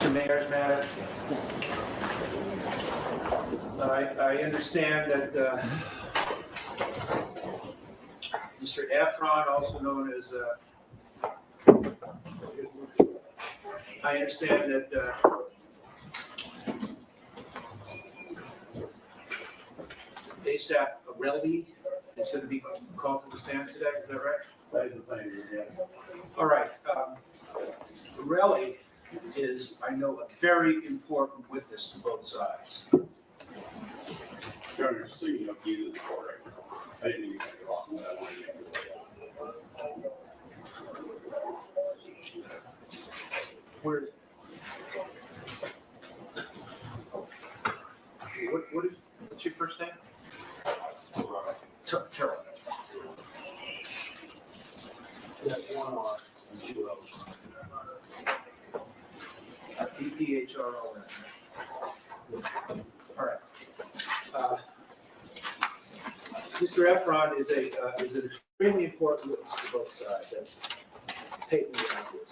a mayor's matter. I understand that Mr. Ephron, also known as, I understand that ASAP Relli is going to be called to the stand today. Is that right? That is the plan, yeah. All right. Relli is, I know, a very important witness to both sides. Governor, just so you know, he's in the court right now. I didn't mean to cut you off, but I wanted to get you. Where? What's your first name? Terell. That's one R and two L's. EPHRON. All right. Mr. Ephron is an extremely important witness to both sides. That's patently obvious.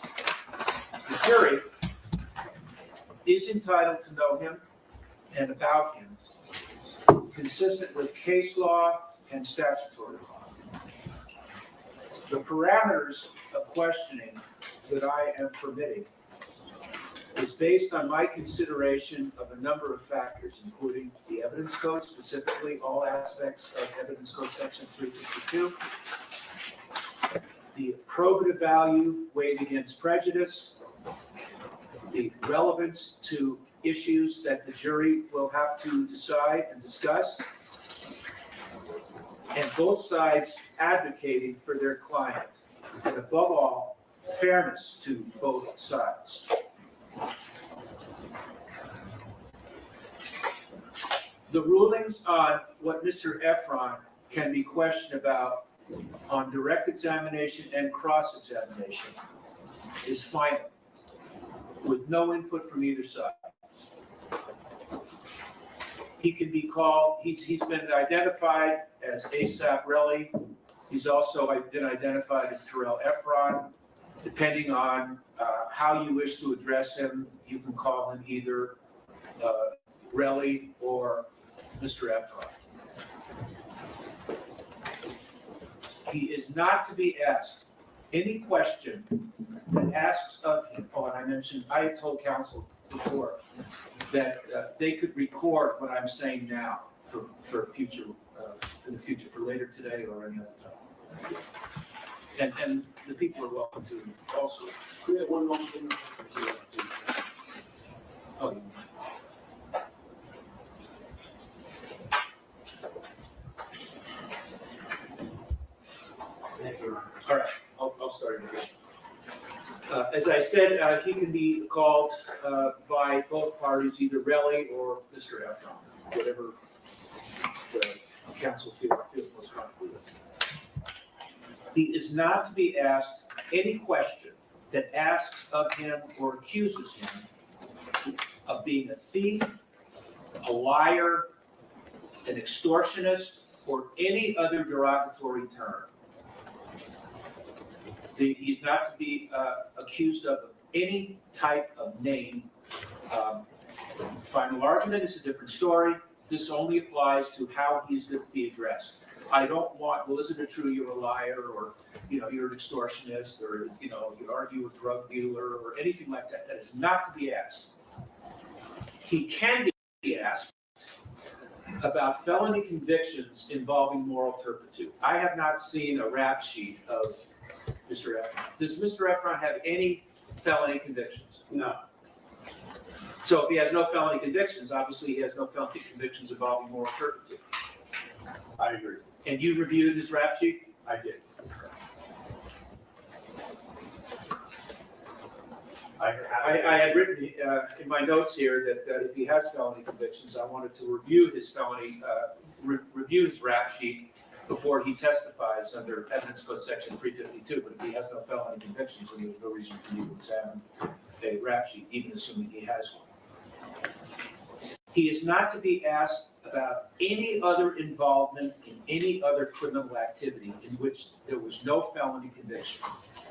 The jury is entitled to know him and about him, consistent with case law and statutory law. The parameters of questioning that I am permitting is based on my consideration of a number of factors, including the evidence code, specifically all aspects of evidence code section 352, the probative value weighed against prejudice, the relevance to issues that the jury will have to decide and discuss, and both sides advocating for their client, and above all, fairness to both sides. The rulings on what Mr. Ephron can be questioned about on direct examination and cross-examination is final, with no input from either side. He can be called, he's been identified as ASAP Relli. He's also been identified as Terell Ephron. Depending on how you wish to address him, you can call him either Relli or Mr. Ephron. He is not to be asked any question that asks of him. Oh, and I mentioned, I had told counsel before that they could record what I'm saying now for future, in the future, for later today or any other time. And the people are welcome to also. We have one more thing. Oh, yeah. Thank you, Your Honor. All right, I'll start again. As I said, he can be called by both parties, either Relli or Mr. Ephron, whatever the counsel feels most comfortable with. He is not to be asked any question that asks of him or accuses him of being a thief, a liar, an extortionist, or any other derogatory term. He's not to be accused of any type of name. Final argument is a different story. This only applies to how he's going to be addressed. I don't want, well, isn't it true you're a liar, or, you're an extortionist, or, you argue a drug dealer, or anything like that. That is not to be asked. He can be asked about felony convictions involving moral turpitude. I have not seen a rap sheet of Mr. Ephron. Does Mr. Ephron have any felony convictions? No. So if he has no felony convictions, obviously he has no felony convictions involving moral turpitude. I agree. And you reviewed his rap sheet? I did. I had written in my notes here that if he has felony convictions, I wanted to review his review his rap sheet before he testifies under evidence code section 352. But if he has no felony convictions, then there's no reason for you to examine a rap sheet, even assuming he has one. He is not to be asked about any other involvement in any other criminal activity in which there was no felony conviction.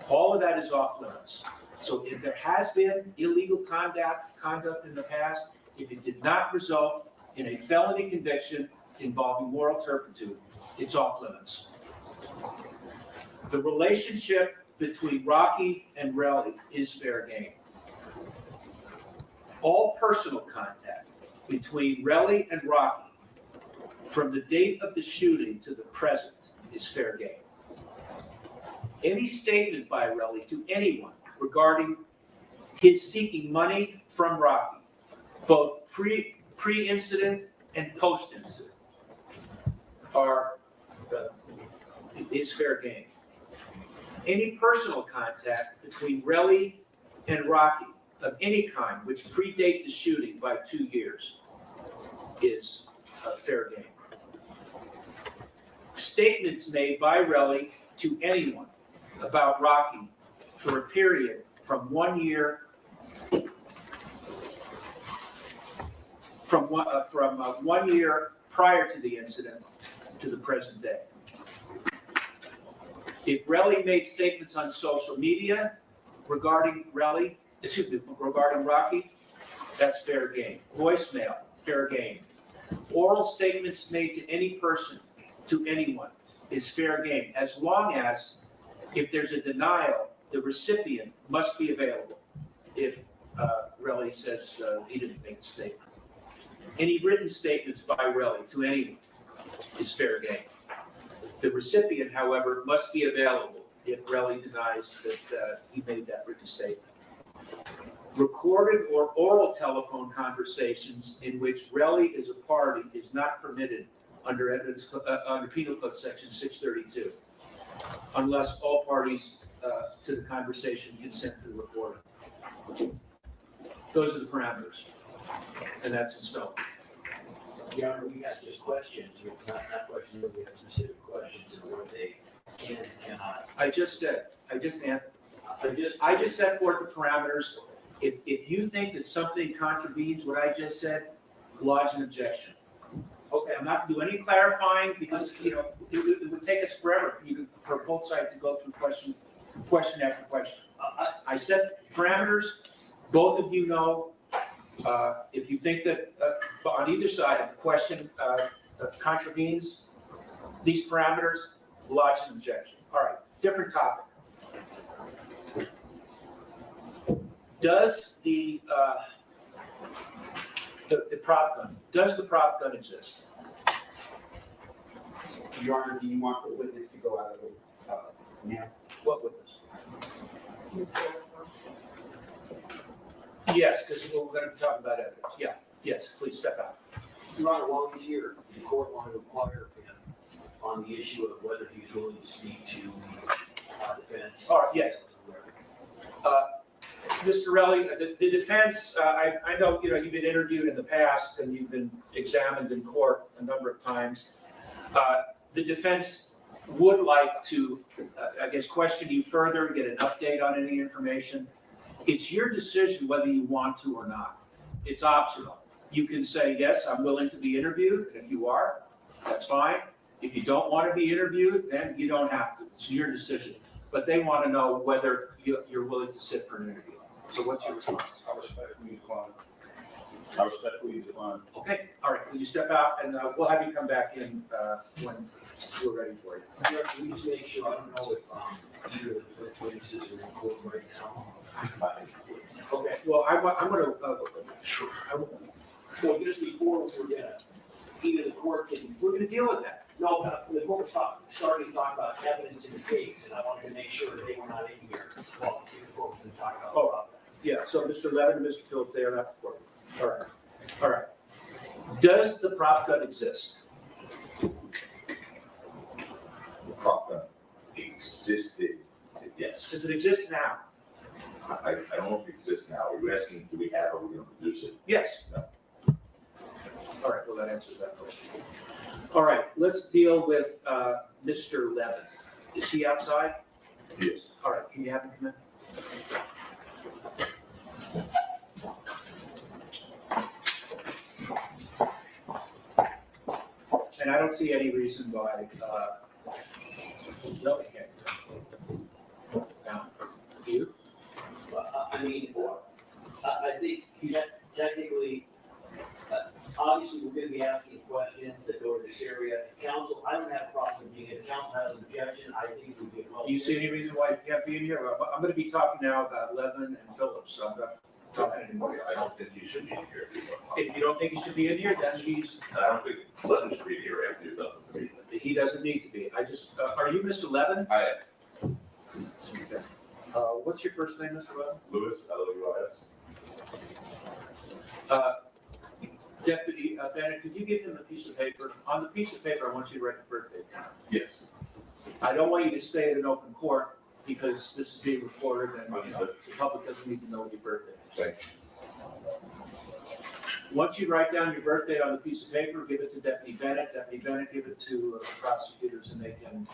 All of that is off limits. So if there has been illegal conduct in the past, if it did not result in a felony conviction involving moral turpitude, it's off limits. The relationship between Rocky and Relli is fair game. All personal contact between Relli and Rocky from the date of the shooting to the present is fair game. Any statement by Relli to anyone regarding his seeking money from Rocky, both pre-incident and post-incident, is fair game. Any personal contact between Relli and Rocky of any kind which predate the shooting by 2 years is fair game. Statements made by Relli to anyone about Rocky for a period from 1 year from 1 year prior to the incident to the present day. If Relli made statements on social media regarding Rocky, that's fair game. Voicemail, fair game. Oral statements made to any person, to anyone, is fair game, as long as, if there's a denial, the recipient must be available. If Relli says he didn't make the statement. Any written statements by Relli to anyone is fair game. The recipient, however, must be available if Relli denies that he made that written statement. Recorded or oral telephone conversations in which Relli is a party is not permitted under Penal Code Section 632, unless all parties to the conversation consent to the recording. Those are the parameters, and that's in stone. Your Honor, we have just questions, not questions, but we have specific questions of what they can and cannot. I just set forth the parameters. If you think that something contravenes what I just said, lodge an objection. Okay, I'm not going to do any clarifying because, it would take us forever for both sides to go through question after question. I set parameters. Both of you know, if you think that on either side, if the question contravenes these parameters, lodge an objection. All right, different topic. Does the prop gun exist? Your Honor, do you want the witness to go out of the now? What witness? Yes, because we're going to talk about evidence. Yeah, yes, please step out. Your Honor, while he's here, the court wanted to inquire of him on the issue of whether he's willing to speak to the defense. All right, yes. Mr. Relli, the defense, I know, you've been interviewed in the past and you've been examined in court a number of times. The defense would like to, question you further, get an update on any information. It's your decision whether you want to or not. It's optional. You can say, yes, I'm willing to be interviewed. If you are, that's fine. If you don't want to be interviewed, then you don't have to. It's your decision. But they want to know whether you're willing to sit for an interview. So what's your response? I respectfully decline. Okay, all right. Will you step out and we'll have you come back in when we're ready for you. Your Honor, can we just make sure, I don't know if either of the witnesses are in court right now. Okay, well, I'm going to, So just before we're gonna, either the court can, we're going to deal with that. no, the court was starting to talk about evidence in the case, and I wanted to make sure that they were not in here. Well, the court was talking about. Yeah, so Mr. Levin and Mr. Phillips, they are not recording. All right, all right. Does the prop gun exist? The prop gun existed, yes. Does it exist now? I don't know if it exists now. Are you asking, do we have, or are we going to produce it? Yes. No. All right, well, that answers that question. All right, let's deal with Mr. Levin. Is he outside? Yes. All right, can you have him come in? And I don't see any reason why, no, we can't. Now, you? I mean, I think technically, obviously, we're gonna be asking questions that go to this area. Council, I don't have a problem being, if council has an objection, I think we'd be well. Do you see any reason why you can't be in here? I'm gonna be talking now about Levin and Phillips, so I'm not talking anymore. I don't think you should be here. If you don't think he should be in here, then And I don't think Levin should be here after you're done with me. he doesn't need to be. I just, are you Mr. Levin? I am What's your first name, Mr. Levin? Louis, L-O-U-I-S. Deputy Bennett, could you give him a piece of paper? On the piece of paper, I want you to write your birthday. Yes. I don't want you to say it in open court because this is being recorded and, Understood. the public doesn't need to know what your birthday is. Thank Once you write down your birthday on the piece of paper, give it to Deputy Bennett. Deputy Bennett, give it to the prosecutors and they can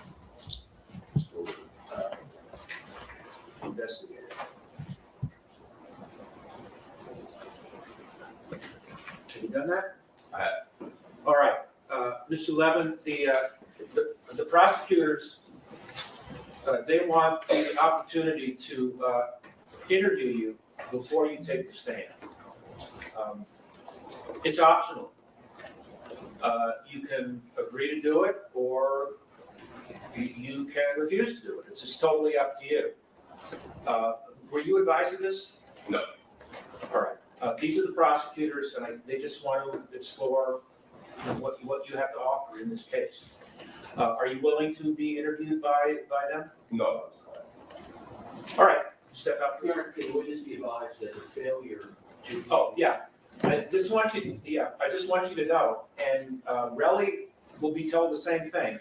investigate it. Have you done that? I have. All right, Mr. Levin, the prosecutors, they want the opportunity to interview you before you take the stand. It's optional. You can agree to do it, or you can refuse to do it. It's just totally up to you. Were you advised of this? No. All right. These are the prosecutors, and they just want to explore what you have to offer in this case. Are you willing to be interviewed by them? No. All right, step up. Your witness be advised that the failure to. Oh, yeah. I just want you to know, and Relli will be told the same thing.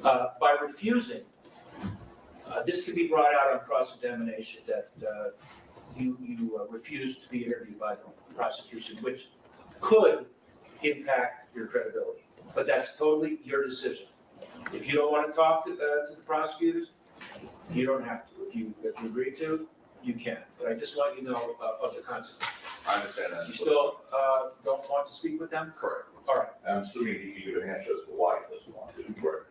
By refusing, this can be brought out on cross-examination that you refuse to be interviewed by the prosecution, which could impact your credibility. But that's totally your decision. If you don't want to talk to the prosecutors, you don't have to. If you agree to, you can. But I just want you to know of the consequences. I understand that. You still don't want to speak with them? Correct. All right. I'm assuming he can give an answer as to why he doesn't want to. Correct.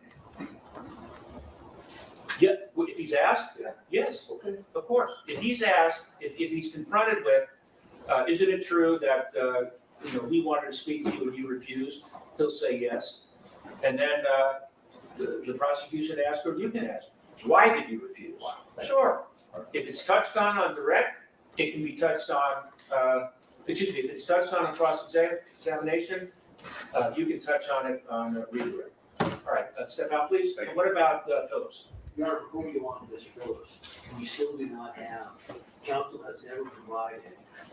Yeah, well, if he's asked, Yeah. yes, Okay. of course. If he's asked, if he's confronted with, isn't it true that, we wanted to speak to you and you refused, he'll say yes. And then the prosecution asks, or you can ask, why did you refuse? Sure. If it's touched on direct, it can be touched on, if it's touched on cross-examination, you can touch on it on redirect. All right, step out, please. Thank you. What about Phillips? Your whom you want, Mr. Phillips, we still do not have, council has never provided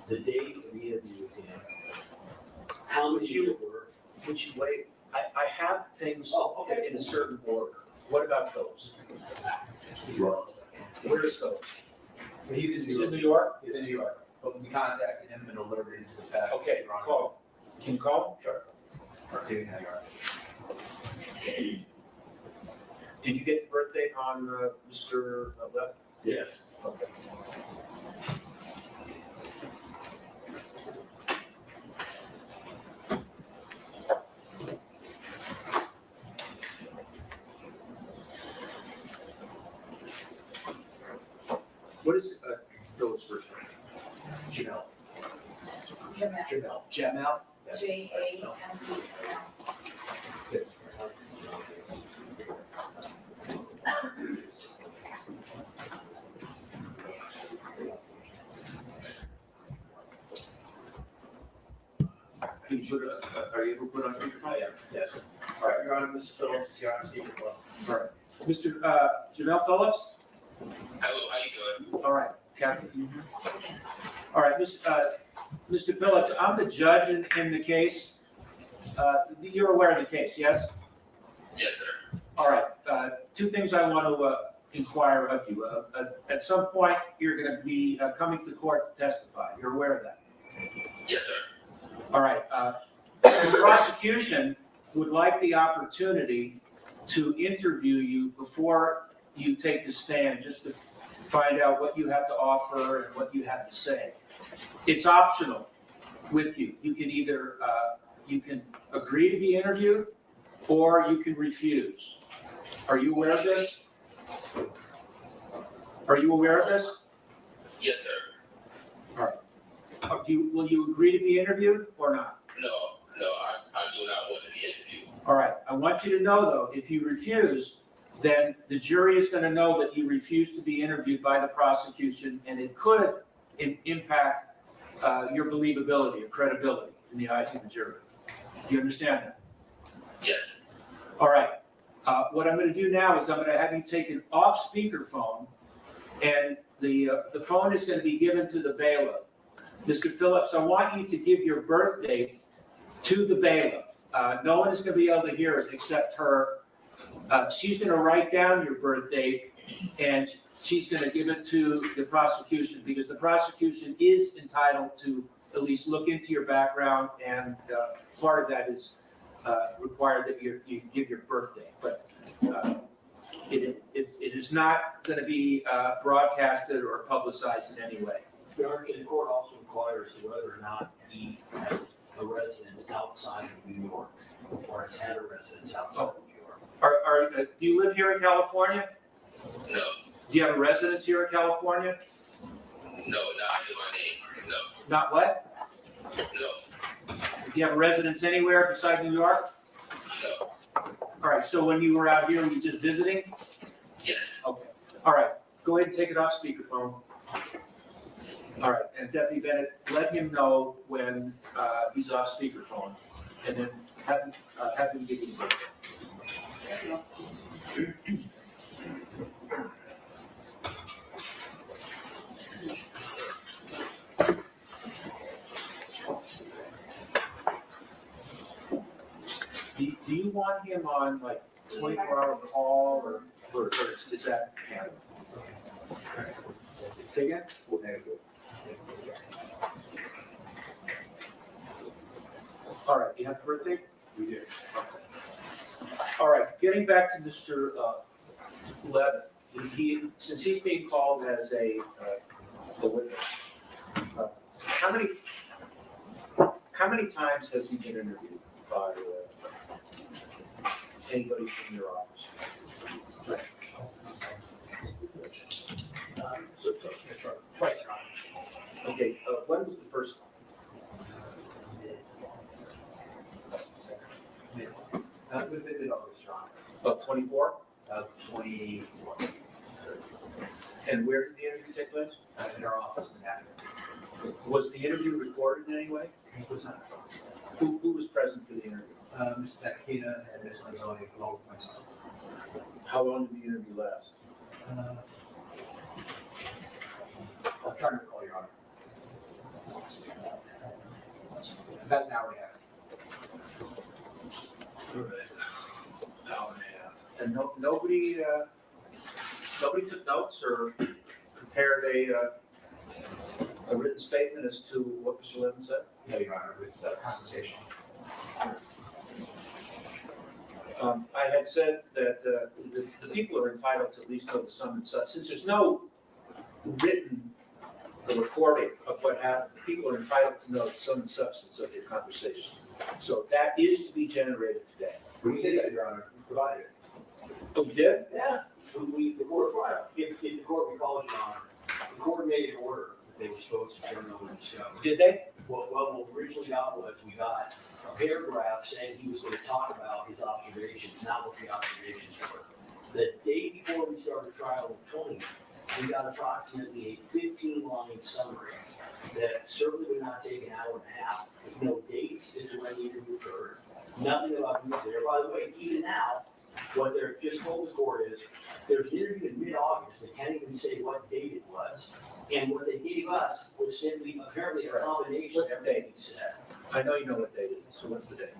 the date of the interview with him. How much you were? Would you wait? I have things Oh, okay. in a certain order. What about Phillips? Where is Phillips? He's in He's New in York. New York? He's in New York. But we contacted him and alerted him to the fact. Okay, call. Can you call? Sure. Or to New York. Did you get the birthday on Mr. Levin? Yes. Okay. What is Phillips' first name? Janelle. Jamel, Janelle. Jamel. Can you put, are you able to put on speakerphone? Yes. All right. Your Honor, Mr. Phillips is here on speakerphone. All right. Mr. Jamel Phillips? Hello, how you doing? All right, Captain. All right, Mr. Phillips, I'm the judge in the case. You're aware of the case, yes? Yes, sir. All right, two things I want to inquire of you. At some point, you're going to be coming to court to testify. You're aware of that? Yes, sir. All right, the prosecution would like the opportunity to interview you before you take the stand, just to find out what you have to offer and what you have to say. It's optional with you. You can either, you can agree to be interviewed, or you can refuse. Are you aware of this? Are you aware of this? Yes, sir. Will you agree to be interviewed or not? No, I do not want to be interviewed. All right, I want you to know though, if you refuse, then the jury is going to know that you refuse to be interviewed by the prosecution, and it could impact your believability or credibility in the eyes of the jury. Do you understand that? Yes. All right. What I'm going to do now is I'm going to have you take an off speakerphone, and the phone is going to be given to the bailiff. Mr. Phillips, I want you to give your birth date to the bailiff. No one is going to be able to hear it except her. She's going to write down your birth date, and she's going to give it to the prosecution, because the prosecution is entitled to at least look into your background, and part of that is required that you give your birth date. But it is not going to be broadcasted or publicized in any way. The court also inquires whether or not he has a residence outside of New York, or has had a residence outside of New York. Do you live here in California? No, Do you have a residence here in California? no, not in my name. No, Not what? no, Do you have a residence anywhere beside New York? no. All right, so when you were out here, were you just visiting? Yes. Okay, all right, go ahead and take it off speakerphone. All right, and Deputy Bennett, let him know when he's off speakerphone, and then have him give you the Do you want him on like 24-hour call, or is that handled? Say again? We'll handle it. All right, you have a birthday? We do. All right, getting back to Mr. Levin, since he's being called as a witness, how many times has he been interviewed by anybody from your office? Twice, Your Honor. Okay, when was the first time? That would have been in August, Your Honor, About 24? of 24, And where did the interview take place? in our office in Manhattan. Was the interview recorded in any way? It was not, Who was present for the interview? Mr. Tacopina and Ms. Mazzoni, along with myself. How long did the interview last? I'm trying to recall, Your Honor. About an hour and a half. Hour and a half. And nobody took notes or prepared a written statement as to what Mr. Levin said? No, Your Honor, it was a conversation. I had said that the people are entitled to at least know the sum and substance. Since there's no written recording of what happened, the people are entitled to know the sum and substance of your conversation. So that is to be generated today. We did that, Your Honor, we provided it. Oh, you did? Yeah, the court, if the court recalls, Your Honor, the court made an order that they were supposed to turn over the show. Did they? What we originally got was, we got a paragraph saying he was gonna talk about his observations, not what the observations were. The day before we started trial on 20, we got approximately a 15-line summary that certainly would not take an hour and a half, with no dates as to when the interview occurred, nothing about who was there. By the way, even now, what they're just told the court is, there's an interview in mid-August, they can't even say what date it was. And what they gave us was simply apparently a combination of What's the everything date? he said. I know you know what date it is, so what's the date?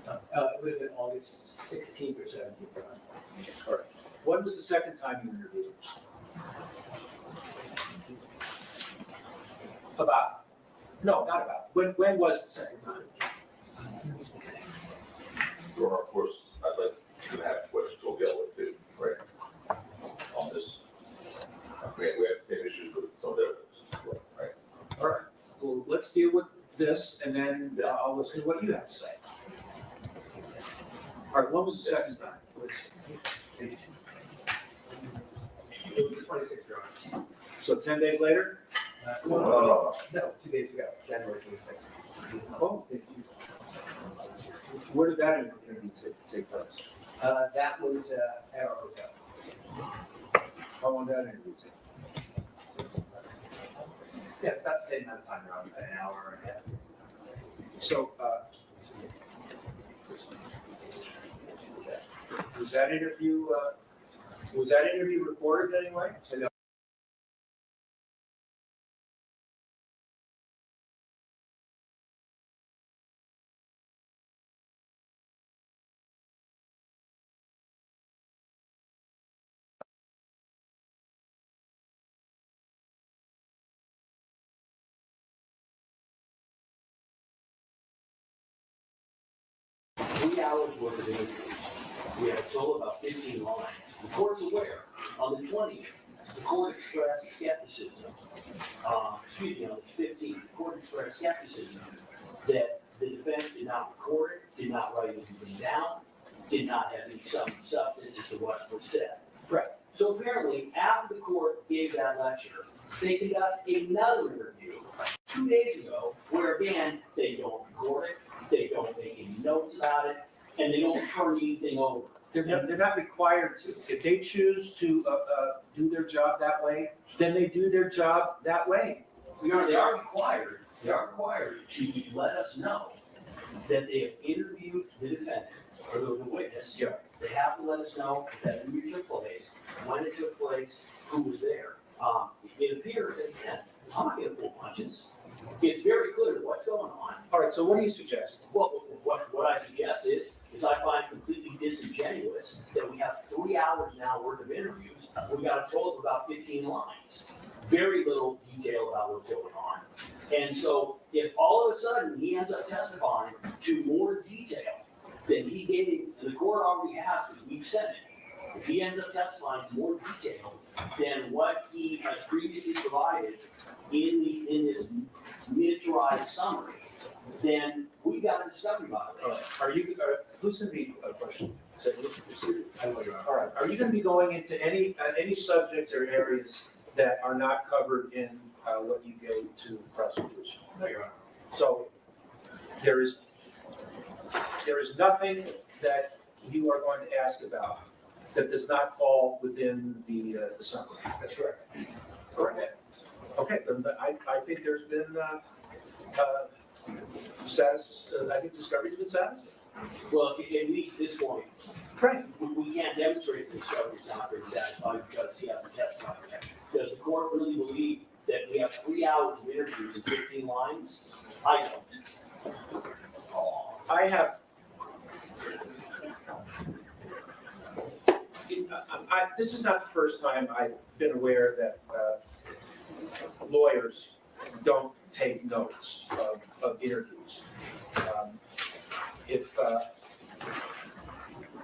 It would have been August 16th or 17th, Your Honor. All right. When was the second time you interviewed? About? No, not about. When was the second time? Your Honor, of course, I'd like to have questions to deal with it, right? On this. We have the same issues with some of the evidence, right? All right. Well, let's deal with this, and then I'll listen to what you have to say. All right, what was the second time? It was the 26th, Your Honor. So 10 days later? No, 2 days ago, January 26th. Oh, where did that interview take place? That was at our hotel. How long did that interview take? Yeah, about the same amount of time, around an hour and a half. So, was that interview recorded anyway? No. Three hours worth of interviews. We had a total of about 15 lines. The court's aware, on the 20th, the court expressed skepticism. On the 15th, the court expressed skepticism that the defense did not record it, did not write anything down, did not have any substance as to what was said. Right. So apparently, after the court gave that lecture, they conducted another interview 2 days ago, where again, they don't record it, they don't make any notes about it, and they don't turn anything over. They're not required to. If they choose to do their job that way, then they do their job that way. They are required to let us know that they have interviewed the defendant or the witness. Yeah. They have to let us know that interview took place, when it took place, who was there. It appears that, again, I'm not gonna pull punches. It's very clear what's going on. All right, so what do you suggest? Well, what I suggest is I find completely disingenuous that we have 3 hours now worth of interviews. We got a total of about 15 lines. Very little detail about what's going on. And so if all of a sudden he ends up testifying to more detail than he gave, and the court already has, because we've said it, if he ends up testifying to more detail than what he has previously provided in this mid-drive summary, then we got a discovery violation. Who's going to be a question? All right, are you going to be going into any subjects or areas that are not covered in what you gave to prosecutors? No, Your Honor. So there is nothing that you are going to ask about that does not fall within the summary. That's correct. Correct. Okay, then I think there's been I think discovery's been satisfied. Well, at least at this point, Right. we can't demonstrate the discovery is not been satisfied because he hasn't testified yet. Does the court really believe that we have 3 hours of interviews and 15 lines? I don't. I have. This is not the first time I've been aware that lawyers don't take notes of interviews. If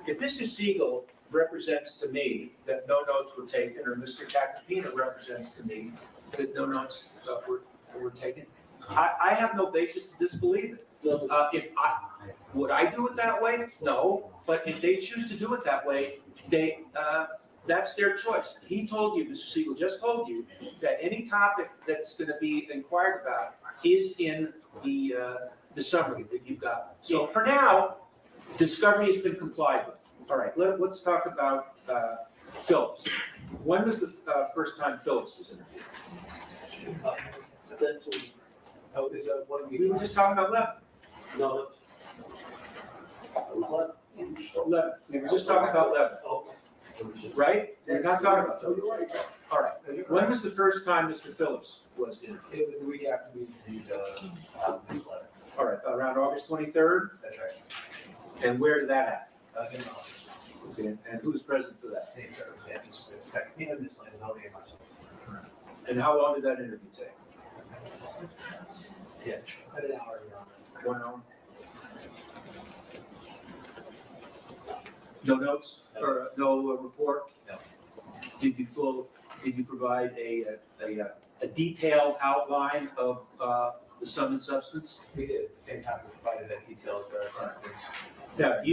Mr. Siegel represents to me that no notes were taken, or Mr. Tacopina represents to me that no notes were taken, I have no basis to disbelieve it. Would I do it that way? No, but if they choose to do it that way, that's their choice. He told you, Mr. Siegel just told you, that any topic that's gonna be inquired about is in the summary that you've got. So for now, discovery has been complied with. All right, let's talk about Phillips. When was the first time Phillips was interviewed? That's what, Oh, is one of We were just talking about Levin. no. What? Levin, we were just talking about Levin, Oh. right? We're not talking about So Phillips. you're right. All right, No, you're when correct. was the first time Mr. Phillips was interviewed? It was a week after we reviewed this letter. All right, around August 23rd, That's right. and where did that In the office. happen? Okay, and who was present for that? Same circumstances, Mr. Tacopina, Ms. Lanzoni, and myself. And how long did that interview take? Yeah, about an hour, Your Honor. 1 hour? No notes, or no report? No. Did you provide a detailed outline of the sum and substance? We did, at the same time, we provided that detail for our sentence. Now, do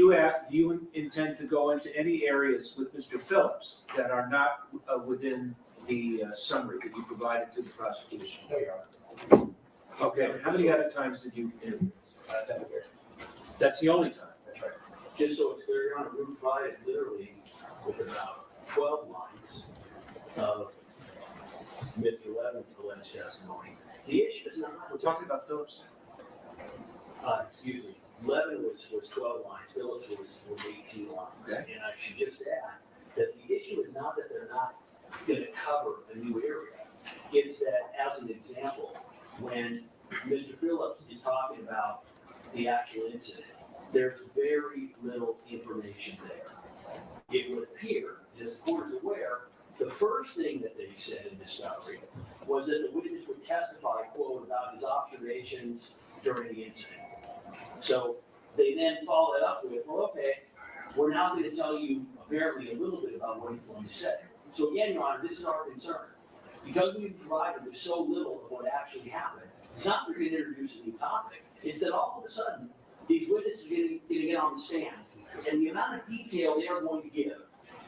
you intend to go into any areas with Mr. Phillips that are not within the summary that you provided to the prosecution? No, Your Honor. Okay, how many other times did you interview? That was it. That's the only time. That's right. Just so it's clear, Your Honor, we provided literally with about 12 lines of Mr. Levin's alleged testimony. The issue is not, We're talking about Phillips. excuse me, Levin was 12 lines, Phillips was 18 lines. Okay. And I should just add that the issue is not that they're not gonna cover a new area. It's that, as an example, when Mr. Phillips is talking about the actual incident, there's very little information there. It would appear, as the court is aware, the first thing that they said in discovery was that the witness would testify, quote, about his observations during the incident. So they then follow that up with, well, okay, we're now going to tell you apparently a little bit about what he's going to say. So again, Your Honor, this is our concern. Because we've provided with so little of what actually happened, it's not that we're going to introduce a new topic, it's that all of a sudden, these witnesses are going to get on the stand, and the amount of detail they are going to give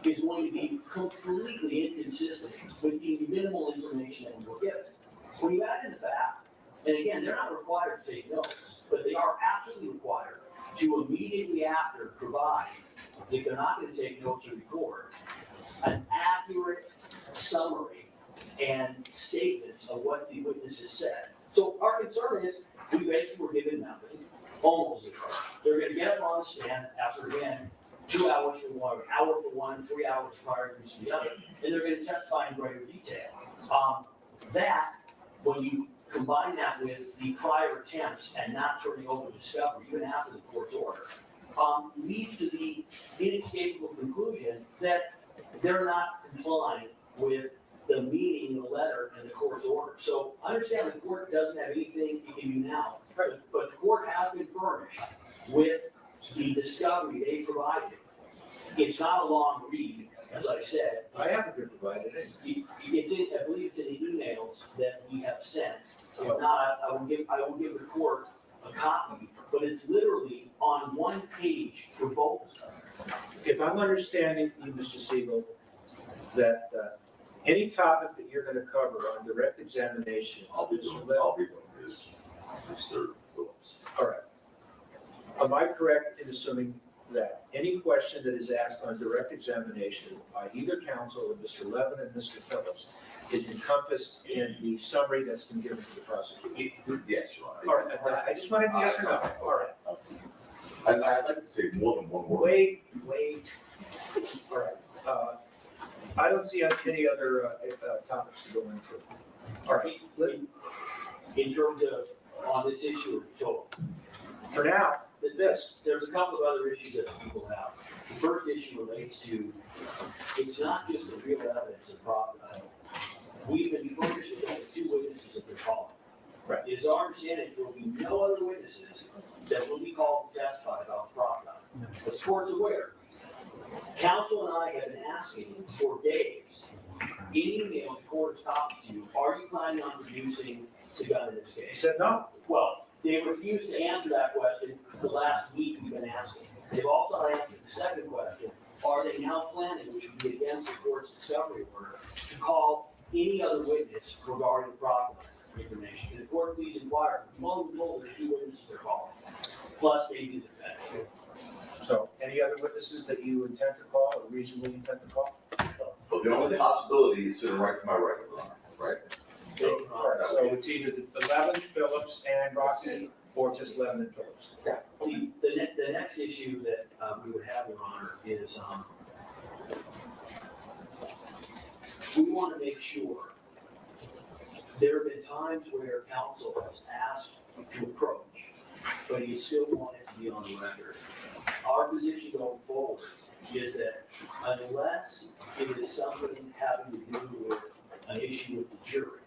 is going to be completely inconsistent with the minimal information that we will give. When you add in the fact, and again, they're not required to take notes, but they are absolutely required to immediately after provide, if they're not going to take notes or record, an accurate summary and statements of what the witnesses said. So our concern is, we basically were given nothing, almost zero. They're going to get up on the stand after, again, 2 hours for one, an hour for one, 3 hours prior to the other, and they're going to testify in greater detail. That, when you combine that with the prior attempts and not turning over discovery, even after the court's order, leads to the inescapable conclusion that they're not complying with the meaning of the letter and the court's order. So I understand the court doesn't have anything it can do now, but the court has been furnished with the discovery they provided. It's not a long read, as I said. I haven't been provided any. It's in, I believe it's in the emails that we have sent. If not, I will give the court a copy, but it's literally on one page for both. If I'm understanding you, Mr. Siegel, that any topic that you're going to cover on direct examination, I'll be doing is Mr. Phillips. all right. Am I correct in assuming that any question that is asked on direct examination by either counsel or Mr. Levin and Mr. Phillips is encompassed in the summary that's been given to the prosecution? Yes, Your Honor. All right, I just wanted to yes or no. All right. And I'd like to say more than one word. Wait. All right. I don't see any other topics to go into. All right, In terms of, on this issue of total. for now, There's a couple of other issues that people have. The first issue relates to, it's not just the real evidence of profit. We've been focused on the two witnesses that they're calling. Right. It is our understanding there will be no other witnesses that will be called to testify about profit. The court's aware. Counsel and I have been asking for days, in email, the court is talking to you, are you planning on producing the gun in this he case? said no. Well, they refused to answer that question the last week we've been asking. They've also answered the second question, are they now planning, which would be against the court's discovery order, to call any other witness regarding fraudulent information? Can the court please inquire? Well, we told there's 2 witnesses they're calling, plus maybe the defendant. So any other witnesses that you intend to call or reasonably intend to call? But the only possibility is sitting right to my right, Your Honor, right? Thank you, All Your right, Honor. so it's either the Levin, Phillips, and Rocky, or just Levin and Phillips. The next issue that we would have, Your Honor, is we want to make sure, there have been times where counsel has asked to approach, but he still wanted to be on the record. Our position going forward is that unless it is something having to do with an issue with the jury,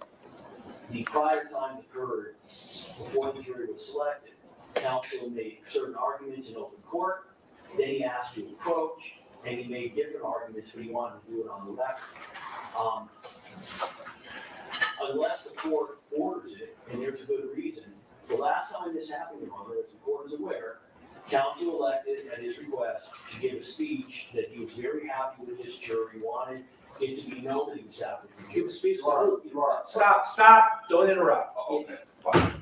the prior times occurred before the jury was selected. Counsel made certain arguments in open court, then he asked to approach, and he made different arguments, but he wanted to do it on the record. Unless the court orders it, and there's a good reason, The last time this happened, Your Honor, as the court is aware, counsel elected at his request to give a speech that he was very happy with his jury, wanted it to be known that he was happy with the Give a jury. speech. You are. Stop, don't interrupt. Oh, okay, fine.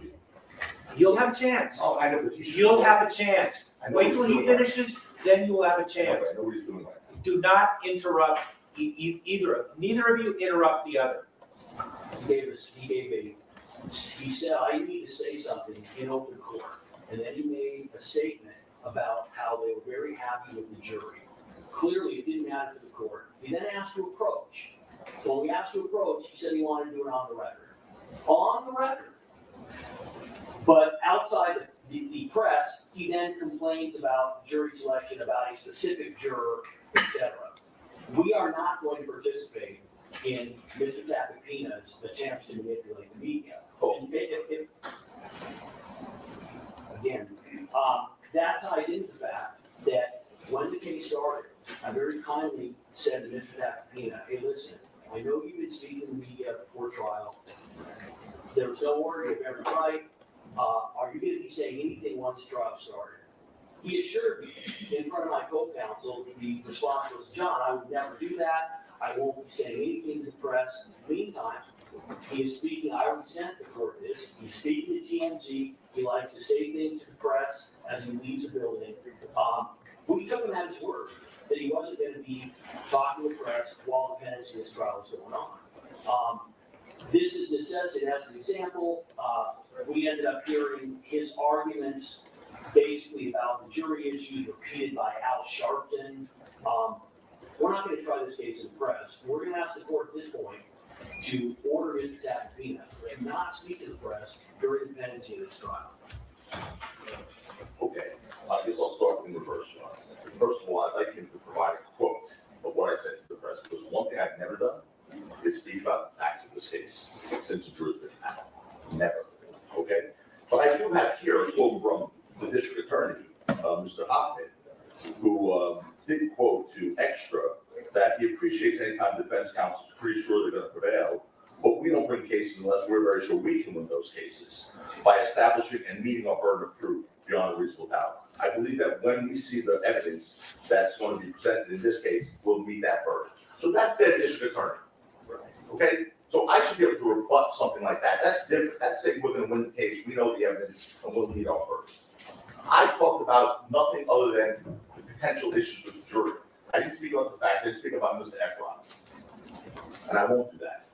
You'll have a chance. Oh, I know, but he should. You'll have a chance. I know Wait what till he's he doing. finishes, then you will have a I chance. know what he's doing right now. Do not interrupt either of, neither of you interrupt the other. He said, I need to say something in open court. And then he made a statement about how they were very happy with the jury. Clearly, it didn't matter to the court. He then asked to approach. When we asked to approach, he said he wanted to do it on the record. On the record. But outside the press, he then complains about jury selection, about a specific juror, etc. We are not going to participate in Mr. Tacopina's attempts to manipulate the media. Again, that ties into the fact that when the case started, I very kindly said to Mr. Tacopina, hey, listen, I know you've been speaking to the media before trial. There was no worry of every right. Are you going to be saying anything once the trial started? He assured me in front of my co-counsel, the response was, John, I would never do that. I won't be saying anything to the press. Meantime, he is speaking, I already sent the court this, he's speaking to TMZ, he likes to say things to the press as he leaves the building. We took him at his word that he wasn't going to be talking to the press while the pendency of this trial was going on. This is necessity, as an example, we ended up hearing his arguments basically about the jury issues repeated by Al Sharpton. We're not going to try this case in the press. We're going to ask the court at this point to order Mr. Tacopina to not speak to the press during the pendency of this trial. Okay, I guess I'll start in reverse. First of all, I'd like him to provide a quote of what I said to the press, because one thing I've never done is speak about the facts of this case since the jury's been out. Never. Okay? But I do have here a quote from the district attorney, Mr. Hoffman, who did quote to Extra that he appreciates any time defense counsel is pretty sure they're going to prevail, but we don't bring cases unless we're very sure we can win those cases by establishing and meeting our burden of proof beyond a reasonable doubt. I believe that when we see the evidence that's going to be presented in this case, we'll meet that burden. So that's their district attorney. Okay? So I should be able to rebut something like that. That's different. That's saying we're going to win the case. We know the evidence and we'll meet our burden. I talked about nothing other than the potential issues with the jury. I didn't speak about the facts. I didn't speak about Mr. Ephron. And I won't do that.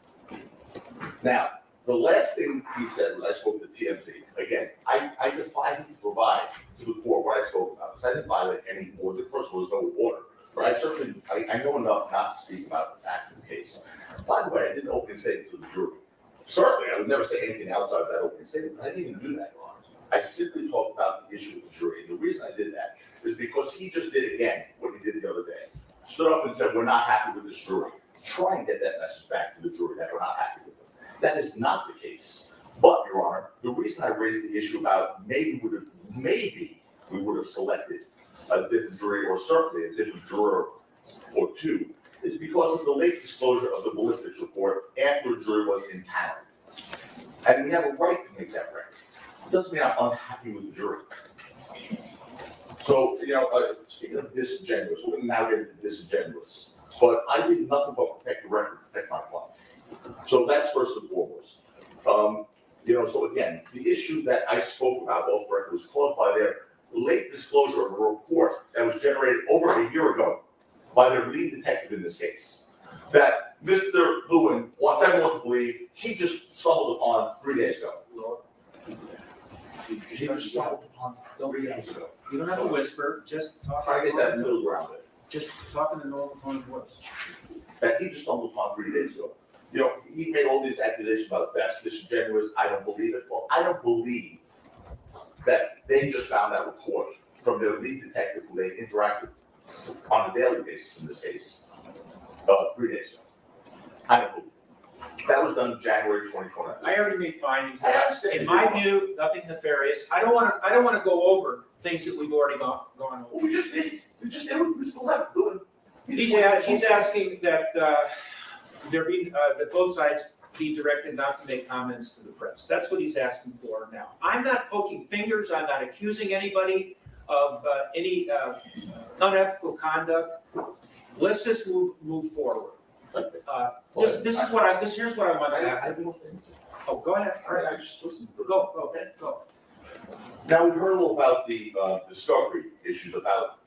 Now, the last thing he said when I spoke to TMZ, again, I defied him to provide to the court what I spoke about, because I didn't violate any more. First of all, there's no order. But I certainly, I know enough not to speak about the facts of the case. By the way, I didn't open statement to the jury. Certainly, I would never say anything outside of that opening statement, but I didn't even do that, Your Honor. I simply talked about the issue with the jury. And the reason I did that is because he just did again what he did the other day. Stood up and said, we're not happy with this jury. Try and get that message back to the jury that we're not happy with them. That is not the case. But, Your Honor, the reason I raised the issue about maybe we would have selected a different jury, or certainly a different juror or two, is because of the late disclosure of the ballistics report after a jury was impounded. And we have a right to make that record. It doesn't mean I'm unhappy with the jury. So, speaking of disingenuous, we're going to now get into disingenuous. But I did nothing but protect the record, protect my client. So that's first and foremost. So again, the issue that I spoke about off record was caused by their late disclosure of a report that was generated over a year ago by their lead detective in this case. That Mr. Lewin wants everyone to believe he just stumbled upon 3 days ago. He just stumbled upon 3 days ago. You don't have to whisper, just talk. Try to get that middle ground there. Just talk in the normal tone of voice. That he just stumbled upon 3 days ago. He made all these accusations about that's disingenuous. I don't believe it. Well, I don't believe that they just found that report from their lead detective who they interacted on a daily basis in this case 3 days ago. I don't believe it. That was done January 2020. I already made findings. I understand. In my view, nothing nefarious. I don't want to go over things that we've already gone over. Well, we just did. We still have to do it. He's asking that there be that both sides be directed not to make comments to the press. That's what he's asking for now. I'm not poking fingers, I'm not accusing anybody of any unethical conduct. Let's just move forward. Here's what I want to I have. have more things. Oh, go ahead. All right, I just listened. Go. Now, we heard a little about the discovery issues about,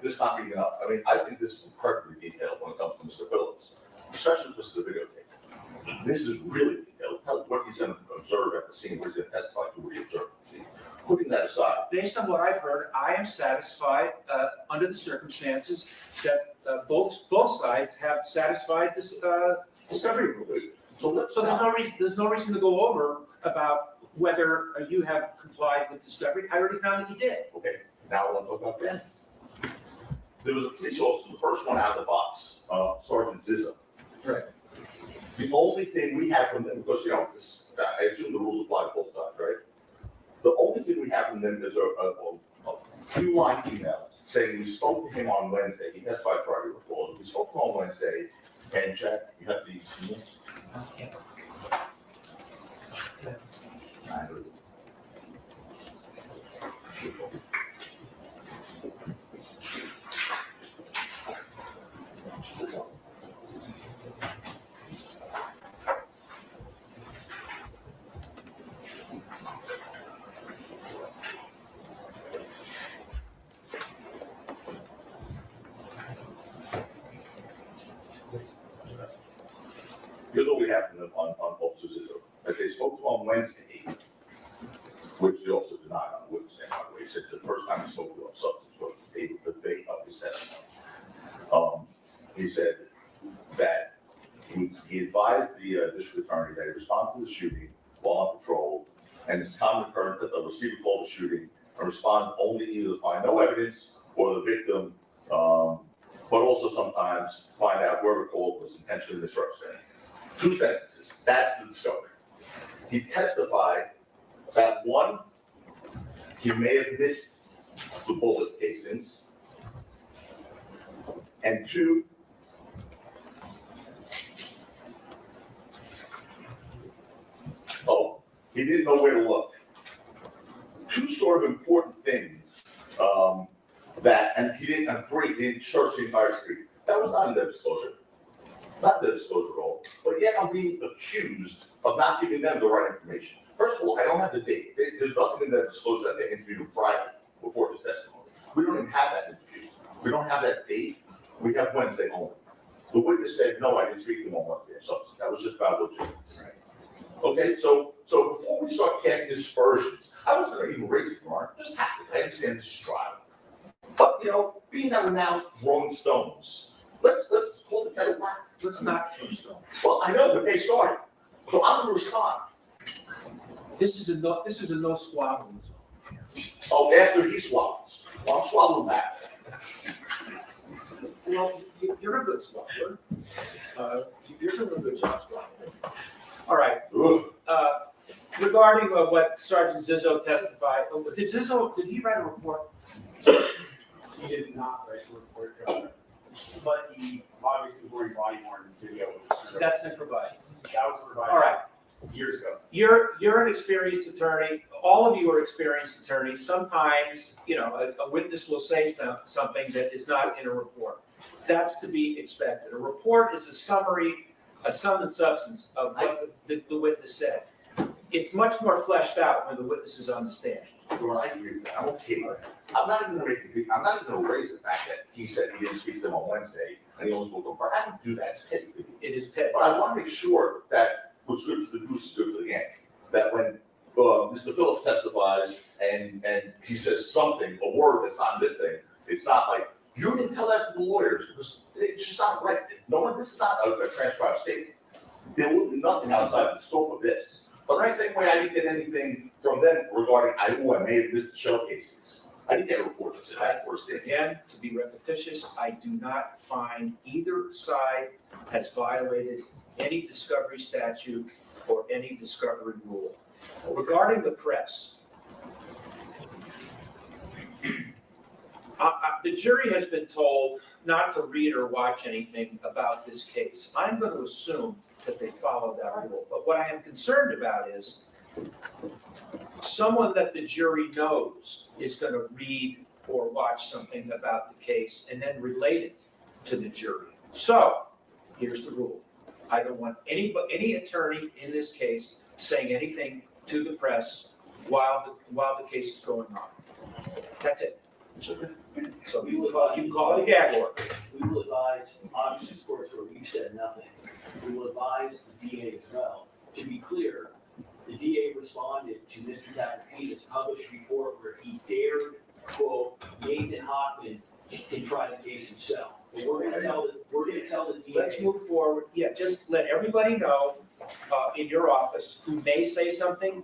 this not being enough. I mean, I think this is incredibly detailed when it comes to Mr. Phillips, especially if this is a videotape. This is really detailed. Tell us what he's gonna observe at the scene, what he's gonna testify to, what he observed at the scene. Putting that aside, Based on what I've heard, I am satisfied, under the circumstances, that both sides have satisfied this discovery rule. so So there's no reason to go over about whether you have complied with discovery. I already found that you did. okay, now I want to talk about Ben. There was a police officer, the first one out of the box, Sergeant Zizzo. Right. The only thing we have from them, because, I assume the rules apply to both sides, right? The only thing we have from them is a two-line email saying we spoke to him on Wednesday. He testified Friday before. We spoke to him on Wednesday, and Jack, you have the emails? I heard it. Here's what we have from them on Officer Zizzo, that they spoke to him on Wednesday, which the officer denied on the witness stand, by the way. He said the first time he spoke to him, substance was the day of his testimony. He said that he advised the district attorney that he responded to the shooting while on patrol, and it's common occurrence that the receiver called the shooting and respond only either to find no evidence or the victim, but also sometimes find out whoever called was intentionally misrepresented. 2 sentences, that's the discovery. He testified that one, he may have missed the bullet casings, and 2, he didn't know where to look. 2 sort of important things and he didn't agree, he didn't search the entire street. That was not in the disclosure. Not the disclosure at all, but yet I'm being accused of not giving them the right information. First of all, I don't have the date. There's nothing in that disclosure that they interviewed Friday before this testimony. We don't even have that interview. We don't have that date. We have Wednesday only. The witness said, no, I didn't speak to him on Wednesday or something. That was just about logistics. Okay, so before we start casting aspersions, I was going to even raise it tomorrow. Just happen. I understand this is trial. But, being that we're now throwing stones, let's hold the kettle back. Let's not throw stones. Well, I know, but they started. So I'm going to respond. This is a no squabbling zone. Oh, after he swallows. Well, I'm swallowing back. Well, you're a good swabber. You're doing a good job swabbing. All right. Regarding what Sergeant Zizzo testified, did he write a report? He did not write a report, but he obviously worried body worn video. That's been provided. That was provided. All right. Years ago. You're an experienced attorney. All of you are experienced attorneys. Sometimes, a witness will say something that is not in a report. That's to be expected. A report is a summary, a sum and substance of what the witness said. It's much more fleshed out when the witness is on the stand. Well, I agree with that. I'm okay with that. I'm not even going to raise the fact that he said he didn't speak to them on Wednesday and he only spoke to them Friday. I don't do that. It's petty. It is petty. But I want to make sure that what's good for the goose is good for the gander. That when Mr. Phillips testifies and he says something, a word that's not in this thing, it's not like, you didn't tell that to the lawyers because it's just not right. This is not a transcribed statement. There will be nothing outside the scope of this. But the same way I didn't get anything from them regarding, I may have missed the shell cases. I didn't get a report that said that or a statement. Again, to be repetitious, I do not find either side has violated any discovery statute or any discovery rule. Regarding the press, the jury has been told not to read or watch anything about this case. I'm going to assume that they follow that rule. But what I am concerned about is someone that the jury knows is going to read or watch something about the case and then relate it to the jury. So, here's the rule. I don't want any attorney in this case saying anything to the press while the case is going on. That's it. So you can call it a gag order. We will advise, obviously, of course, where we've said nothing. We will advise the DA as well. To be clear, the DA responded to Mr. Tacopina's published report where he dared, quote, Nathan Hockman can try the case himself. But we're gonna tell the DA. Let's move forward. Yeah, just let everybody know in your office who may say something,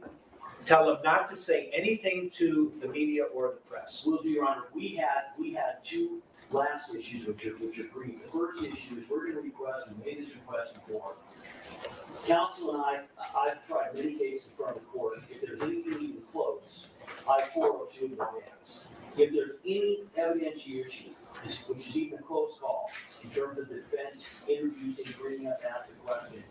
tell them not to say anything to the media or the press. Will do, Your Honor. We had two last issues which are brief. The first issue is we're gonna request, and made this request before. Counsel and I've tried many cases in front of the court. If there's anything even close, I forward to in advance. If there's any evidentiary issue, which is even a close call, in terms of the defense introducing, bringing up, asking questions,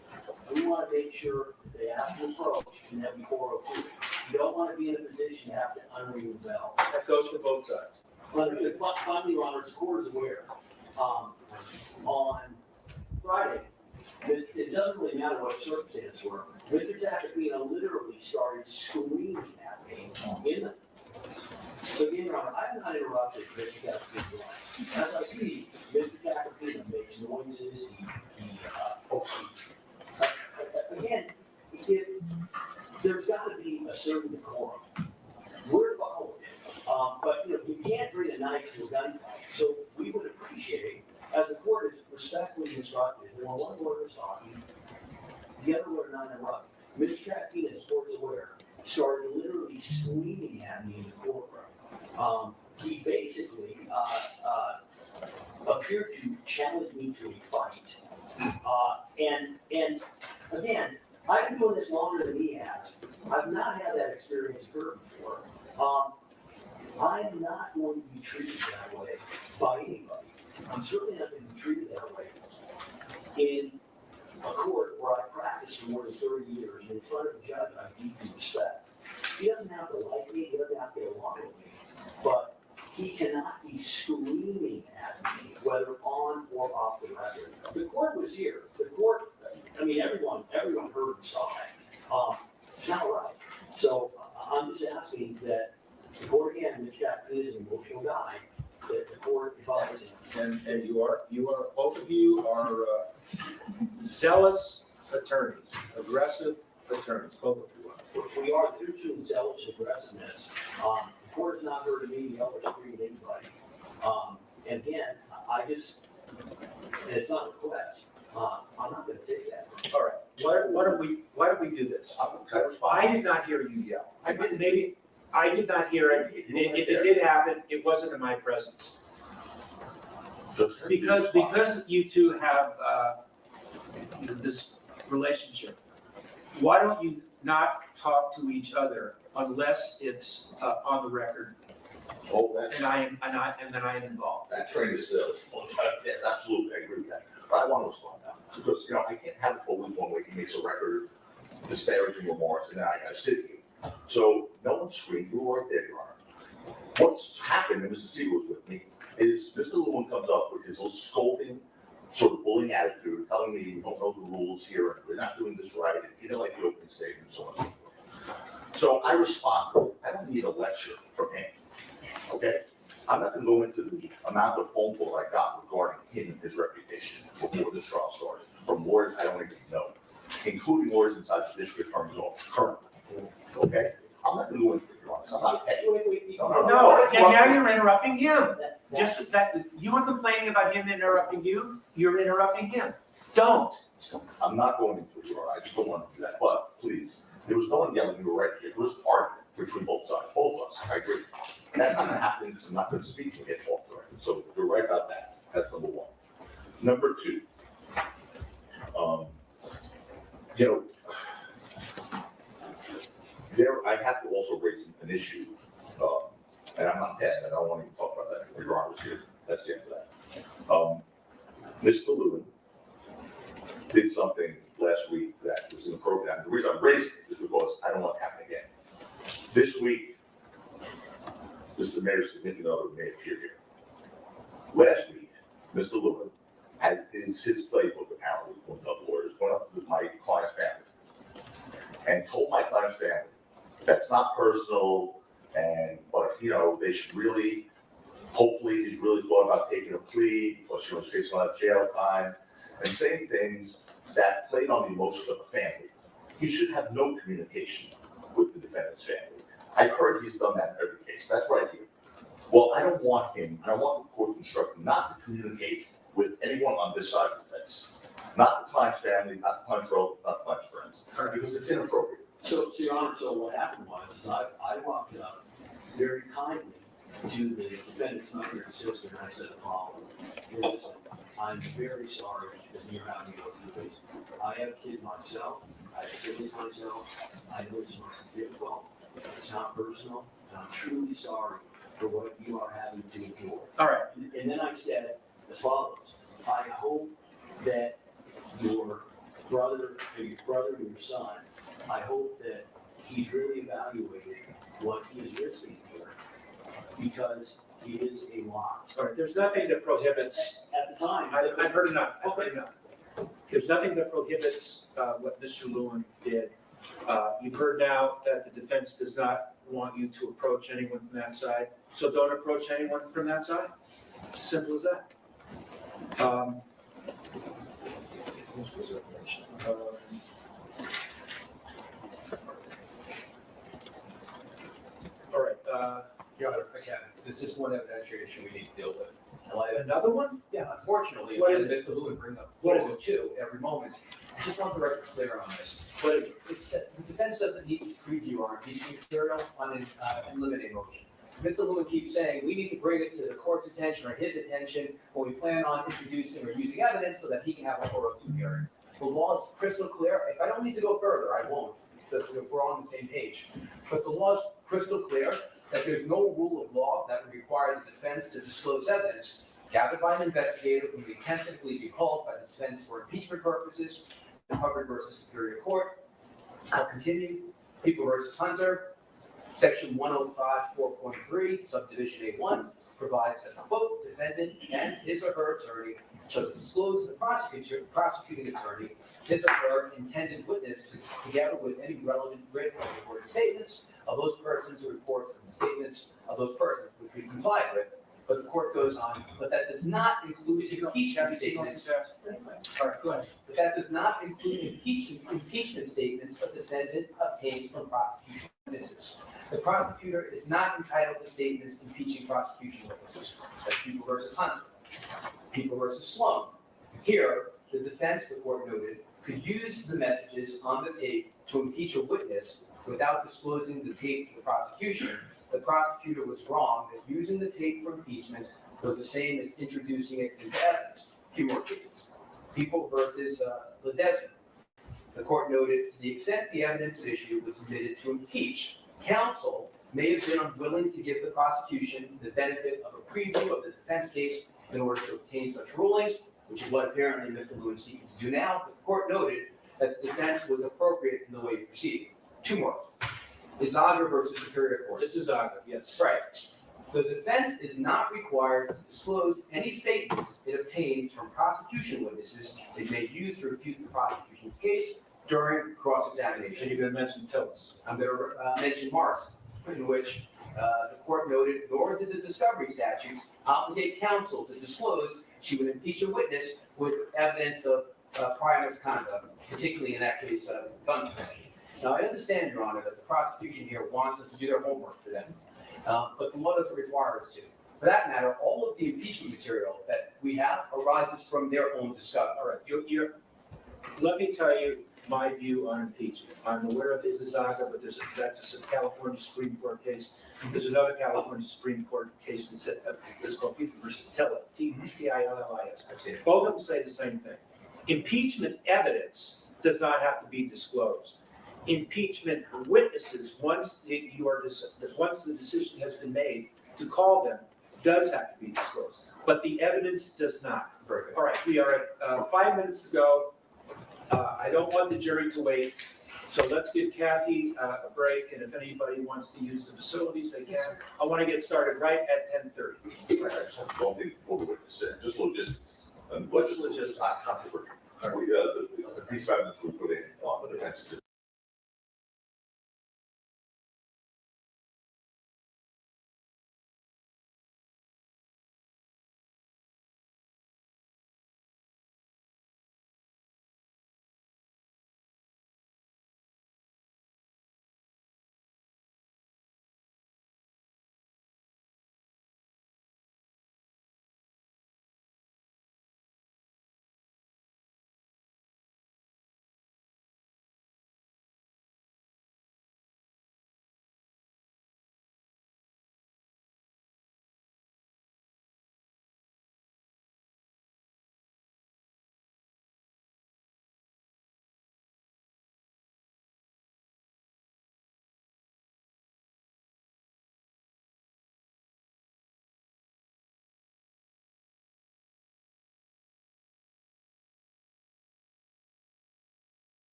we want to make sure that they have to approach and that we 402. You don't want to be in a position to have to unring the bell. That goes for both sides. Finally, Your Honor, the court is aware. On Friday, it doesn't really matter what the circumstances were. Mr. Tacopina literally started screaming at me in the. So again, Your Honor, I'm not interrupted Mr. Tacopina. As I see, Mr. Tacopina makes noises, again, if there's got to be a certain decorum. We're following it, but you can't bring a knife to a gunfight. So we would appreciate, as the court is respectfully instructed, when one lawyer is talking, the other lawyer not interrupt. Mr. Tacopina, as court is aware, started literally screaming at me in the courtroom. He basically appeared to challenge me to a fight. And again, I've been doing this longer than he has. I've not had that experience occur before. I am not going to be treated that way by anybody. I'm certainly not going to be treated that way in a court where I practiced for more than 30 years in front of a judge I deeply respect. He doesn't have to like me, he doesn't have to get along with me, but he cannot be screaming at me, whether on or off the record. The court was here. The court, I mean, everyone heard and saw it. It's not right. So I'm just asking that the court, again, Mr. Tacopina is an emotional guy, that the court advises him. And you are, both of you are zealous attorneys, aggressive attorneys, both of you are. We are due to zealous aggressiveness. The court has not heard of me yell or scream at anybody. And again, and it's not a request, I'm not gonna take that. All right, why don't we do this? I did not hear you yell. I did not hear it. If it did happen, it wasn't in my presence. Because you two have this relationship, why don't you not talk to each other unless it's on the record? Oh, that's, And then I am involved. that train is still, yes, absolutely, I agree with that. But I want to respond now, because, I can't have it always one way, he makes a record, disparaging remarks, and then I gotta sit here. So, no one screamed, you were right there, Your Honor. What's happened, and Mr. Siegel was with me, is Mr. Lewin comes up with his little scolding, sort of bullying attitude, telling me we don't know the rules here, and we're not doing this right, and he didn't like the opening statement, and so on and so forth. So I responded, I don't need a lecture from him, okay? I'm not gonna go into the amount of phone calls I got regarding him and his reputation before this trial started, from lawyers I don't even know, including lawyers inside the district attorney's office currently, okay? I'm not gonna go into it, Your Honor, I'm not petty. No, and now you're interrupting him. Just that, you were complaining about him interrupting you, you're interrupting him. Don't. I'm not going into it, Your Honor, I just don't want to do that, but please, there was no one yelling, you were right here, there was an argument between both sides, both of us, I agree. That's not gonna happen because I'm not gonna speak and get off the record, so you're right about that, that's number one. Number two, I have to also raise an issue, and I'm not past that, I don't want to even talk about that, when Your Honor was here, that's the end of that. Mr. Lewin did something last last week that was inappropriate. And the reason I'm raising it is because I don't want it to happen again. This week, Mr. Mayor's significant other may appear here. Last week, Mr. Lewin has his playbook apparently from the lawyers went up to my client's family and told my client's family that's not personal, but they should really, hopefully, he's really thought about taking a plea because she was facing a lot of jail time and saying things that played on the emotions of the family. He should have no communication with the defendant's family. I've heard he's done that in every case. That's right here. Well, I don't want him, I want the court to instruct him not to communicate with anyone on this side of the fence. Not the client's family, not the client's relative, not the client's friends, because it's inappropriate. So, Your Honor, so what happened was, is I walked up very kindly to the defendant's mother and sister, and I said the following: listen, I'm very sorry that you're having to go through this. I have kids myself, I have siblings myself, I know it's not difficult, it's not personal, and I'm truly sorry for what you are having to endure. All right, And then I said as follows: I hope that your brother and your son, I hope that he's really evaluated what he is risking here, because he is a lot. all right, there's nothing that prohibits, At the time. I've heard enough, I've heard enough. There's nothing that prohibits what Mr. Lewin did. You've heard now that the defense does not want you to approach anyone from that side, so don't approach anyone from that side. It's as simple as that. All right, Your Honor, again, there's just one evidentiary issue we need to deal with. another one? Yeah, unfortunately, What is as Mr. Lewin brings up, What is it? two every moment. I just want the record clear on this. What is it? It's that the defense doesn't need to preview our impeachment material on an eliminating motion. Mr. Lewin keeps saying, we need to bring it to the court's attention or his attention when we plan on introducing or using evidence so that he can have a 402 hearing. The law is crystal clear. If I don't need to go further, I won't, because we're on the same page. But the law is crystal clear that there's no rule of law that would require the defense to disclose evidence gathered by an investigator who may tentatively be called by the defense for impeachment purposes, Hubbard versus Superior Court. I'll continue. People versus Hunter. Section 105, 4.3, subdivision A1 provides that the quote, defendant and his or her attorney shall disclose to the prosecuting attorney his or her intended witnesses together with any relevant written or recorded statements of those persons or reports and statements of those persons which we complied with. But the court goes on, but that does not include impeachment statements. All right, go ahead. But that does not include impeachment statements a defendant obtains from prosecution witnesses. The prosecutor is not entitled to statements impeaching prosecution witnesses. That's People versus Hunter. People versus Sloan. Here, the defense, the court noted, could use the messages on the tape to impeach a witness without disclosing the tape to the prosecution. The prosecutor was wrong that using the tape for impeachment was the same as introducing it into evidence. A few more cases. People versus Ledesma. The court noted, to the extent the evidence at issue was submitted to impeach, counsel may have been unwilling to give the prosecution the benefit of a preview of the defense case in order to obtain such rulings, which is what apparently Mr. Lewin is seeking to do now. But the court noted that the defense was appropriate in the way it proceeded. Two more. Illijah versus Superior Court. This is Aga, yes. Right. The defense is not required to disclose any statements it obtains from prosecution witnesses it may use to refute the prosecution's case during cross-examination. And you're going to mention Tillis. I'm going to mention Morrison, in which the court noted, nor did the discovery statutes obligate counsel to disclose she would impeach a witness with evidence of prior misconduct, particularly in that case, gun possession. Now, I understand, Your Honor, that the prosecution here wants us to do their homework for them, but the law doesn't require us to. For that matter, all of the impeachment material that we have arises from their own discovery. All right, let me tell you my view on impeachment. I'm aware of Illijah, but that's a California Supreme Court case. There's another California Supreme Court case that's called People versus Tillis, T-I-L-L-I-S. Both of them say the same thing. Impeachment evidence does not have to be disclosed. Impeachment witnesses, once the decision has been made to call them, does have to be disclosed. But the evidence does not. All right, we are at 5 minutes to go. I don't want the jury to wait, so let's give Kathy a break, and if anybody wants to use the facilities, they can. I want to get started right at 10:30. I just have one thing before we went to sit, just logistics. And What's logistics? Not controversial. The piece of evidence we put in on the defense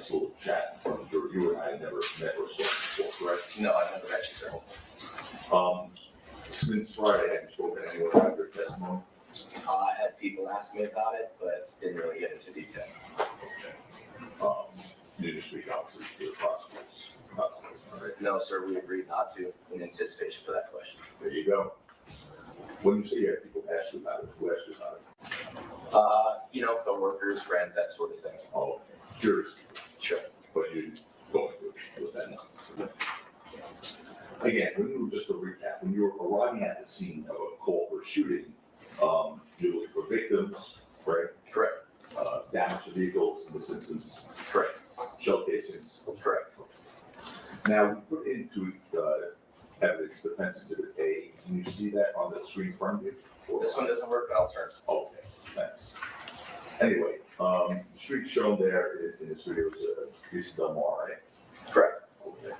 nice little chat in front of the jury. You and I had never met or spoken before, correct? No, I've never met you, sir. Since Friday, have you spoken to anyone about your testimony? I had people ask me about it, but didn't really get into detail. You didn't speak obviously to the prosecutors. All right. No, sir, we agreed not to in anticipation for that question. There you go. When you say you have people ask you about it, who asked you about it? Coworkers, friends, that sort of thing. Oh, curious. Sure. But you go into it with that now. Again, when you just to recap, when you were arriving at the scene of a call for shooting, you looked for victims, right? Correct. Damage to vehicles in this instance, Correct. shell casings. Correct. Now, we put into evidence defense exhibit A. Can you see that on the screen in front of you? This one doesn't work, but I'll turn. Okay, thanks. Anyway, the street shown there in this video is East Del Mar, right? Correct. Okay.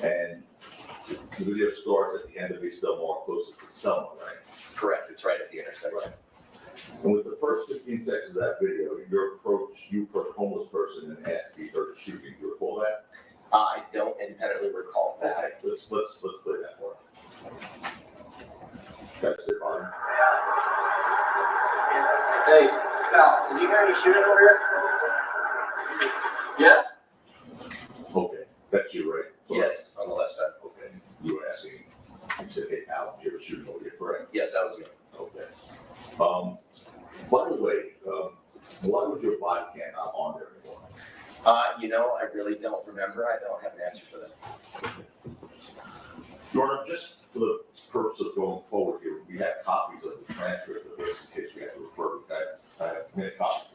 And the video starts at the end of East Del Mar, closest to Selma, right? Correct. It's right at the intersection. And with the first 15 seconds of that video, you approach a homeless person and ask if he heard a shooting. Do you recall that? I don't independently recall that. Okay, let's play that part. That's it, Bonnie. Hey, pal, did you hear any shooting over here? Yeah? Okay, that's you, right? Yes, on the left side. Okay, you were asking, you said, hey, Al, did you hear a shooting over here, correct? Yes, that was me. Okay. By the way, why was your body cam not on there anymore? I really don't remember. I don't have an answer for that. Your Honor, just for the purpose of going forward here, we have copies of the transcript of this in case we have to refer to that. I have many copies.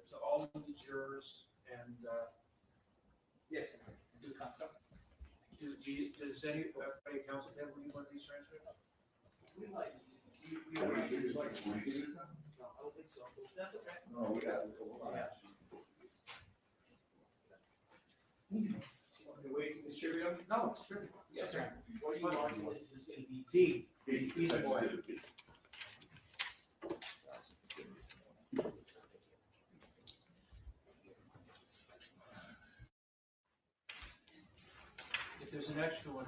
To all of the jurors and, Yes, do the concept. does anybody counsel have any one of these transcripts? We might, No, I don't think so. That's okay. No, we got it. The way to distribute them? No, it's true. yes, sir. What are you arguing this is gonna be? D. He's a boy. If there's an extra one,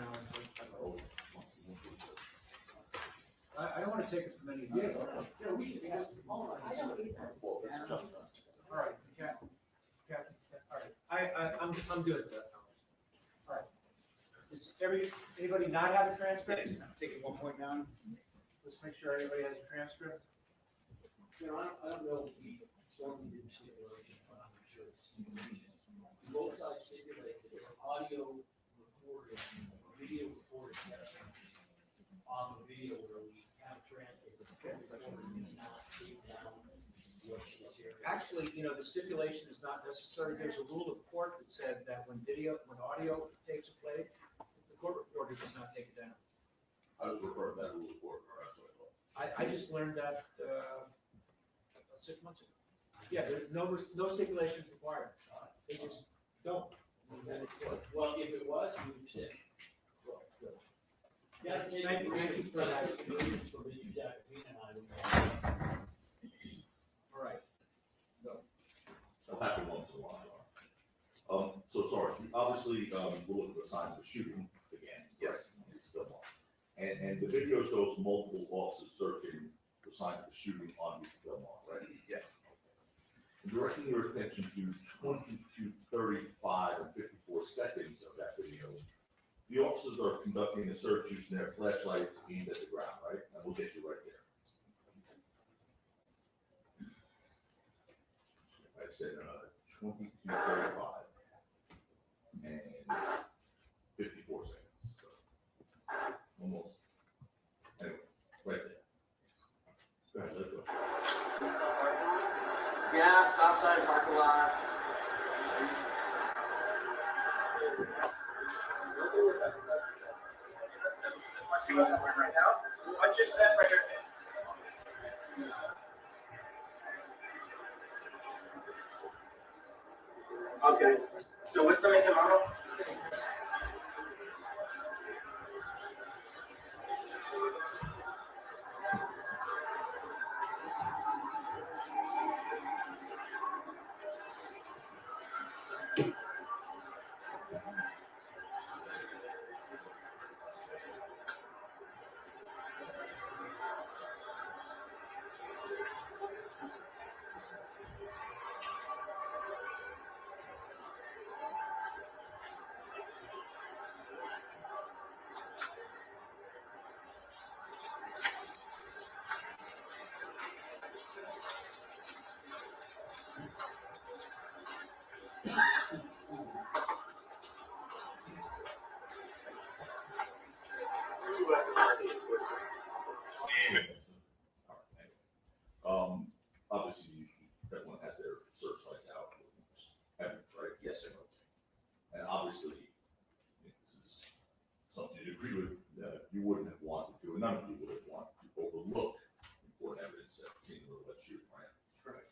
I don't want to take it from any of you. Yeah, we can, hold on. I don't need that. All right, Kathy, all right, I'm good with that. All right. Does anybody not have a transcript? Take it 1.9. Let's make sure everybody has a transcript. I don't know if we formally did stipulation, but I'm sure it's. Both sides stipulate that it's audio recording, video recording on the video where we have transcripts. Not take down what she's hearing. Actually, the stipulation is not necessary. There's a rule of court that said that when audio tapes are played, the court reporter does not take it down. I was referring to that rule of order, that's what I thought. I just learned that, 6 months ago. Yeah, there's no stipulations required. They just don't. Well, if it was, we would stick. Yeah, Thank you for that. For Mr. Tacopina and I. All right. It'll happen once in a while. So sorry, obviously, we'll look at the signs of shooting again. Yes. It's still on. And the video shows multiple officers searching for signs of shooting on East Del Mar, right? Yes. Directing your attention to 22:35 and 54 seconds of that video, the officers are conducting a search using their flashlights aimed at the ground, right? And we'll get you right there. I said 22:35 and 54 seconds. So almost. Anyway, right there. Go ahead, let it go. Yeah, stop sign, parking lot. Right now? What's your step right here? Okay, so what's the make and model? obviously, this is something you agree with, that you wouldn't have wanted to, and none of you would have wanted to overlook important evidence at the scene of the shooting, right? Correct.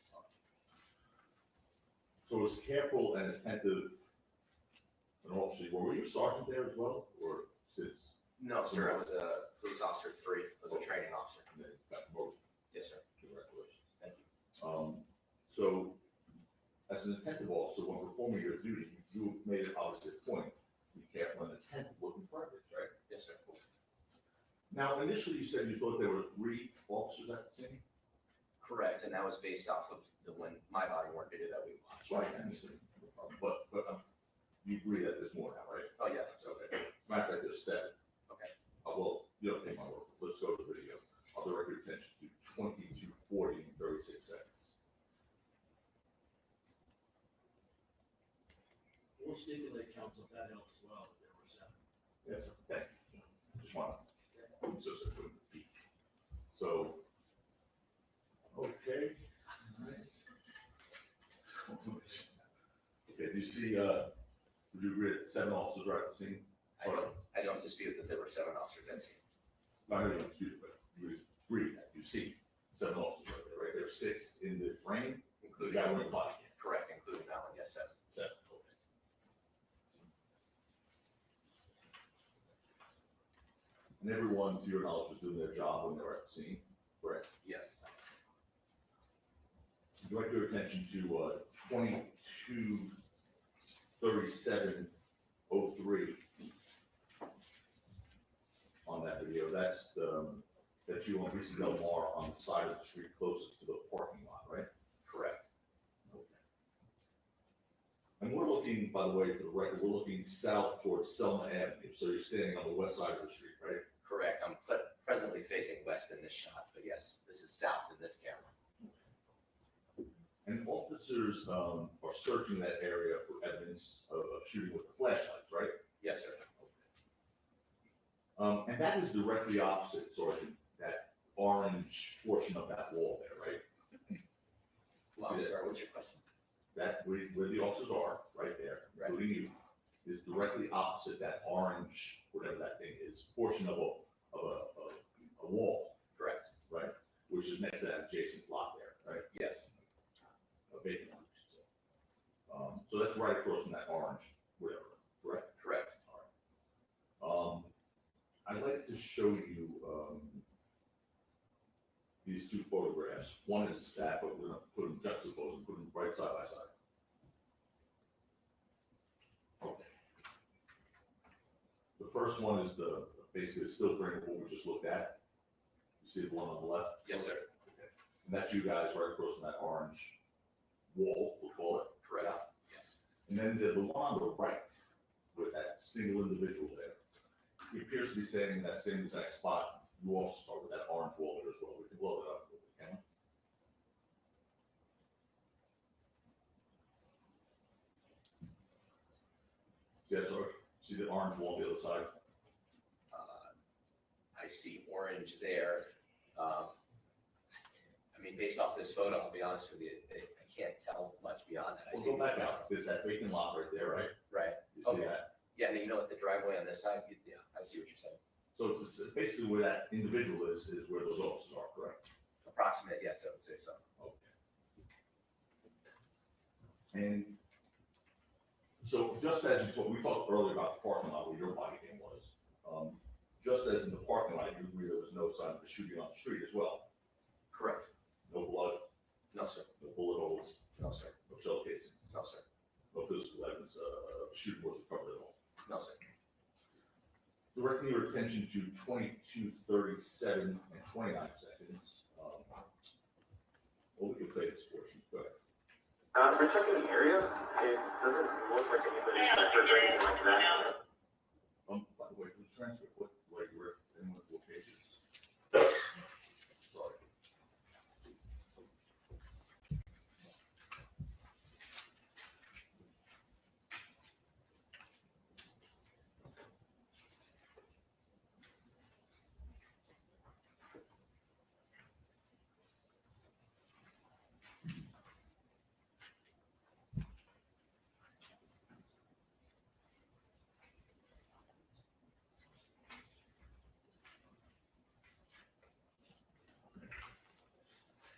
So it was careful and attentive, and officer, were you a sergeant there as well, or since, No, sir, I was a police officer 3, I was a training officer. and then got promoted? Yes, sir. Congratulations. Thank you. So, as an attentive officer, when performing your duty, you made it obviously a point, to be careful and attentive looking for evidence, right? Yes, sir. Now, initially, you said you thought there were 3 officers at the scene? Correct, and that was based off of my body worn video that we watched. Right, I understand. But, you agree that there's more now, right? Oh, yeah, So, okay. As a matter of fact, there's 7. okay. Well, you don't take my word, let's go to the video. I'll direct your attention to 22:40 and 36 seconds. We'll stipulate counsel that helps as well, if there were 7. Yes, thank you. Just want to, just a quick peek. So, okay. All right. Okay, do you see, would you agree that 7 officers are at the scene? I don't dispute that there were 7 officers at scene. I know you don't dispute it, but you agree that you see 7 officers right there, right? There are 6 in the frame, including that one in the body cam. Correct, including that one, yes, 7. 7, okay. And everyone, to your knowledge, was doing their job when they were at the scene, correct? Yes. Direct your attention to 22:37:03 on that video. That's that you on Reese Del Mar on the side of the street closest to the parking lot, right? Correct. Okay. And we're looking, by the way, for the record, we're looking south towards Selma Avenue. So you're standing on the west side of the street, right? Correct, I'm presently facing west in this shot, but yes, this is south in this camera. And officers are searching that area for evidence of shooting with the flashlights, right? Yes, sir. And that is directly opposite, Sergeant, that orange portion of that wall there, right? Well, I'm sorry, what's your question? That, where the officers are, right there, Right. including you, is directly opposite that orange, whatever that thing is, portion of a wall, Correct, right? Which is next to that adjacent lot there, right? yes, A vacant lot, I should say. So that's right across from that orange, whatever, correct? correct. I'd like to show you, these 2 photographs. One is that, but we're gonna put them juxtaposed and put them right side by side. Okay. The first one is basically the still frame of what we just looked at. You see the one on the left? Yes, sir. Okay. And that's you guys right across from that orange wall, we'll call it. Correct, yes. And then the one on the right, with that single individual there, he appears to be standing in that same exact spot. You also start with that orange wall there as well. We can blow it up with the camera. See that, Sarge? See the orange wall on the other side? I see orange there. I mean, based off this photo, I'll be honest with you, I can't tell much beyond that. I We'll see go back out. There's that vacant lot right there, right? Right, You see Okay. that? yeah, and you know what, the driveway on this side, yeah, I see what you're saying. So it's basically where that individual is where those officers are, correct? Approximate, yes, I would say so. Okay. And so just as we talked earlier about the parking lot where your body cam was, just as in the parking lot, you agree there was no sign of a shooting on the street as well? Correct. No blood, No, sir. no bullet holes, No, sir. no shell casings, No, sir. no physical evidence of a shooting was recovered at all? No, sir. Directing your attention to 22:37 and 29 seconds. Well, we can play this portion, go ahead. We're checking the area. It doesn't look like anybody's records or anything like that. By the way, for the transcript, what you were in with what pages? Sorry.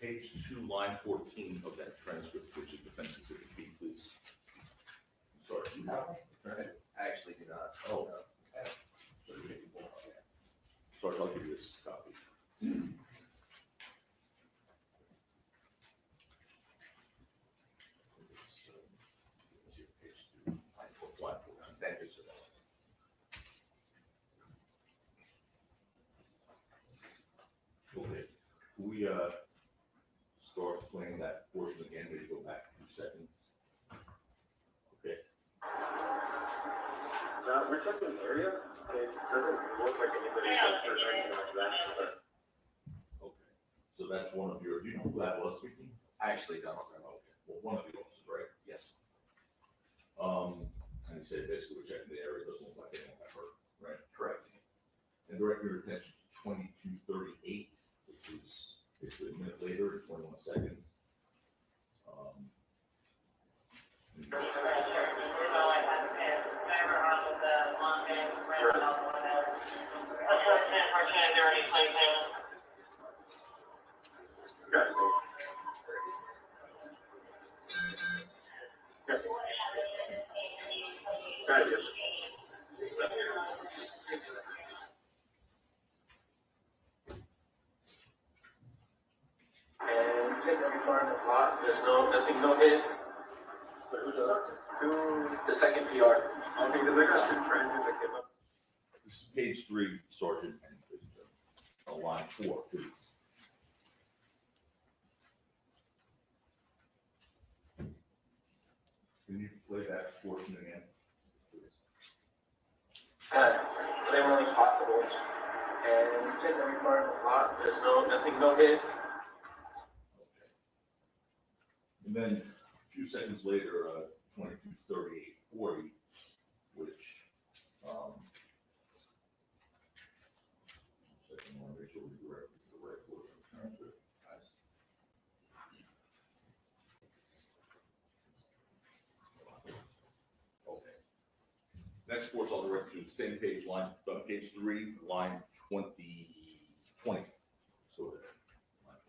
Page 2, line 14 of that transcript, which is defense exhibit B, please. Sorry, you have it? I actually do not. Oh. Sorry, I'll give you this copy. Let's see, page 2, line 14. Thank you, sir. Okay, we, start playing that portion again, maybe go back a few seconds. Okay, We're checking the area. It doesn't look like anybody's like hurt or anything like that, but okay. So that's one of your, do you know who that was speaking? I actually don't. Okay, well, one of the officers, right? Yes. And he said basically we're checking the area, it doesn't look like anyone got hurt, right? Correct. And direct your attention to 2238, which is basically a minute later, 21 seconds. and check every car in the block. There's nothing, no hits. The second PR. Okay, because I got two friends that came up. This is page 3, Sergeant, and line 4, please. Can you play that portion again, please? So they were only possible. And check every car in the block. There's nothing, no hits. Okay. And then a few seconds later, 223840, which, second, I want to make sure we direct it to the right portion of the transcript. Okay. Next course, I'll direct you to the same page, page 3, line 20. So there, line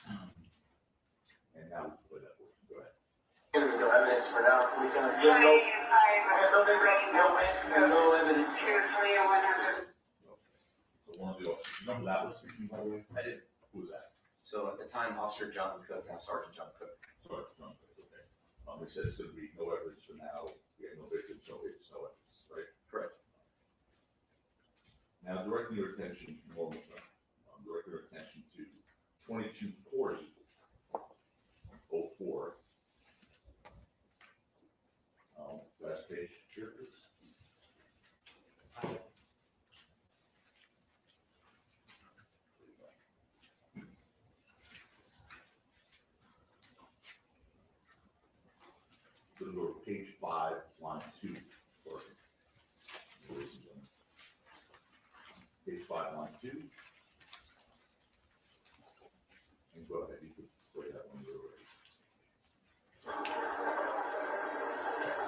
20. And now we can play that portion. Go ahead. Gonna be no evidence for now. We can give no evidence. So one of the officers, you know who that was speaking, by the way? I did. Who was that? So at the time, Officer John Cook, now Sergeant John Cook. Sorry, John, okay. They said it's gonna be no evidence for now, we have no victims, no hits, no evidence, right? Correct. Now, directing your attention, normal time, direct your attention to 2240-04. Last page, here it is. Go to page 5, line 2. Sorry. Page 5, line 2. And go ahead, you can play that one you're ready.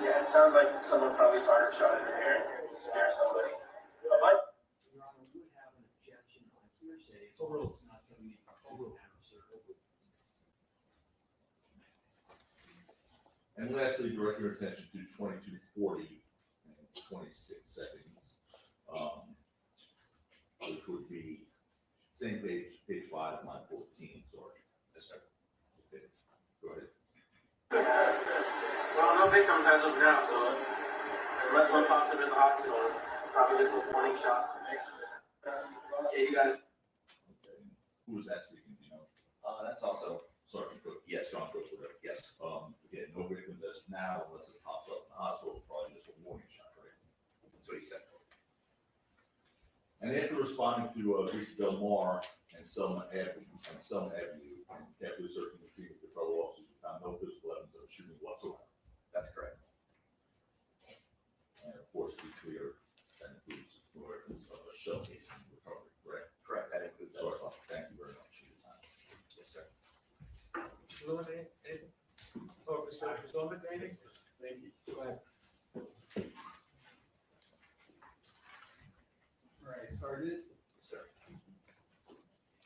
Yeah, it sounds like someone probably fired a shot in the air to scare somebody. But like, Your Honor, we would have an objection on hearsay. It's not coming in. And lastly, direct your attention to 2240 and 26 seconds, which would be same page, page 5, line 14, Sergeant. Yes, sir. Okay, go ahead. well, no victims as of now, so unless one pops up in the hospital, probably just a warning shot. Okay, you got it. Okay, who was that speaking, do you know? That's also, Sergeant Cook? Yes. John Cook, whatever. yes, Again, no victims as of now, unless it pops up in the hospital, it's probably just a warning shot, right? that's what he said. And after responding to Lisa Del Mar and Selma Avenue, and carefully searching the scene with the fellow officers, you found no physical evidence of shooting whatsoever. That's correct. And of course, to be clear, that includes no evidence of a shell casing recovery, correct? Correct, that includes that as well. Thank you very much for your time. Yes, sir. Mr. Lewin, anything? Oh, Mr. Stolman, anything? Thank you. Go ahead. Right, Sergeant? Yes, sir.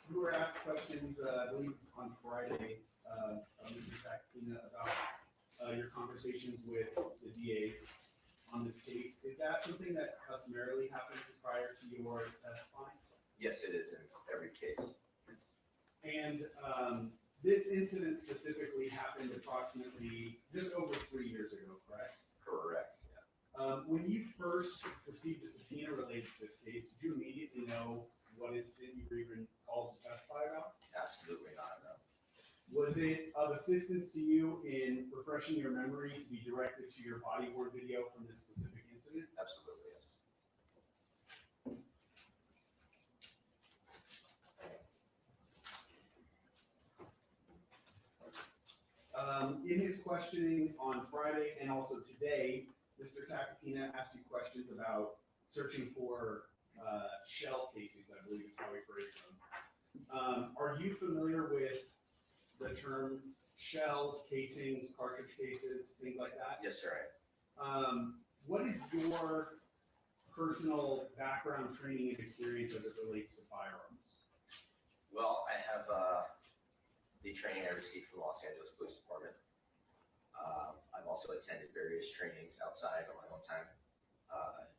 You were asked questions, I believe on Friday, of Mr. Tacopina about your conversations with the DAs on this case. Is that something that customarily happens prior to your testifying? Yes, it is in every case. And this incident specifically happened approximately just over 3 years ago, correct? Correct, yeah. When you first received a subpoena related to this case, did you immediately know what incident you were even called to testify about? Absolutely not, no. Was it of assistance to you in refreshing your memory to be directed to your body worn video from this specific incident? Absolutely, yes. In his questioning on Friday and also today, Mr. Tacopina asked you questions about searching for shell casings, I believe is how he phrased them. Are you familiar with the term shells, casings, cartridge cases, things like that? Yes, sir, What is your personal background, training, and experience as it relates to firearms? Well, I have the training I received from the Los Angeles Police Department. I've also attended various trainings outside on my own time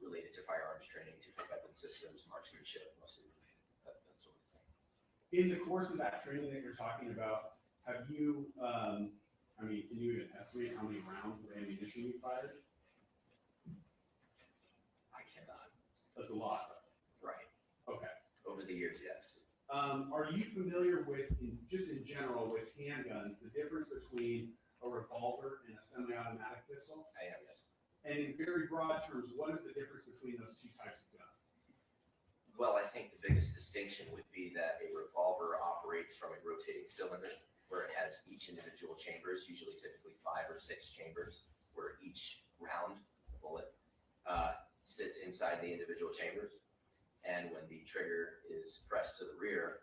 related to firearms training, different weapon systems, marksmanship, mostly related, that sort of thing. In the course of that training that you're talking about, have you, can you even estimate how many rounds of ammunition you fired? I cannot. That's a lot. Right. Okay. Over the years, yes. Are you familiar with, just in general, with handguns, the difference between a revolver and a semi-automatic pistol? I am, yes. And in very broad terms, what is the difference between those two types of guns? Well, I think the biggest distinction would be that a revolver operates from a rotating cylinder where it has each individual chambers, usually typically 5 or 6 chambers, where each round, the bullet, sits inside the individual chambers. And when the trigger is pressed to the rear,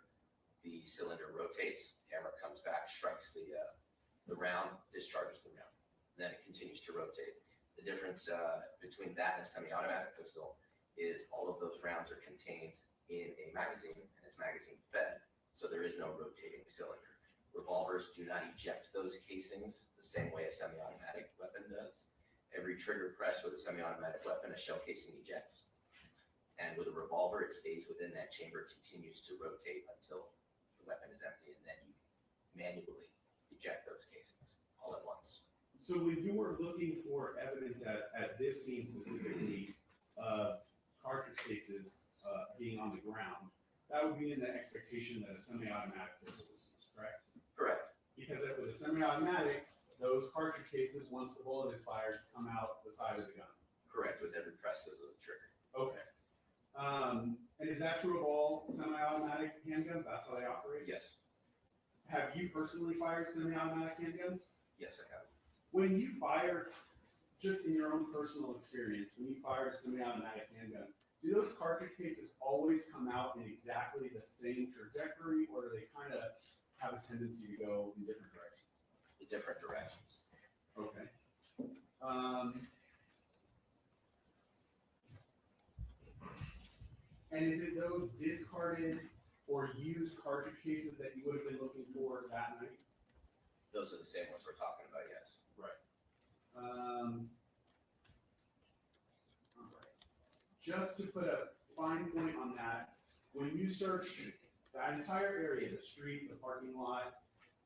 the cylinder rotates, hammer comes back, strikes the round, discharges the round. Then it continues to rotate. The difference between that and a semi-automatic pistol is all of those rounds are contained in a magazine, and it's magazine fed, so there is no rotating cylinder. Revolvers do not eject those casings the same way a semi-automatic weapon does. Every trigger press with a semi-automatic weapon, a shell casing ejects. And with a revolver, it stays within that chamber, continues to rotate until the weapon is empty, and then you manually eject those casings all at once. So when you were looking for evidence at this scene specifically of cartridge cases being on the ground, that would be in the expectation that a semi-automatic pistol was used, correct? Correct. Because with a semi-automatic, those cartridge cases, once the bullet is fired, come out the side of the gun. Correct, with every press of the trigger. Okay. And is that true of all semi-automatic handguns? That's how they operate? Yes. Have you personally fired semi-automatic handguns? Yes, I have. When you fire, just in your own personal experience, when you fire a semi-automatic handgun, do those cartridge cases always come out in exactly the same trajectory, or do they kind of have a tendency to go in different directions? In different directions. Okay. And is it those discarded or used cartridge cases that you would have been looking for that night? Those are the same ones we're talking about, yes. Right. All right. Just to put a fine point on that, when you searched that entire area, the street, the parking lot,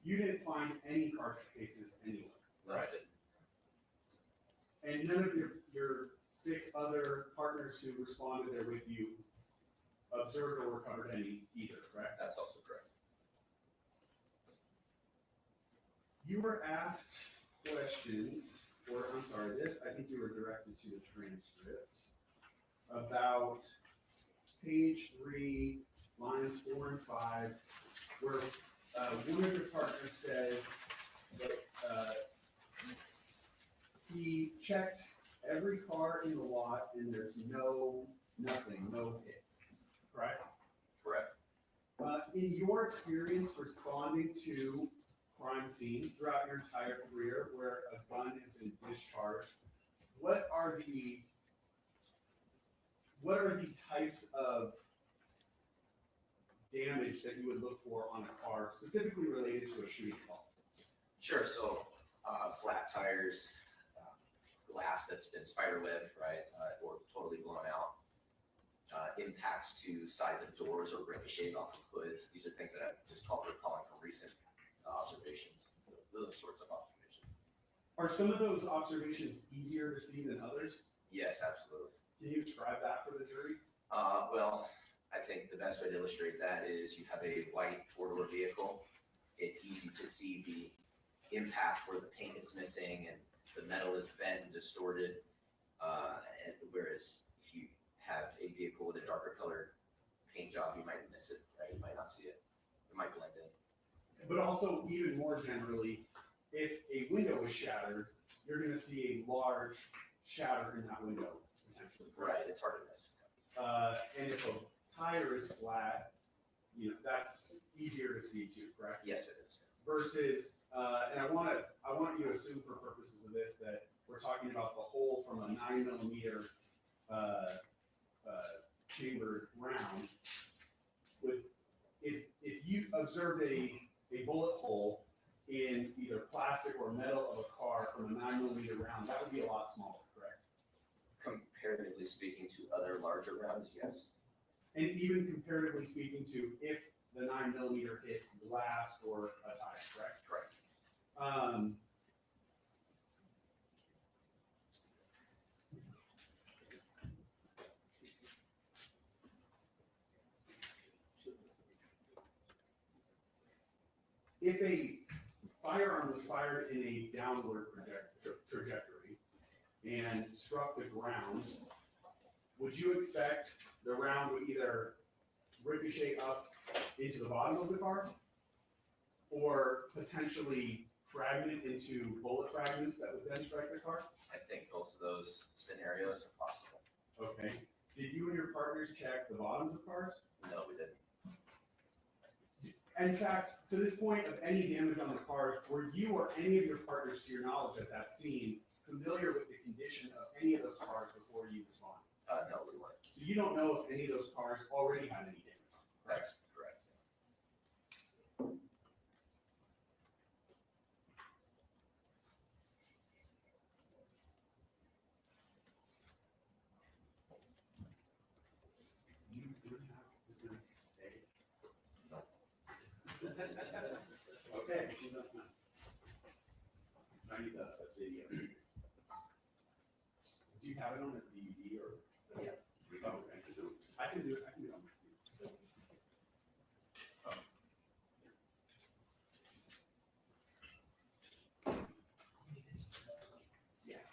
you didn't find any cartridge cases anywhere. Right. And none of your 6 other partners who responded there with you observed or recovered any either, correct? That's also correct. You were asked questions, or I'm sorry, this, I think you were directed to the transcript, about page 3, lines 4 and 5, where one of your partners says that he checked every car in the lot and there's nothing, no hits, correct? Correct. In your experience responding to crime scenes throughout your entire career where a gun has been discharged, what are the types of damage that you would look for on a car, specifically related to a shooting call? Sure, so, flat tires, glass that's been spiderwebbed, right, or totally blown out, impacts to sides of doors or ricochets off of hoods. These are things that I've just recalling from recent observations, those sorts of observations. Are some of those observations easier to see than others? Yes, absolutely. Can you describe that for the jury? Well, I think the best way to illustrate that is you have a white four-door vehicle. It's easy to see the impact where the paint is missing and the metal is bent and distorted. Whereas if you have a vehicle with a darker colored paint job, you might miss it, right? You might not see it. It might blend in. But also, even more generally, if a window is shattered, you're gonna see a large shatter in that window, potentially. Right, it's hard to miss. And if a tire is flat, you know, that's easier to see too, correct? Yes, it is. Versus, and I want you to assume for purposes of this that we're talking about the hole from a 9mm chambered round. If you observed a bullet hole in either plastic or metal of a car from a 9mm round, that would be a lot smaller, correct? Comparatively speaking to other larger rounds, yes. And even comparatively speaking to if the 9mm hit glass or a tire, correct? Correct. If a firearm was fired in a downward trajectory and struck the ground, would you expect the round would either ricochet up into the bottom of the car or potentially fragment into bullet fragments that would then strike the car? I think both of those scenarios are possible. Okay. Did you and your partners check the bottoms of cars? No, we didn't. In fact, to this point of any damage on the cars, were you or any of your partners, to your knowledge at that scene, familiar with the condition of any of those cars before you responded? No, we weren't. So you don't know if any of those cars already had any damage? That's correct. You don't have to stay. No. Okay. I need a video. Do you have it on a DVD or? Yeah. Oh, okay. I can do it. I can do it on my computer. Yeah.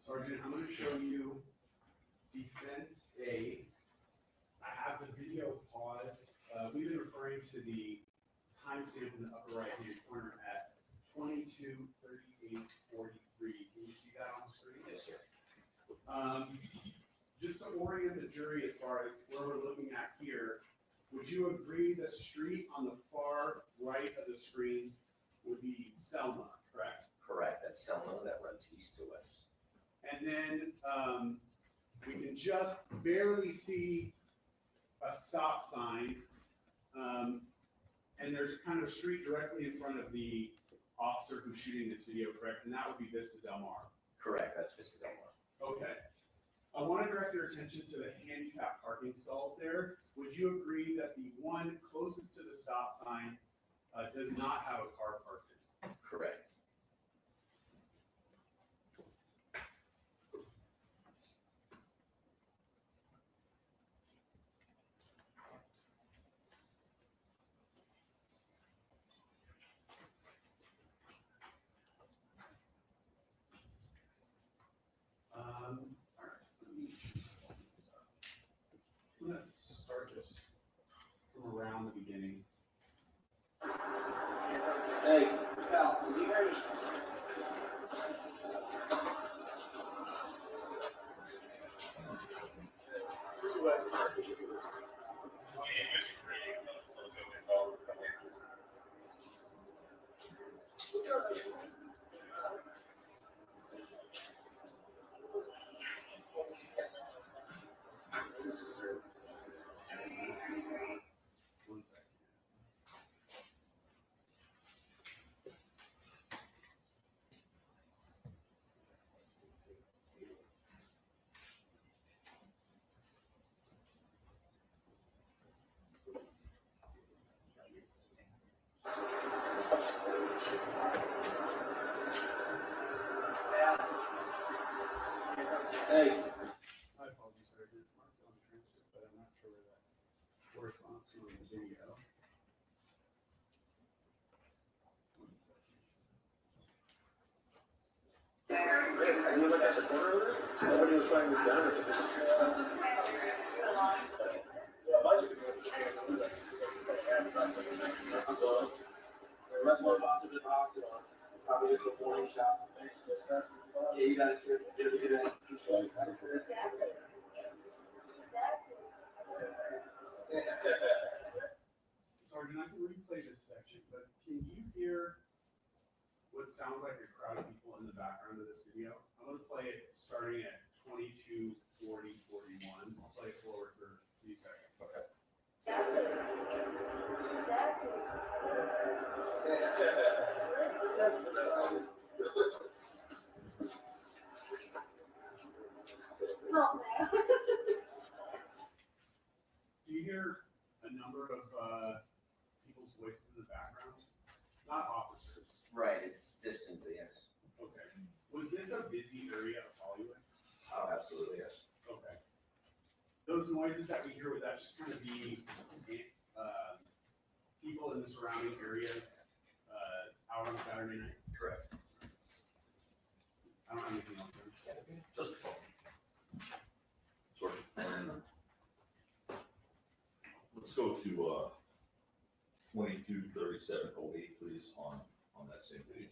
Sergeant, I'm going to show you defense A. I have the video paused. We've been referring to the timestamp in the upper right-hand corner at 22:38:43. Can you see that on the screen? Yes, sir. Just to orient the jury as far as where we're looking at here, would you agree the street on the far right of the screen would be Selma, correct? Correct. That's Selma that runs east to west. And then we can just barely see a stop sign. And there's kind of a street directly in front of the officer who's shooting this video, correct? And that would be Vista Del Mar. Correct, that's Vista Del Mar. Okay. I want to direct your attention to the handicap parking stalls there. Would you agree that the one closest to the stop sign does not have a car parked in? Correct. All right, I'm gonna start this from around the beginning. Hey, Cal, can you hear me? One second. Hey. My apologies, sir. I did mark it on the transcript, but I'm not sure where that corresponds to in the video. One second. And you look at the corner of it? Nobody was writing this down. So, unless one pops up in the hospital, probably just a warning shot. Yeah, you got it, sir. You got it. Sergeant, I can replay this section, but can you hear what sounds like a crowd of people in the background of this video? I'm gonna play it starting at 22, 40, 41. I'll play it forward for a few seconds. Okay. Do you hear a number of people's voices in the background? Not officers. Right, it's distinctly, yes. Okay. Was this a busy area of Hollywood? Oh, absolutely, yes. Okay. Those noises that we hear, would that just kind of be people in the surrounding areas out on Saturday night? Correct. I don't have anything else. Just a phone. Sort of. Let's go to 223708, please, on that same video.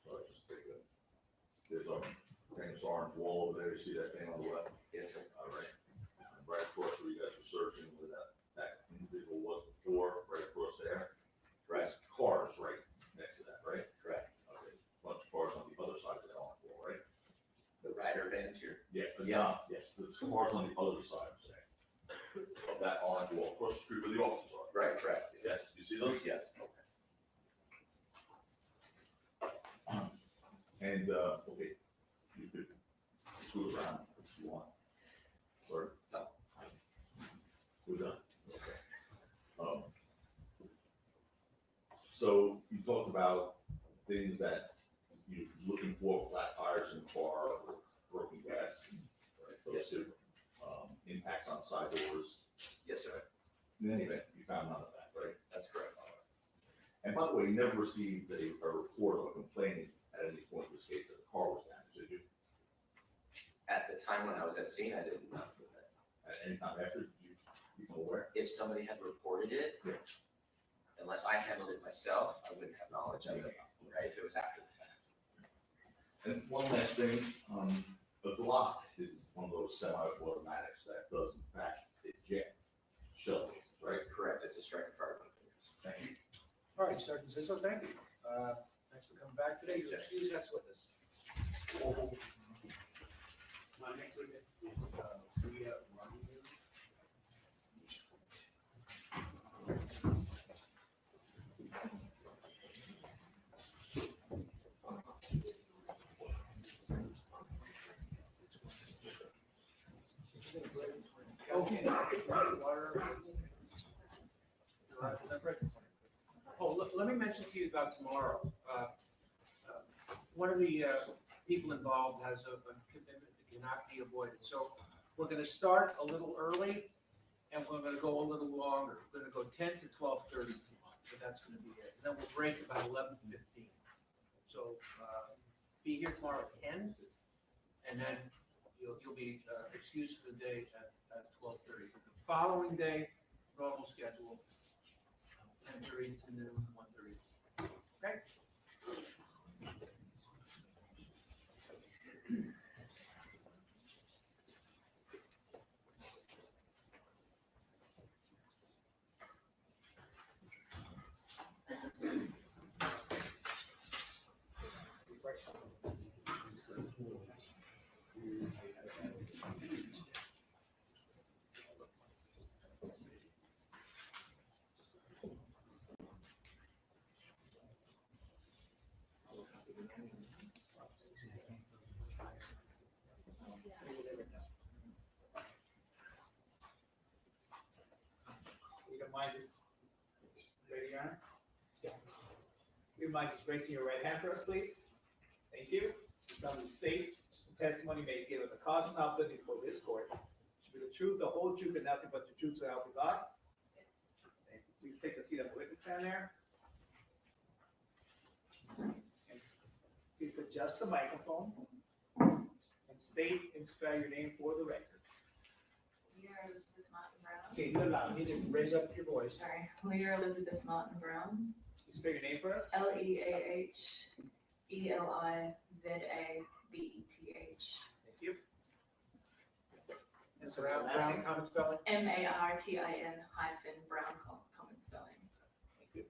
So I just take a, there's our famous orange wall over there. You see that thing on the left? Yes, sir. All right. And right across where you guys were searching where that individual was before, right across there. Right. There's cars right next to that, right? Correct. Okay. Bunch of cars on the other side of that orange wall, right? The rider vans here. Yeah, but Yeah. yes, there's cars on the other side, I'm saying, of that orange wall, across the street where the offices are. Right, correct. Yes, you see those? Yes. And, okay, you could scoot around if you want. Or? No. We're done. Okay. So you talked about things that you're looking for, flat tires in the car, or broken glass, right? Yes, Those two. Impacts on side doors. Yes, sir. In any event, you found none of that, right? That's correct. And by the way, you never received a report or a complaint at any point in this case that the car was damaged, did you? At the time when I was at scene, I did not do that. At any time after, did you become aware? If somebody had reported it, Yeah. unless I handled it myself, I wouldn't have knowledge of it, right, if it was after the fact. And one last thing, the Glock is one of those semi-automatics that does in fact eject shell casings, right? Correct, it's a striker fire weapon. Thank you. All right, Sergeant Zizzo, thank you. Thanks for coming. come back today. You're excused next witness. My next witness is, Leah Rakim. Okay. Oh, let me mention to you about tomorrow. One of the people involved has a commitment that cannot be avoided. So we're going to start a little early and we're going to go a little longer. We're going to go 10 to 12:30, but that's going to be it. And then we'll break about 11:15. So be here tomorrow at 10, and then you'll be excused for the day at 12:30. The following day, normal schedule, 10:30 to noon, 1:30. Okay? You don't mind just, ready, Your Honor? Yeah. You mind just raising your right hand for us, please? Thank you. Some of the state testimony may give the cause and opportunity before this court. Should be the truth, the whole truth, and nothing but the truth, so help you God. Thank you. Please take a seat on the witness stand there. And please adjust the microphone and state and spell your name for the record. Leah Elizabeth Martin Brown. Okay, you're loud. You need to raise up your voice. Sorry, Leah Elizabeth Martin Brown. Please spell your name for us. LeahElizabeth. Thank you. And so Brown, common spelling? Martin-Brown, common spelling. Thank you.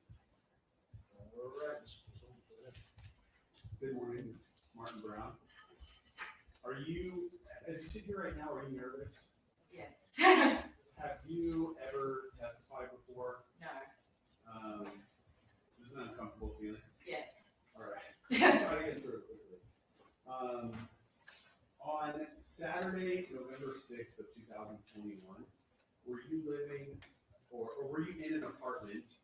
All right. Good morning, this is Martin Brown. Are you, as you sit here right now, are you nervous? Yes. Have you ever testified before? No. This is an uncomfortable feeling. Yes. All right. I'll try to get through it quickly. On Saturday, November 6th of 2021, were you living or were you in an apartment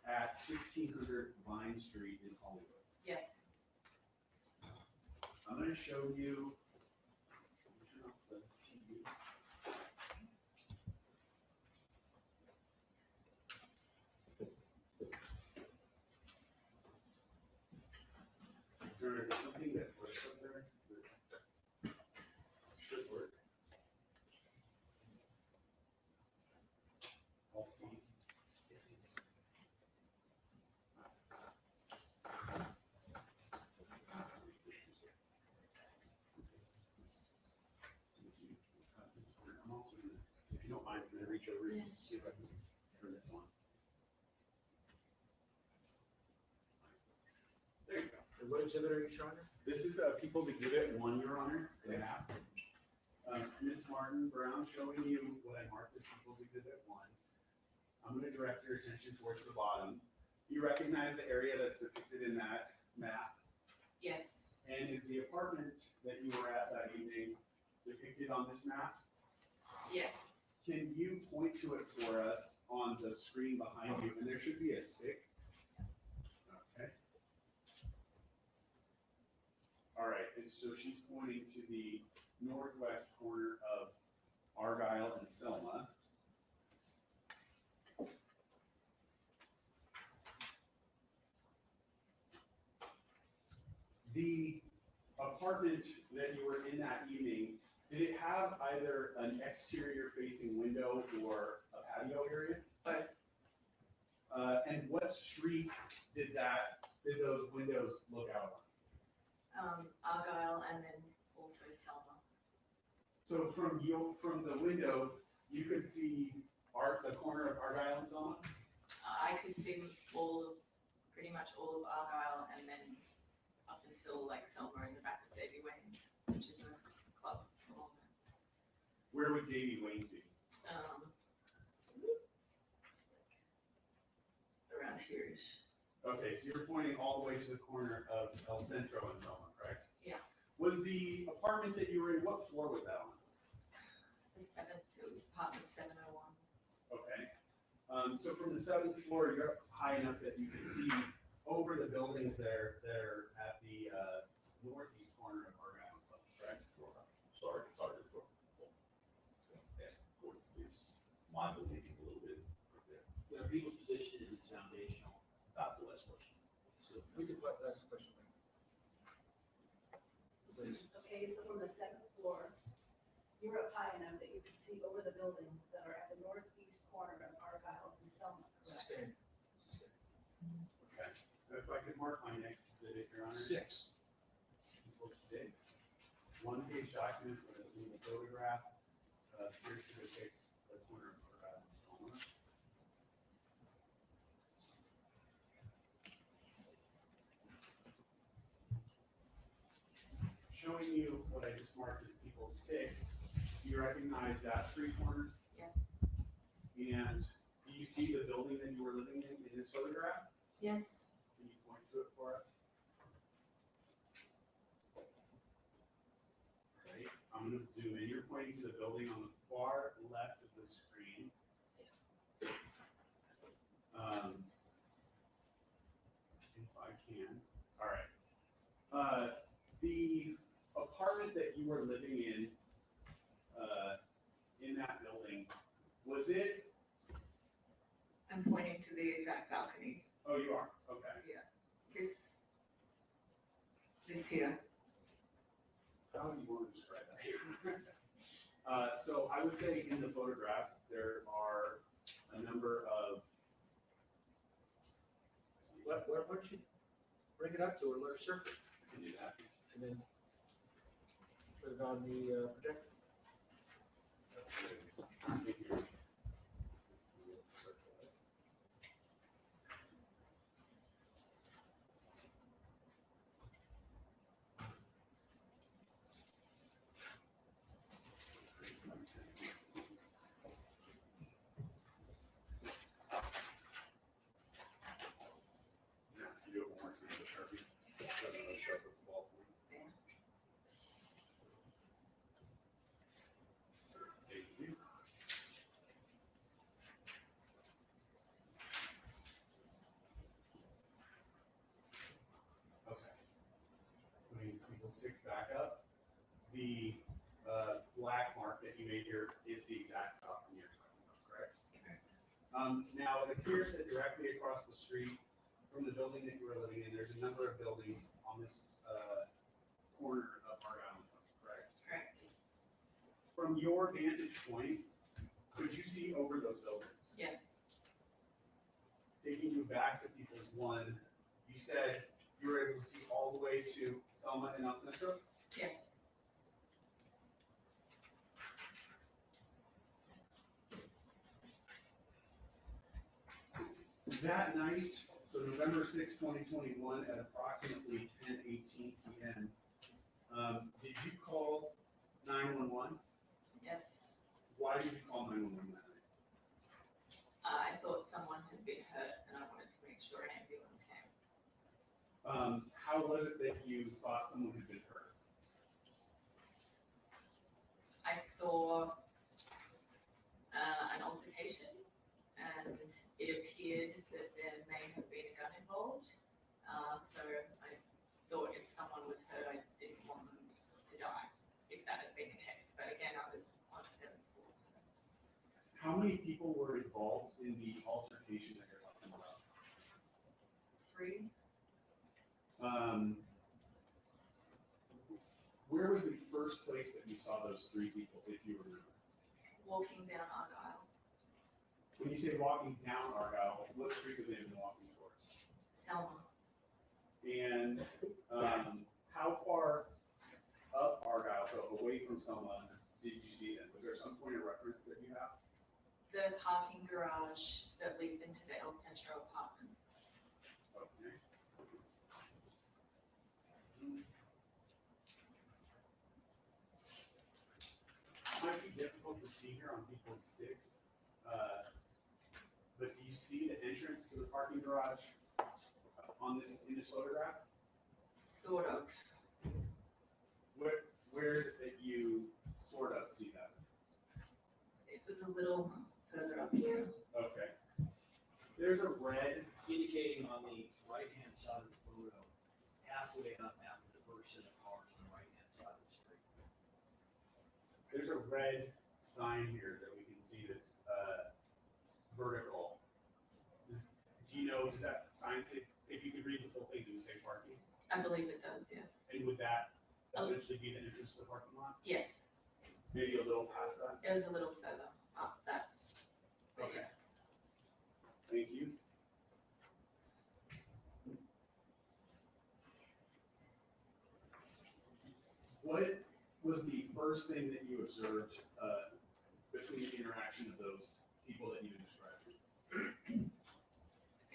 at 1600 Vine Street in Hollywood? Yes. I'm going to show you. Turn off the TV. There's something that works up there that should work. All C's. I'm also gonna, if you don't mind, I'm gonna reach over and just see if I can turn this on. There you go. And what exhibit are you showing us? This is People's Exhibit 1, Your Honor. Yeah. Ms. Martin Brown showing you what I marked as People's Exhibit 1. I'm going to direct your attention towards the bottom. You recognize the area that's depicted in that map? Yes. And is the apartment that you were at that evening depicted on this map? Yes. Can you point to it for us on the screen behind you? And there should be a stick. Okay. All right, and so she's pointing to the northwest corner of Argyle and Selma. The apartment that you were in that evening, did it have either an exterior facing window or a patio area? Both. And what street did those windows look out on? Argyle and then also Selma. So from the window, you could see the corner of Argyle and Selma? I could see pretty much all of Argyle and then until like Selma in the back of Davy Wayne's, which is a club. Where would Davy Wayne's be? Around here-ish. Okay, so you're pointing all the way to the corner of El Centro and Selma, correct? Yeah. Was the apartment that you were in, what floor was that on? The seventh, it was apartment 701. Okay. So from the 7th floor, you're up high enough that you can see over the buildings there, at the northeast corner of Argyle and Selma, correct? Sorry to go. Ask the court, please. Mind the thinking a little bit. Where people's position is foundational. Not the last question. So, We could put, that's a question. Okay, so from the 7th floor, you're up high enough that you can see over the buildings that are at the northeast corner of Argyle and Selma, correct? Sustain. Okay. If I could mark my next exhibit, Your Honor. 6. Equals 6. One-page document with a single photograph. Here's to depict the corner of Argyle and Selma. Showing you what I just marked as people 6. Do you recognize that street corner? Yes. And do you see the building that you were living in this photograph? Yes. Can you point to it for us? Great. I'm going to zoom in. You're pointing to the building on the far left of the screen. If I can. All right. The apartment that you were living in that building, was it? I'm pointing to the exact balcony. Oh, you are? Okay. This here. How do you want to describe that here? So I would say in the photograph, there are a number of. Why don't you bring it up to her, let her circle, I can do that. and then put it on the projector. That's good. Thank you. Yes, you do it one more time with Sharpie. Doesn't really sharpen the ball point. Thank you. Okay. Putting people 6 back up. The black mark that you made here is the exact balcony you're talking about, correct? Now, it appears that directly across the street from the building that you were living in, there's a number of buildings on this corner of Argyle and Sons, correct? Correct. From your vantage point, could you see over those buildings? Yes. Taking you back to People's One, you said you were able to see all the way to Selma and El Centro? Yes. That night, so November 6, 2021, at approximately 10:18 p.m., did you call 911? Yes. Why did you call 911 that night? I thought someone had been hurt and I wanted to make sure an ambulance came. How was it that you thought someone had been hurt? I saw an altercation and it appeared that there may have been a gun involved. So I thought if someone was hurt, I didn't want them to die, if that had been the case. But again, I was on the 7th floor. So. How many people were involved in the altercation that you're talking about? 3. Where was the first place that you saw those 3 people, if you remember? Walking down Argyle. When you say walking down Argyle, what street would they have been walking towards? Selma. And how far up Argyle, so away from Selma, did you see them? Was there some point of reference that you have? The parking garage that leads into the El Centro apartments. Okay. Might be difficult to see here on people 6, but do you see the entrance to the parking garage in this photograph? Sort of. Where is it that you sort of see that? It was a little further up here. Okay. There's a red, Indicating on the right-hand side of the photo, halfway up after the first set of cars on the right-hand side of the street. there's a red sign here that we can see that's vertical. Do you know, does that sign say, if you could read the full thing, does it say parking? I believe it does, yes. And would that Oh. essentially be the entrance to the parking lot? Yes, Maybe a little past that? it was a little further up that. but Okay. yes. Thank you. What was the first thing that you observed between the interaction of those people that you described?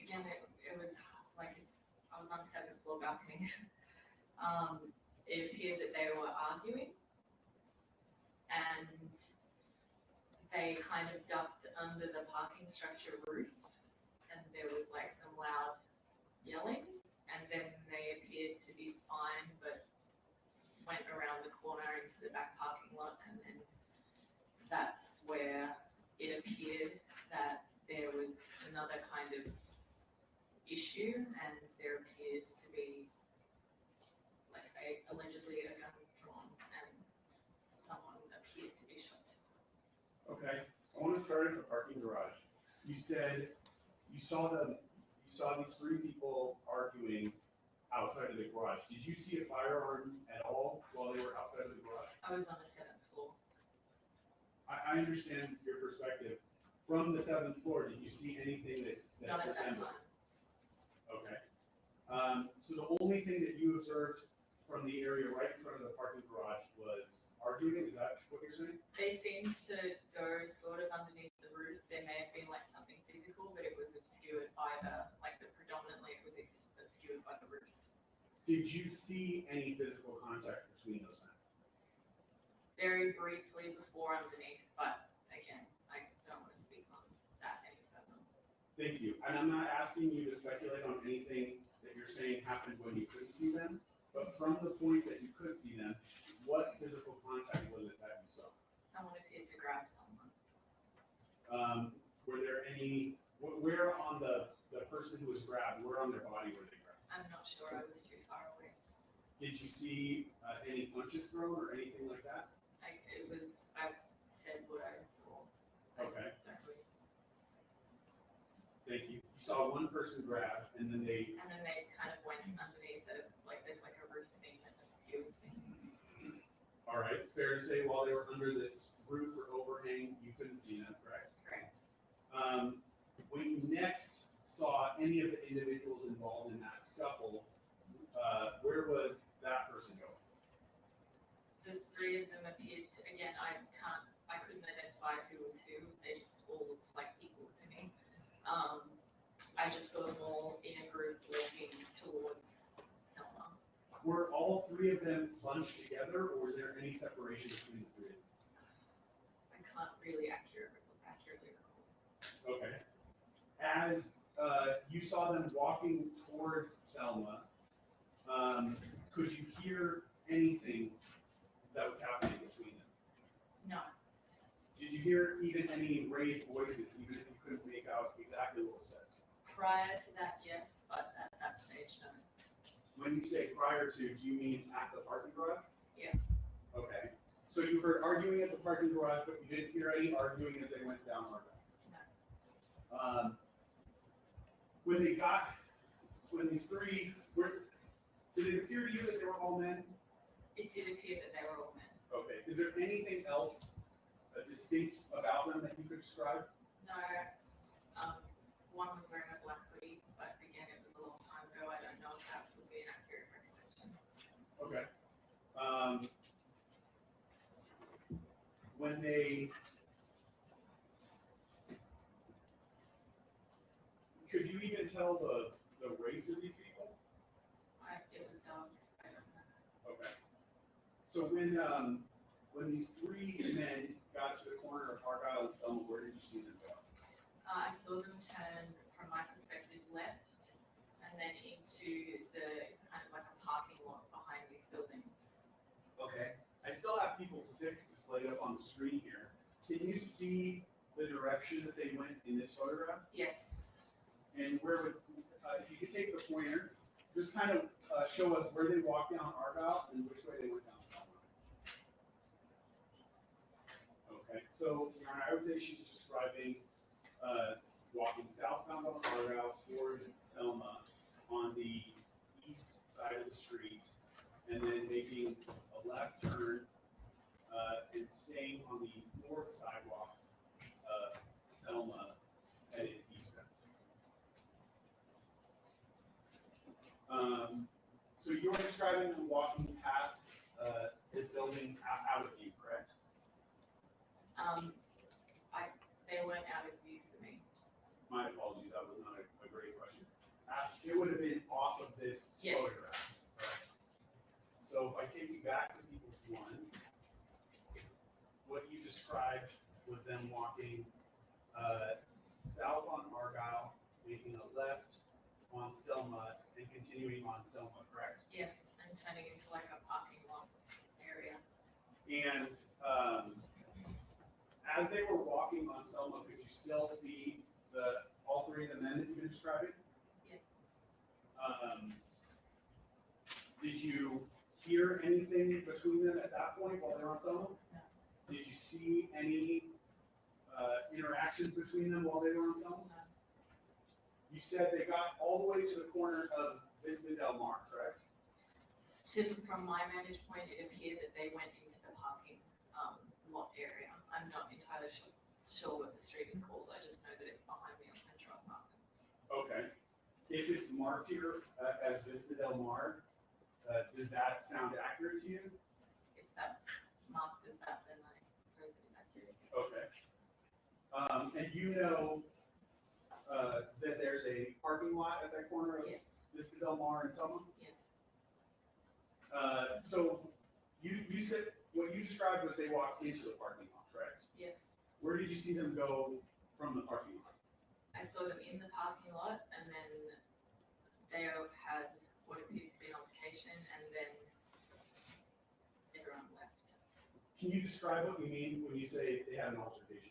Again, it was like, I was on the 7th floor balcony. It appeared that they were arguing, and they kind of ducked under the parking structure roof, and there was like some loud yelling, and then they appeared to be fine, but went around the corner into the back parking lot, and then that's where it appeared that there was another kind of issue, and there appeared to be like allegedly a gun drawn, and someone appeared to be shot. Okay, I want to start at the parking garage. You said you saw these 3 people arguing outside of the garage. Did you see a firearm at all while they were outside of the garage? I was on the 7th floor. I understand your perspective. From the 7th floor, did you see anything that Not at that resembled? time. Okay. So the only thing that you observed from the area right in front of the parking garage was arguing? Is that what you're saying? They seemed to go sort of underneath the roof. There may have been like something physical, but it was obscured by predominantly it was obscured by the roof. Did you see any physical contact between those men? Very briefly before underneath, but again, I don't want to speak on that any further. Thank you. And I'm not asking you to speculate on anything that you're saying happened when you couldn't see them, but from the point that you could see them, what physical contact was it that you saw? Someone appeared to grab someone. Were there any, where on the person who was grabbed, where on their body were they grabbed? I'm not sure, I was too far away. Did you see any punches thrown or anything like that? I said what I saw. Okay. Don't really. Thank you. You saw one person grab and then they, And then they kind of went underneath it, like there's like a roof thing that obscured things. all right, fair to say while they were under this roof or overhang, you couldn't see them, correct? Correct. When you next saw any of the individuals involved in that scuffle, where was that person going? The 3 of them appeared to, again, I couldn't identify who was who. They just all looked like equal to me. I just saw them all in a group walking towards Selma. Were all 3 of them bunched together, or was there any separation between the 3 of them? I can't really accurately recall. Okay. As you saw them walking towards Selma, could you hear anything that was happening between them? No, Did you hear even any raised voices, even if you couldn't make out exactly what was said? prior to that, yes, but at that stage, no. When you say prior to, do you mean at the parking garage? Yes. Okay. So you heard arguing at the parking garage, but you didn't hear any arguing as they went down Argyle? No. When these 3 were, did it appear to you that they were all men? It did appear that they were all men. Okay. Is there anything else distinct about them that you could describe? No, one was wearing a black hoodie, but again, it was a long time ago. I don't know if that would be an accurate recollection. Okay. When they, could you even tell the race of these people? It was dark. I don't know. So when these three men got to the corner of Argyle and Selma, where did you see them go? I saw them turn, from my perspective, left and then into it's kind of like a parking lot behind these buildings. Okay. I still have people 6 displayed up on the screen here. Can you see the direction that they went in this photograph? Yes. And where would, if you could take the pointer, just kind of show us where they walked down Argyle and which way they went down Selma. Okay, so Your Honor, I would say she's describing walking southbound on Argyle towards Selma on the east side of the street, and then making a left turn and staying on the north sidewalk of Selma headed eastbound. So you're describing them walking past this building out of view, correct? They weren't out of view for me. My apologies, that was not a great question. It would have been off of this Yes. photograph. Correct. So if I take you back to People's One, what you described was them walking south on Argyle, making a left on Selma, and continuing on Selma, correct? Yes, and turning into like a parking lot area. And as they were walking on Selma, could you still see all three of the men that you've been describing? Yes. Did you hear anything between them at that point while they were on Selma? No. Did you see any interactions between them while they were on Selma? No. You said they got all the way to the corner of Vista Del Mar, correct? From my vantage point, it appeared that they went into the parking lot area. I'm not entirely sure what the street is called. I just know that it's behind the El Centro apartments. Okay. If it's marked here as Vista Del Mar, does that sound accurate to you? If that's marked as that, then I suppose it is accurate. Okay. And you know that there's a parking lot at that corner of Yes. Vista Del Mar and Selma? Yes. So you said, what you described was they walked into the parking lot, correct? Yes. Where did you see them go from the parking lot? I saw them in the parking lot, and then they had what appeared to be an altercation, and then everyone left. Can you describe what you mean when you say they had an altercation?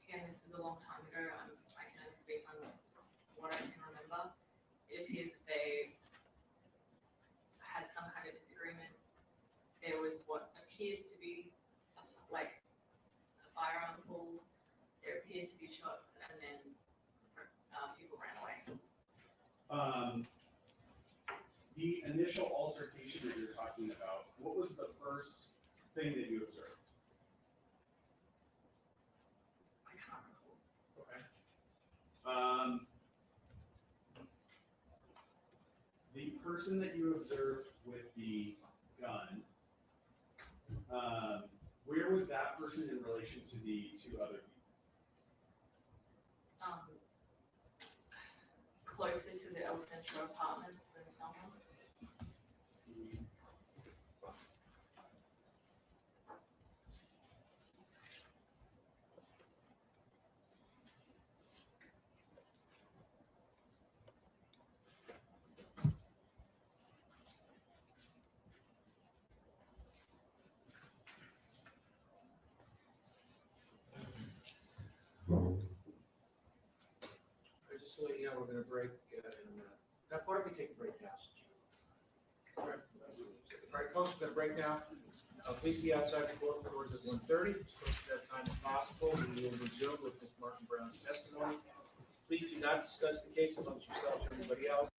Again, this is a long time ago. I can only speak on what I can remember. It appeared that they had some kind of disagreement. There was what appeared to be like a firearm pull. There appeared to be shots, and then people ran away. The initial altercation that you're talking about, what was the first thing that you observed? I can't recall. Okay. The person that you observed with the gun, where was that person in relation to the two other people? Closer to the El Centro apartments than someone. Just to let you know, we're gonna break, why don't we take a break now? All right, folks, we're gonna break now. Please be outside the court doors at 1:30, as close to that time as possible. We will resume with Ms. Martin Brown's testimony. Please do not discuss the case amongst yourselves or anybody else.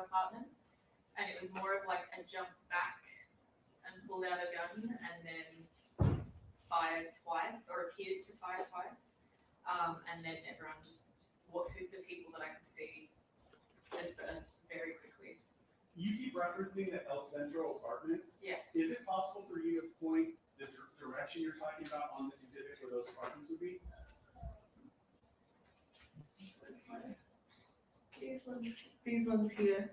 apartments, and it was more of like a jump back and pulled out a gun and then fired twice, or appeared to fire twice. And then everyone just, the people that I could see dispersed very quickly. You keep referencing the El Centro apartments. Yes. Is it possible for you to point the direction you're talking about on this exhibit where those apartments would be? These ones here.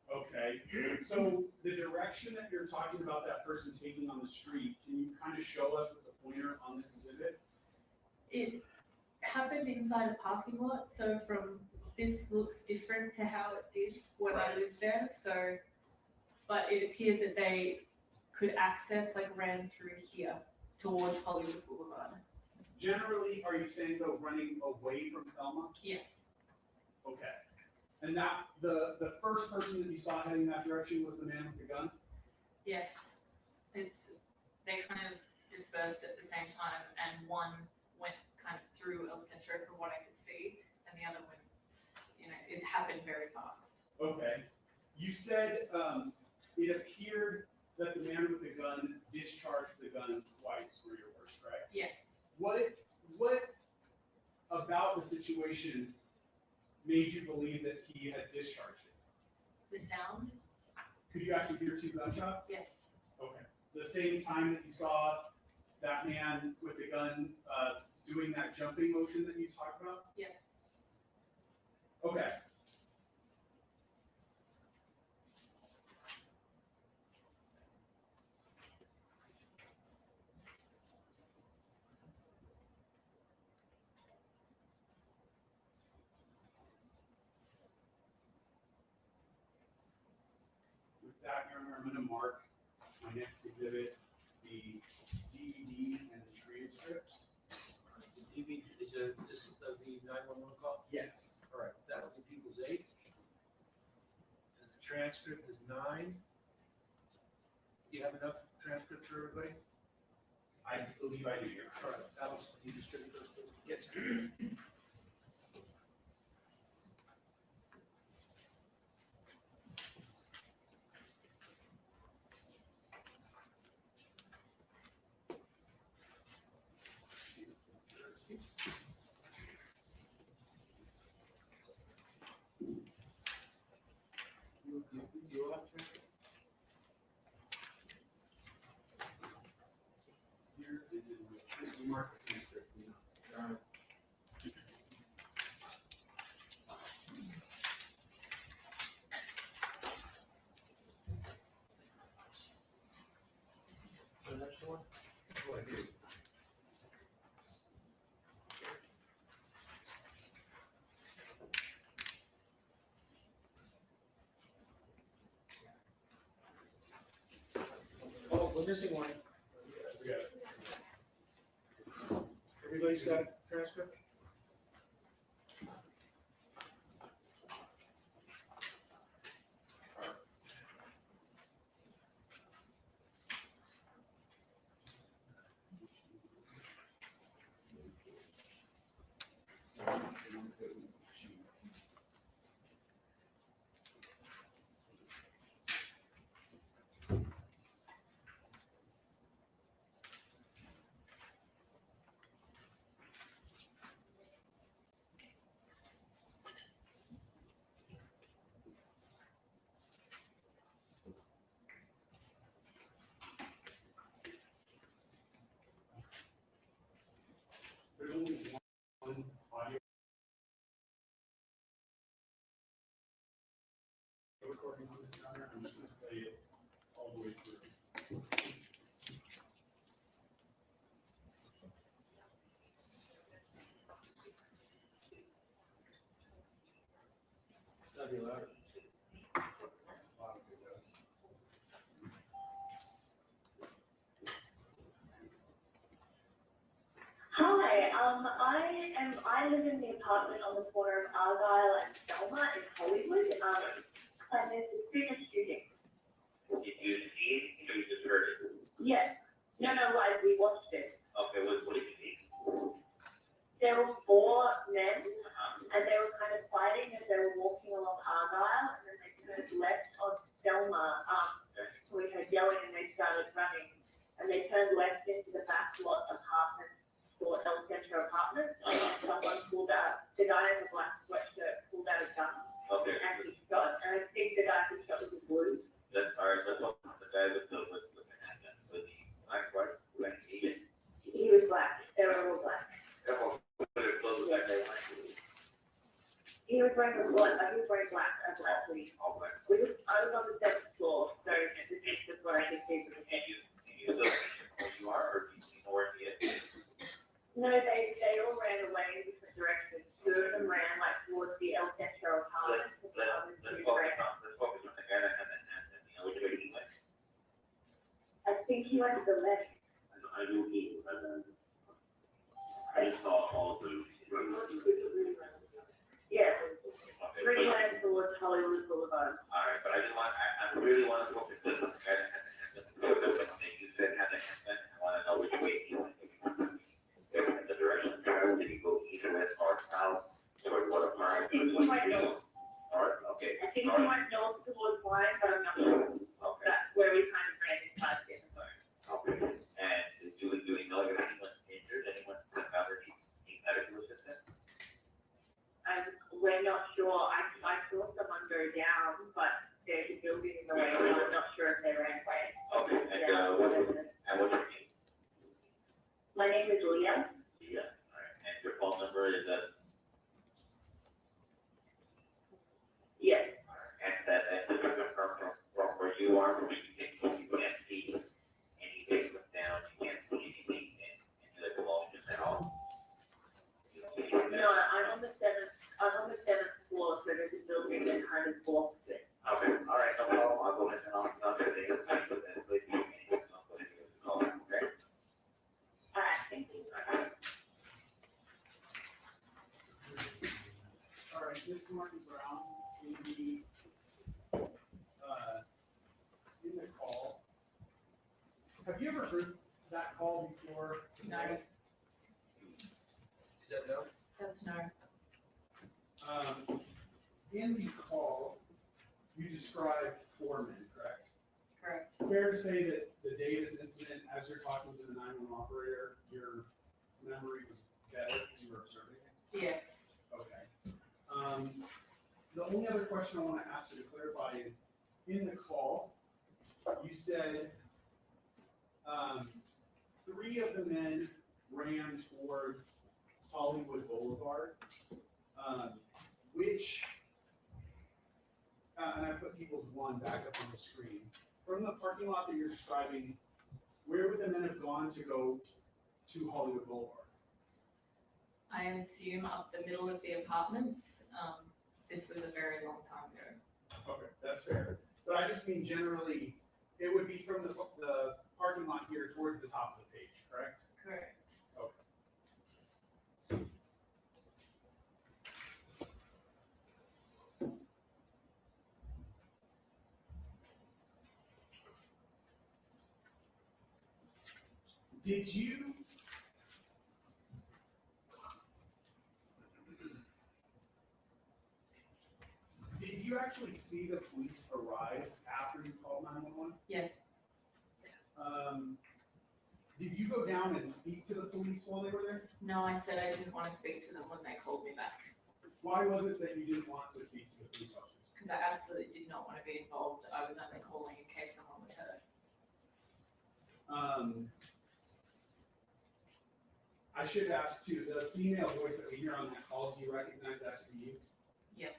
Okay, so the direction that you're talking about that person taking on the street, can you kind of show us with the pointer on this exhibit? It happened inside a parking lot, so from this looks different different to how it did when I lived there, so, but it appeared that they could access, like ran through here towards Hollywood Boulevard. Generally, are you saying though running away from Selma? Yes, Okay. And that, the first person that you saw heading that direction was the man with the gun? yes. They kind of dispersed at the same time, and one went kind of through El Centro from what I could see, and the other went, it happened very fast. Okay. You said, it appeared that the man with the gun discharged the gun twice, were your words, correct? Yes. What about the situation made you believe that he had discharged it? The sound? Could you actually hear two gunshots? Yes. Okay. The same time that you saw that man with the gun doing that jumping motion that you talked about? Yes. Okay. With that, Your Honor, I'm going to mark my next exhibit, the DVD and the transcript. DB, this is the 911 call? Yes. All right, that'll be People's 8. And the transcript is 9. Do you have enough transcript for everybody? I believe I do, Your All Honor. right, Alice, can you distribute those, please? Yes, sir. You have transcript? Here is the mark the transcript. Your Honor. The next one? Oh, I do. Oh, we're missing one. We got it. Everybody's got a transcript? There's only one audio recording on this, Your Honor. I'm just going to play it all the way through. Gotta be louder. Hi, I live in the apartment on the corner of Argyle and Selma in Hollywood, and there's a student. Did you see it, or you just heard it? Yes, no, like, we watched it. Okay, what did you see? There were 4 men, and they were kind of fighting as they were walking along Argyle, and then they turned left on Selma, so we heard yelling and they started running, and they turned left into the back lot apartment, or El Centro apartment, and someone pulled out, the guy in the black sweatshirt pulled out a gun, Okay, and he shot, and I think the guy who shot was a blue. that's, all right, let's talk about the guy with the handgun, with the black, white, red, even. He was black, they were all black. Everyone, put it close to that guy. He was wearing a black, I was wearing black, as well, please. Okay. I was on the 7th floor, so this is just what I could see from the Can you still where you are, or do you know where he is? No, they all ran away in different directions. 2 of them ran like towards the El Centro apartment, went to the wedding. I do need, I just saw all of those. Yeah, Okay, 3 but- minutes towards Hollywood Boulevard. All right, but I didn't want, I really want to go to this, you said have a, I want to know which way you want to go. The direction of travel, did you go east, west, north, south, toward what a park? I think you might know. All right, okay. I think you might know towards line, but I'm not sure. Okay, That's where we kind of ran into last year. okay. And do we know if anyone injured, anyone got hurt, need medical assistance? We're not sure, I saw someone go down, but there's a building in the way, so I'm not sure if they ran away. Okay, Yeah, what's your name? My name is Leah. Yeah, all right, and your phone number is Yes. and that just to confirm from where you are, where you can't see anything from down, you can't see anything in the emulsions at all? No, I'm on the seventh floor, so there's a building that kind of blocks it. Okay, all right, no problem, I'll go ahead and I'll get it, and please, anything else, I'll go ahead and give it a call, okay? All right, thank you. All right, Ms. Martin Brown, in the call, have you ever heard that call before? No. Is that no? That's no. In the call, you described 4 men, correct? Correct. Fair to say that the day of this incident, as you're talking to the 911 operator, your memory was better because you were observing it? Yes. Okay. The only other question I want to ask you to clarify is, in the call, you said 3 of the men ran towards Hollywood Boulevard, which, and I put people's one back up on the screen. From the parking lot that you're describing, where would the men have gone to go to Hollywood Boulevard? I assume up the middle of the apartments. This was a very long time ago. Okay, that's fair. But I just mean generally, it would be from the parking lot here towards the top of the page, correct? Correct. Did you actually see the police arrive after you called 911? Yes. Did you go down and speak to the police while they were there? No, I said I didn't want to speak to them when they called me back. Why was it that you didn't want to speak to the police officers? Because I absolutely did not want to be involved. I was only calling in case someone was hurt. I should ask too, the female voice that we hear on that call, do you recognize that to be you? Yes.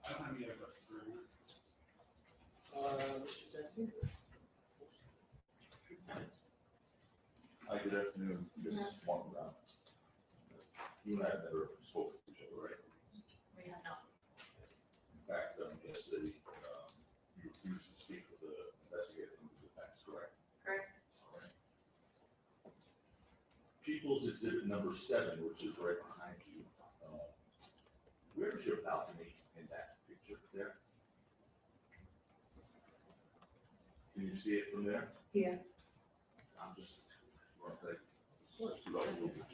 I don't have any other questions for you. Hi, good afternoon, Ms. Martin Brown. You and I have never spoken to each other, right? We have not. In fact, yesterday, you refused to speak with the investigator from the defense, correct? Correct. All right. People's Exhibit number 7, which is right behind you. Where is your balcony in that picture there? Can you see it from there? Yeah. I'm just, okay. Let's do that a little bit.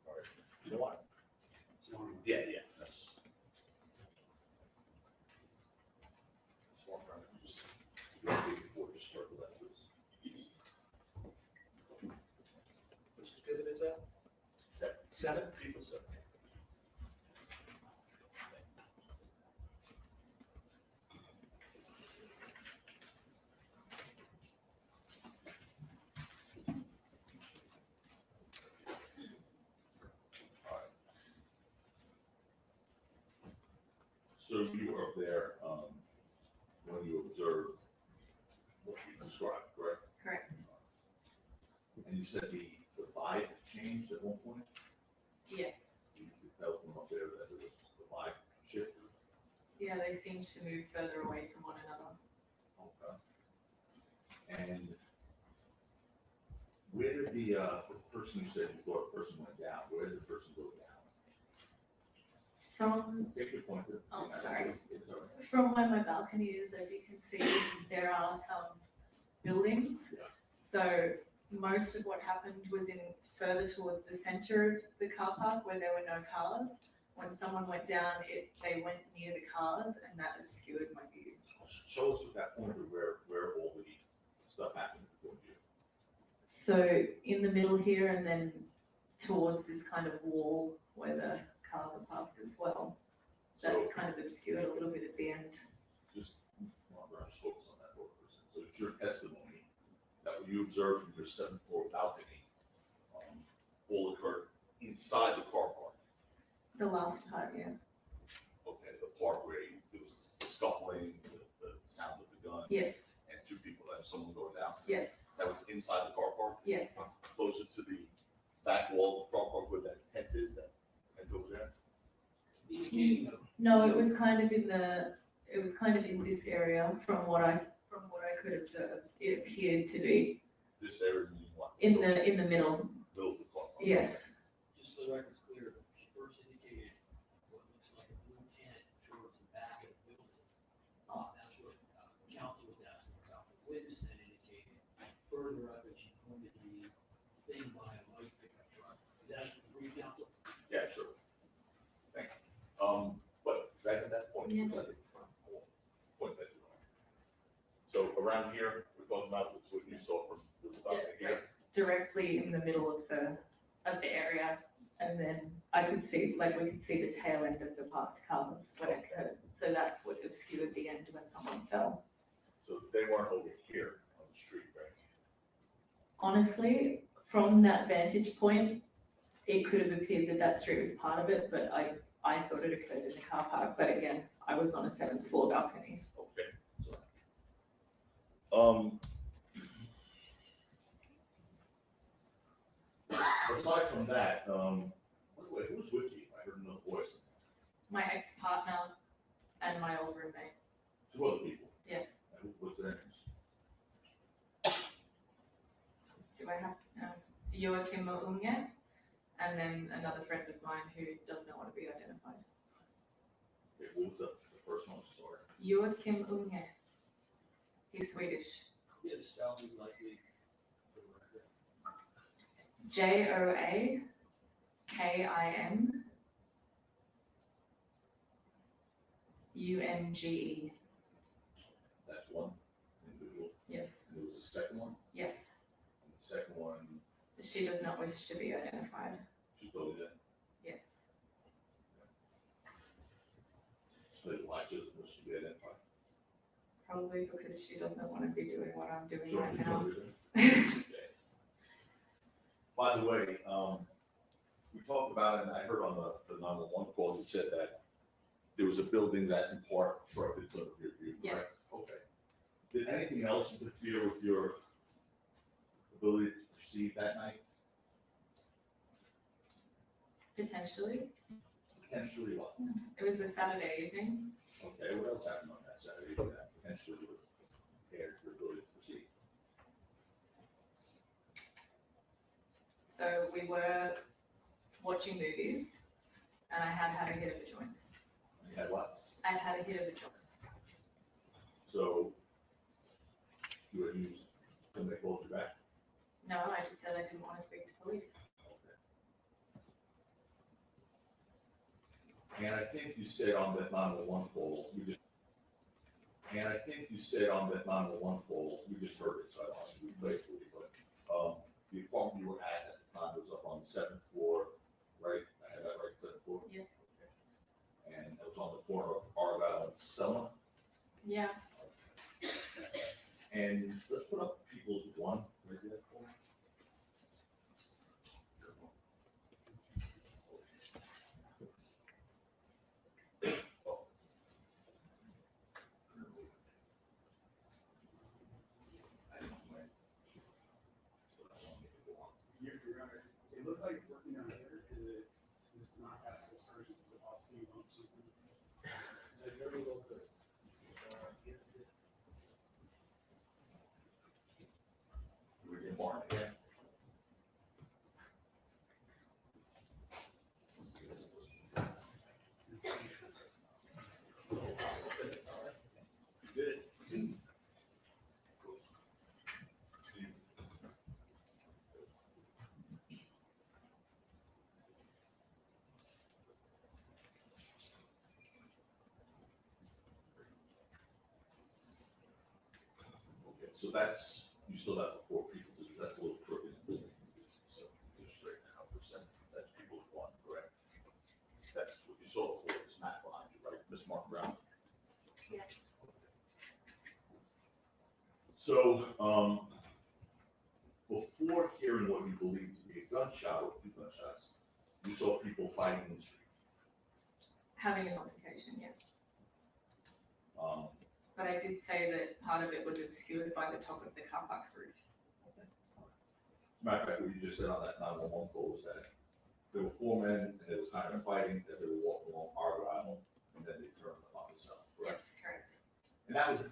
All right, you know what? Yeah, that's. Just walk around and just, before you start with that, please. Which exhibit is that? 7. People 7. So you were up there when you observed what you described, correct? Correct. And you said the vibe changed at one point? Yes. You felt from up there that it was the vibe shifted? Yeah, they seem to move further away from one another. Okay. And where did the person who said you thought a person went down, where did the person go down? From, Take your point. oh, sorry. It's all right. From where my balcony is, as you can see, there are some buildings. Yeah. So most of what happened was in further towards the center of the car park where there were no cars. When someone went down, they went near the cars and that obscured my view. Show us at that point where all the stuff happened before you. So in the middle here and then towards this kind of wall where the cars are parked as well. That So kind of obscured a little bit at the end. just, well, I'm just focus on that for a second. So it's your testimony that what you observed from your 7th floor balcony, all occurred inside the car park. The last part, yeah. Okay, the part where there was the scuffling, the sound of the gun, Yes, and 2 people, and someone going down. yes, That was inside the car park, yes. closer to the back wall of the car park where that tent is, that tent over there. Indicating of No, it was kind of in this area from what I could observe. It appeared to be This area meaning what? in the middle. Middle of the car park. Yes, just so the record's clear, she first indicated what looks like a blue tent towards the back of the building. That's what counsel was asking about. The witness then indicated further up that she pointed to the thing by a light pickup truck. Is that brief, counsel? Yeah, sure. Thank you. But back at that point, Yeah. point that you are. So around here, we're talking about what you saw from the balcony here. directly in the middle of the area, and then we could see the tail end of the parked cars when it occurred. So that's what obscured the end when someone fell. So they weren't over here on the street, right? Honestly, from that vantage point, it could have appeared that that street was part of it, but I thought it occurred in the car park. But again, I was on a 7th floor balcony. Okay. So, aside from that, by the way, who's with you? I heard no voice. My ex-partner and my old roommate. 2 other people. Yes. And what's their names? Do I have Joachim Ulanga, and then another friend of mine who does not want to be identified. Okay, what was the first one? Sorry. Joachim Ulanga. He's Swedish. We have spelling likely for the record. Joakimunge. That's one individual. Yes, And there was a second one, yes. and the second one, She does not wish to be identified. she told you that. Yes. So Illijah doesn't wish to be identified. Probably because she doesn't want to be doing what I'm doing Sure, right you now. told her that. Okay. By the way, we talked about it, and I heard on the 911 call, it said that there was a building that in part obstructed some of your view, Yes. correct? Okay. Did anything else interfere with your ability to proceed that night? Potentially. Potentially what? It was a Saturday evening. Okay, what else happened on that Saturday that potentially was impaired your ability to proceed? So we were watching movies, and I had had a hit of a joint. You had what? I had a hit of a joint. So you had used, when they called you back? No, I just said I didn't want to speak to police. And I think you said on that 911 call, we just heard it, so I don't have to replay it for you, but, the apartment you were at the time was up on the 7th floor, right? I had that right, 7th floor? Yes. And it was on the corner of Argyle and Selma. Yeah. And let's put up People's One, right there. Your Honor, it looks like it's working on here. Is it, this not past excursions as opposed to you want something? I very well could. We did more again. Did it. Okay, so that's, you still have the 4 people, that's a little crooked. So just straighten it out for a second, that's people who want, correct? That's what you saw before, it's Matt behind you, right, Ms. Mark Brown? Yes. So, before hearing what you believe to be a gunshot or 2 gunshots, you saw people fighting in the street. Having an altercation, yes. Um, But I did say that part of it was obscured by the top of the car park's roof. Matter of fact, what you just said on that 911 call was that there were 4 men and they was kind of fighting as they were walking along Argyle, and then they turned on themselves, correct? Yes, correct. And that was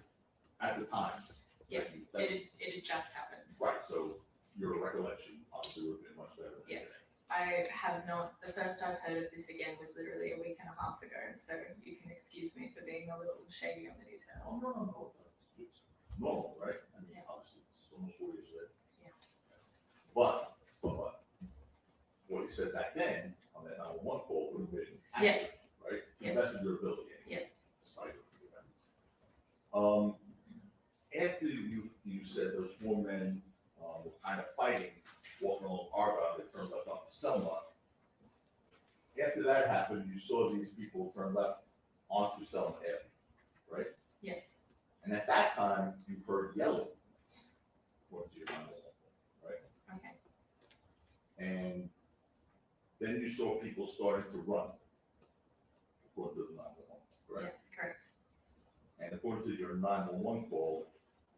at the time. Yes, it had just happened. Right, so your recollection obviously would have been much better. than Yes. today. I have not, the first I've heard of this again was literally a week and a half ago, so you can excuse me for being a little shady on the details. Oh, no, it's normal, right? I mean, obviously, it's almost 4 years later. Yeah. But, what he said back then, on that 911 call, would have been Yes. accurate, right? To Yes. the best of your ability. Yes. Despite after you said those 4 men, were kind of fighting, walking along Argyle, they turned left off Selma. After that happened, you saw these people turn left onto Selma Avenue, right? Yes. And at that time, you heard yelling, according to your 911, right? Okay. And then you saw people starting to run, according to the 911, correct? Yes, correct. And according to your 911 call,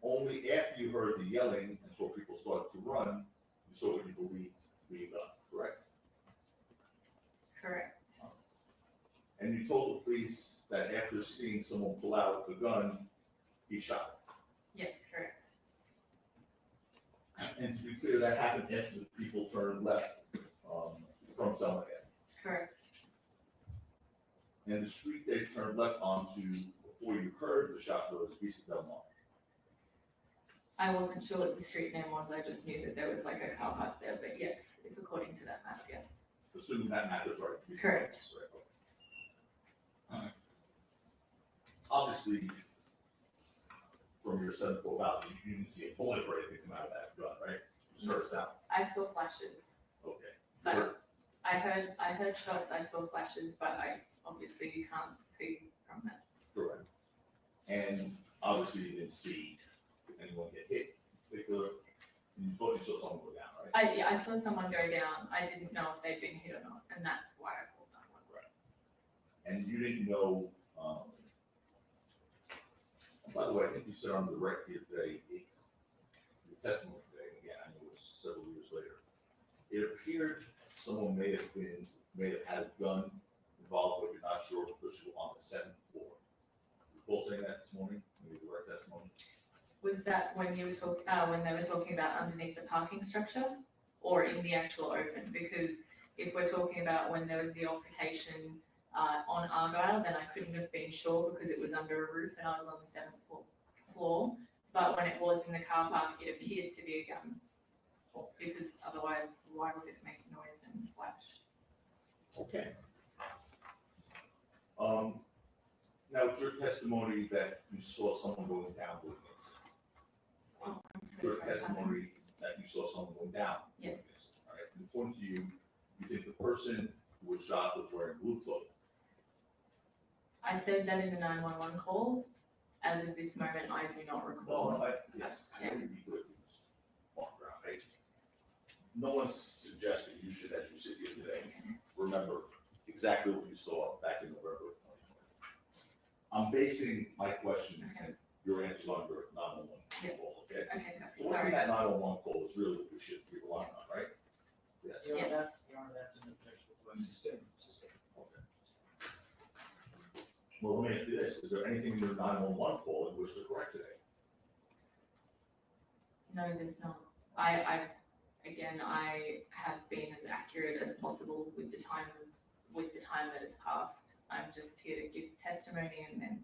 only after you heard the yelling and saw people start to run, you saw what you believed to be a gun, correct? Correct. And you told the police that after seeing someone pull out the gun, he shot Yes, correct. it. And to be clear, that happened after the people turned left from Selma Ave. Correct. And the street they turned left onto before you heard the shot was Vista Del Mar. I wasn't sure what the street name was, I just knew that there was like a car park there, but yes, if according to that map, yes. Assuming that matters, right? Vista Del Mar, Correct. right, okay. Obviously, from your central valley, you didn't see a bullet or anything come out of that gun, right? You heard a sound. I saw flashes, Okay. but I heard shots, I saw flashes, but obviously you can't see from that. Correct. And obviously you didn't see anyone get hit, particular, you thought you saw someone go down, right? I saw someone go down, I didn't know if they'd been hit or not, and that's why I called 911. Right. And you didn't know, by the way, I think you said on the record here today, your testimony today, and again, I know it was several years later, it appeared someone may have had a gun involved, but you're not sure because you were on the 7th floor. You both saying that this morning, in your direct testimony? Was that when you were when they were talking about underneath the parking structure, or in the actual open? Because if we're talking about when there was the altercation on Argyle, then I couldn't have been sure because it was under a roof and I was on the 7th floor. But when it was in the car park, it appeared to be a gun. Because otherwise, why would it make noise and flash? Okay. Now, it's your testimony that you saw someone going down with it. Oh, I'm so Your sorry. testimony that you saw someone going down. Yes. All right, and according to you, you think the person who was shot was wearing blue clothing. I said that in the 911 call. As of this moment, I do not recall. Yes, I know you'd be good with this walk around, right? No one's suggesting you should, as you sit here today, remember exactly what you saw back in November of 2020. I'm basing my questions and your answers on your 911 Yes. call, okay? Okay, perfect. So what's in Sorry. that 911 call is really what we should be relying on, right? Yes. Yes. That's in the picture. Okay. Well, let me ask you this, is there anything in your 911 call in which to correct today? No, there's not. Again, I have been as accurate as possible with the time that has passed. I'm just here to give testimony and then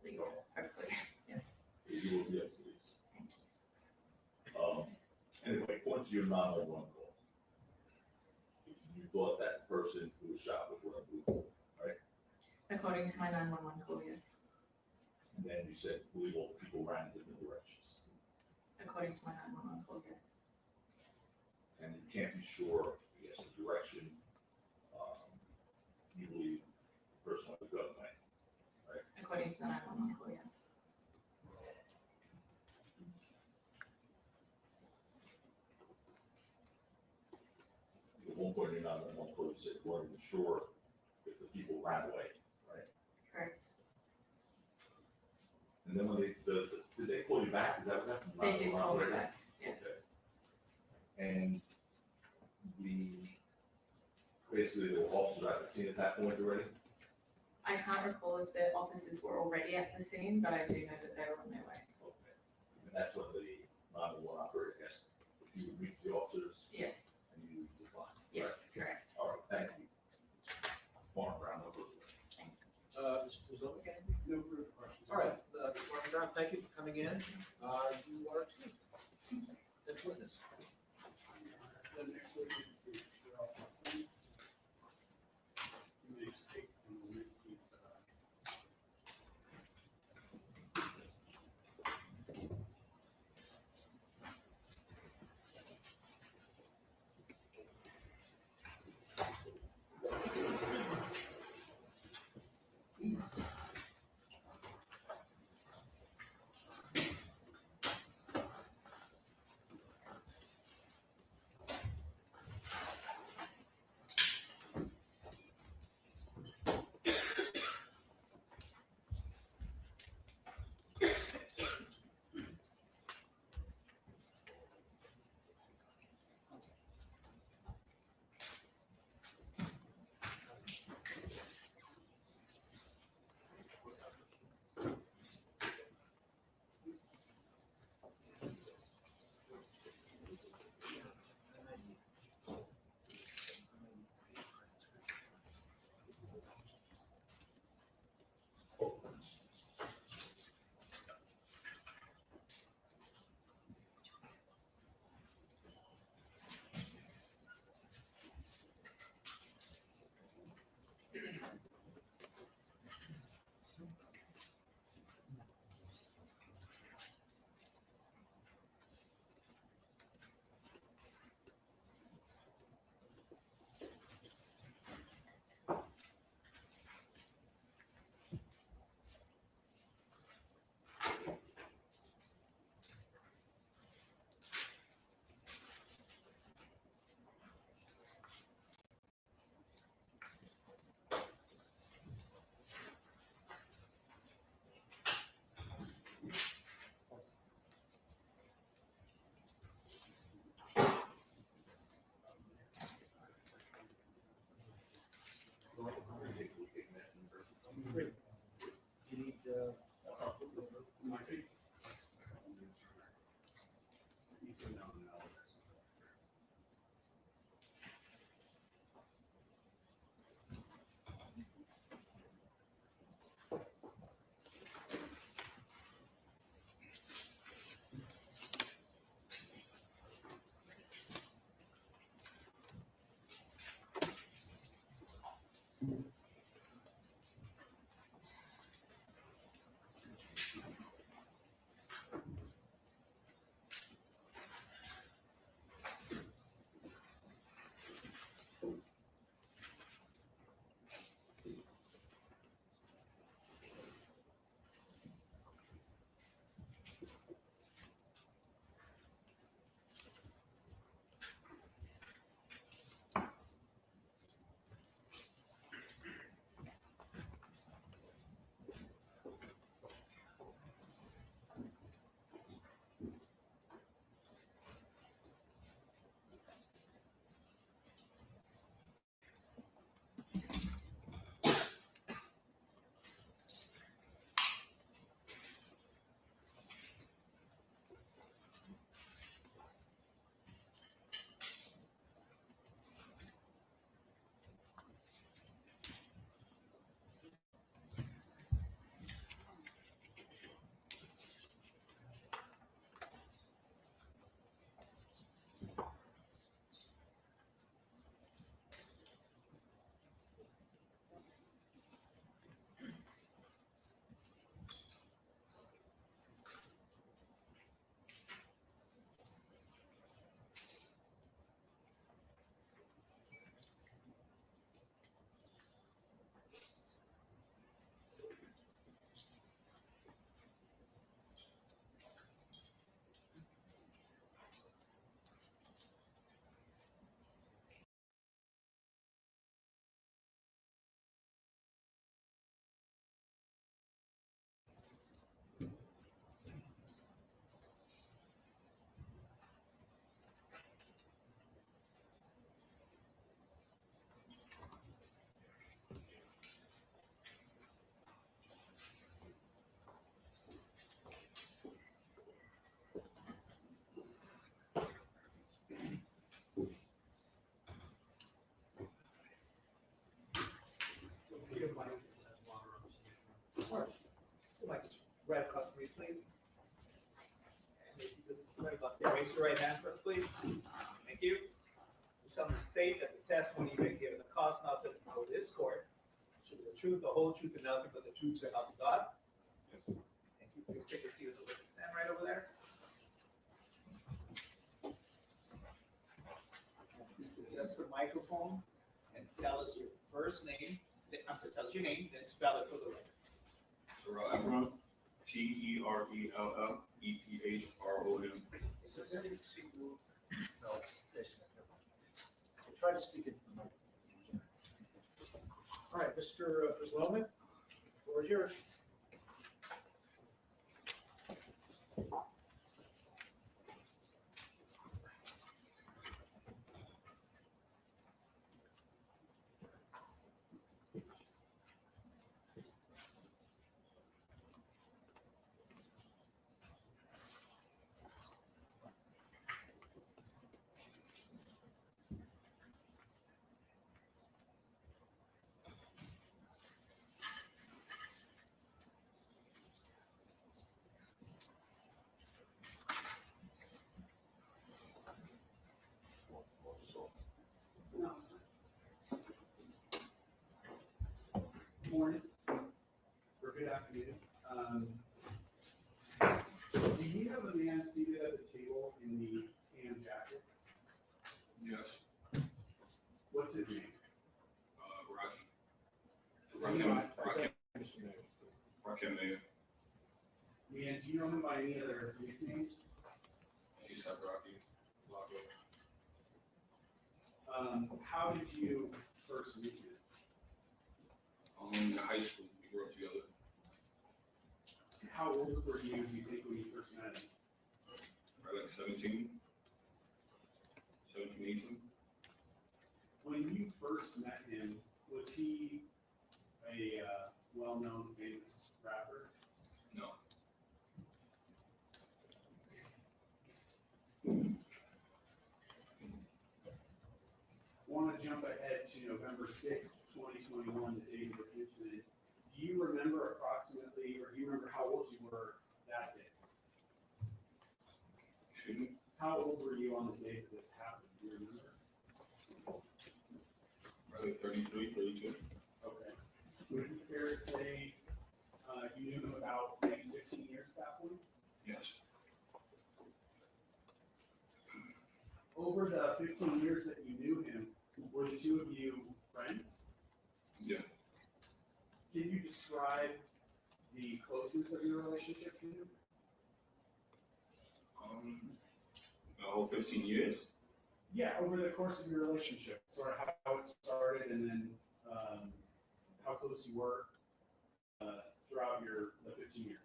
leave, hopefully, yes. You will be able to leave. Thank you. Anyway, according to your 911 call, you thought that person who was shot was wearing blue coat, right? According to my 911 call, yes. And then you said illegal people ran in different directions. According to my 911 call, yes. And you can't be sure, I guess, the direction you believe the person with the gun went, right? According to the 911 call, yes. At one point in your 911 call, you said you weren't even sure if the people ran away, right? Correct. And then when did they call you back? Is that what happened? They did call me 911? back, yes. Okay. And basically there were officers at the scene at that point already? I can't recall if the officers were already at the scene, but I do know that they were on their way. Okay. And that's when the 911 operator asked if you would meet the officers Yes, and you declined. yes, correct. All right, thank you. Warren Brown, no further. Mr. Zolnik, anything? No further questions. All right, Mr. Warren Brown, thank you for coming in. You are next witness. The next witness is Terell. You may state and we'll read these, You need, Like, right across from you, please. And if you just raise your right hand for us, please. Thank you. You solemnly state that the testimony you may give in the cause and nothing before this court should be the truth, the whole truth, and nothing but the truth, so help you God. Thank you. Please take a seat with the witness stand right over there. This is just the microphone, and tell us your first name. Tell us your name, then spell it for the record. Terell Ephron, Terellphron. No, station. Try to speak into the mic. All right, Mr. Wellman, floor is yours. Morning, or good afternoon. Do you have a man seated at the table in the tan jacket? Yes, What's his name? Rakim. Okay. Rakim Mayor. And do you know him by any other nicknames? He's at Rocky. How did you first meet him? In high school, we grew up together. How old were you, do you think, when you first met him? Probably like 17, 18. When you first met him, was he a well-known famous rapper? No. Want to jump ahead to November 6th, 2021, the date of this incident. Do you remember approximately, or do you remember how old you were that day? Excuse me? How old were you on the day that this happened? Do you remember? Probably 33, 32. Okay. Would it be fair to say you knew him about maybe 15 years at that point? Yes. Over the 15 years that you knew him, were the two of you friends? Yeah. Can you describe the closeness of your relationship to him? The whole 15 years? Yeah, over the course of your relationship, sort of how it started and then how close you were throughout the 15 years.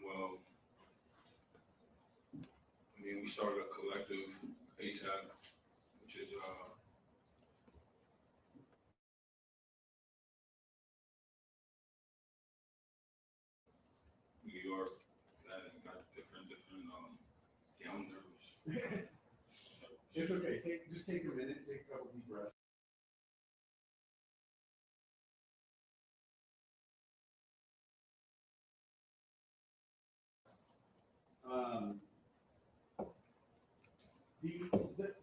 Well, I mean, we started a collective ASAP, which is New York, that got different calendars. It's okay. Just take a minute, take a couple deep breaths.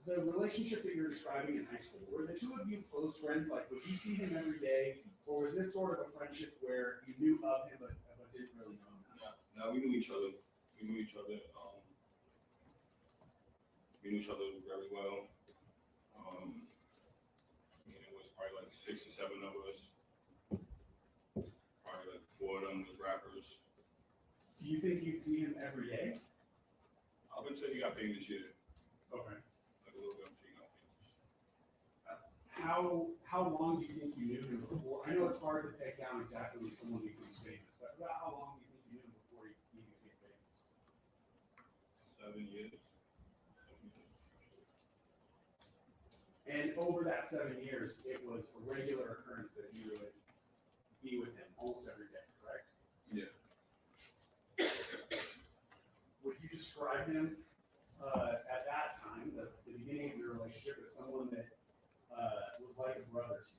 The relationship that you're describing in high school, were the two of you close friends? Like, would you see him every day, or was this sort of a friendship where you knew of him but didn't really know him? No, we knew each other. We knew each other very well. It was probably like 6 or 7 of us. Probably like 4 of them was rappers. Do you think you'd see him every day? Up until he got paid this year. Okay. Like a little bit until he got paid. How long do you think you knew him before? I know it's hard to peg down exactly when someone becomes famous, but how long do you think you knew him before he became famous? 7 years. And over that 7 years, it was a regular occurrence that you would be with him almost every day, correct? Yeah. Would you describe him at that time, the beginning of your relationship, as someone that was like a brother to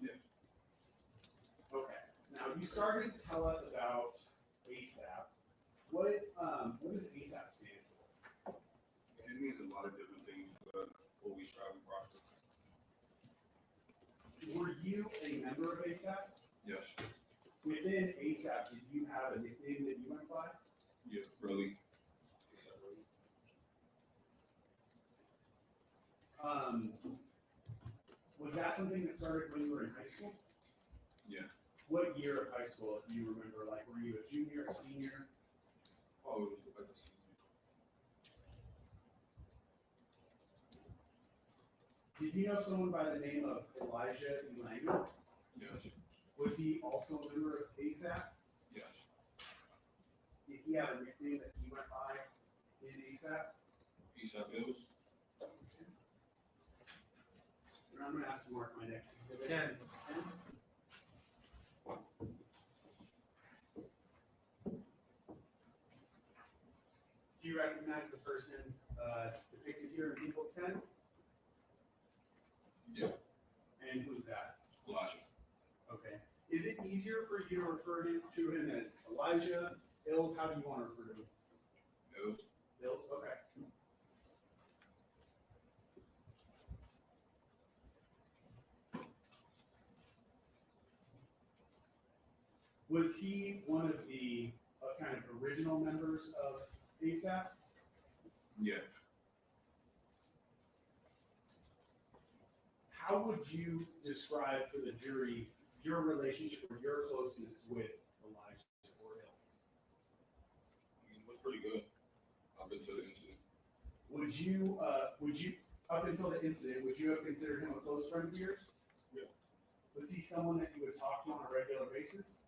you? Yeah. Okay. Now, you started to tell us about ASAP. What does ASAP stand for? It means a lot of different things, but always try to prosper. Were you a member of ASAP? Yes, Within ASAP, did you have a nickname that you went by? yeah, really. Was that something that started when you were in high school? Yeah. What year of high school do you remember? Like, were you a junior, a senior? Oh, it was like a Did you know someone by the name of Illijah Ulanga? yes, Was he also a member of ASAP? yes. Did he have a nickname that he went by in ASAP? AP Illz. And I'm gonna ask you mark my next exhibit. 10. Do you recognize the person depicted here in People's 10? Yeah. And who's that? Illijah. Okay. Is it easier for you to refer to him as Illijah, Illz? How do you want to refer to him? Illz. Illz, okay. Was he one of the kind of original members of ASAP? Yeah. How would you describe for the jury your relationship or your closeness with Illijah or Illz? I mean, it was pretty good up until the incident. Would you, up until the incident, would you have considered him a close friend of yours? Yeah. Was he someone that you would talk to on a regular basis?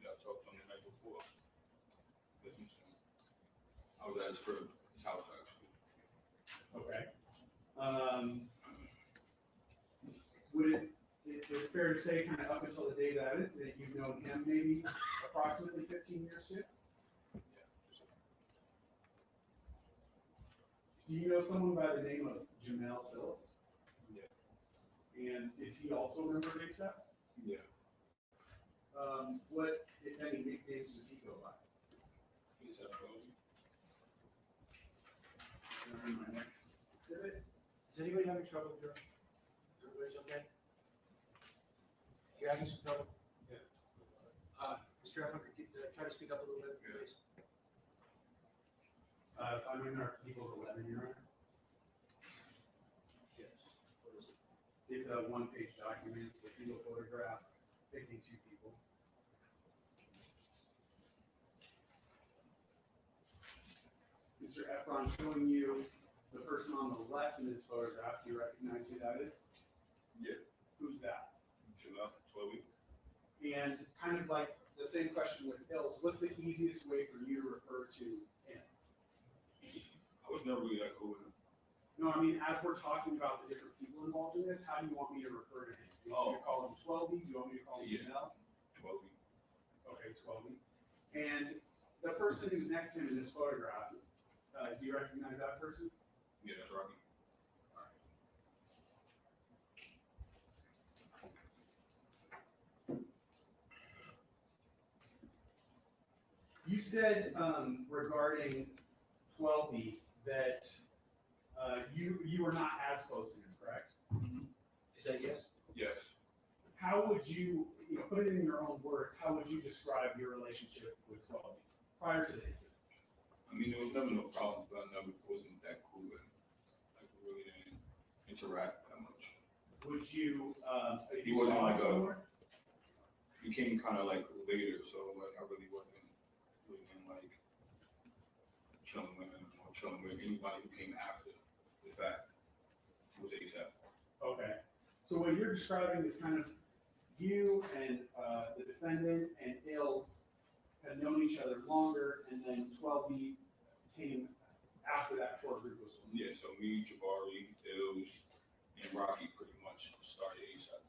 Yeah, I talked to him the night before the incident. I was at his crib, his house actually. Okay. Is it fair to say, kind of up until the day of that incident, you've known him maybe approximately 15 years too? Yeah. Just, Do you know someone by the name of Jamel Phillips? yeah. And is he also a member of ASAP? Yeah. What, if any, nicknames does he go by? He's at home. And my next exhibit. Is anybody having trouble here? Everybody's okay? You having some trouble? Yeah. Mr. Ephron, could you try to speak up a little bit, please? I'm in our People's 11, Your Honor. Yes. What is it? It's a one-page document, a single photograph, depicting two people. Mr. Ephron, showing you the person on the left in this photograph. Do you recognize who that is? Yeah. Who's that? July 12. And kind of like the same question with Illz, what's the easiest way for you to refer to him? I was never really that cool with him. No, I mean, as we're talking about the different people involved in this, how do you want me to refer to him? Do you want me to call him 12? Do you want me to call him Yeah. Janelle? 12. Okay, 12. And the person who's next to him in this photograph, do you recognize that person? Yeah, that's Rakim. You said regarding 12B that you were not as close to him, correct? Is that yes? Yes. How would you, put it in your own words, how would you describe your relationship with 12B prior to the incident? I mean, there was never no problems, but I never wasn't that cool with him. Like, we really didn't interact that much. Would you, if He you wasn't saw like him somewhere? He came kind of like later, so like I really wasn't like chilling with him or chilling with anybody who came after the fact. It was ASAP. Okay. So what you're describing is kind of you and the defendant and Illz had known each other longer, and then 12B came after that core group was formed. Yeah, so me, Jabari, Ills, and Rocky pretty much started ASAP.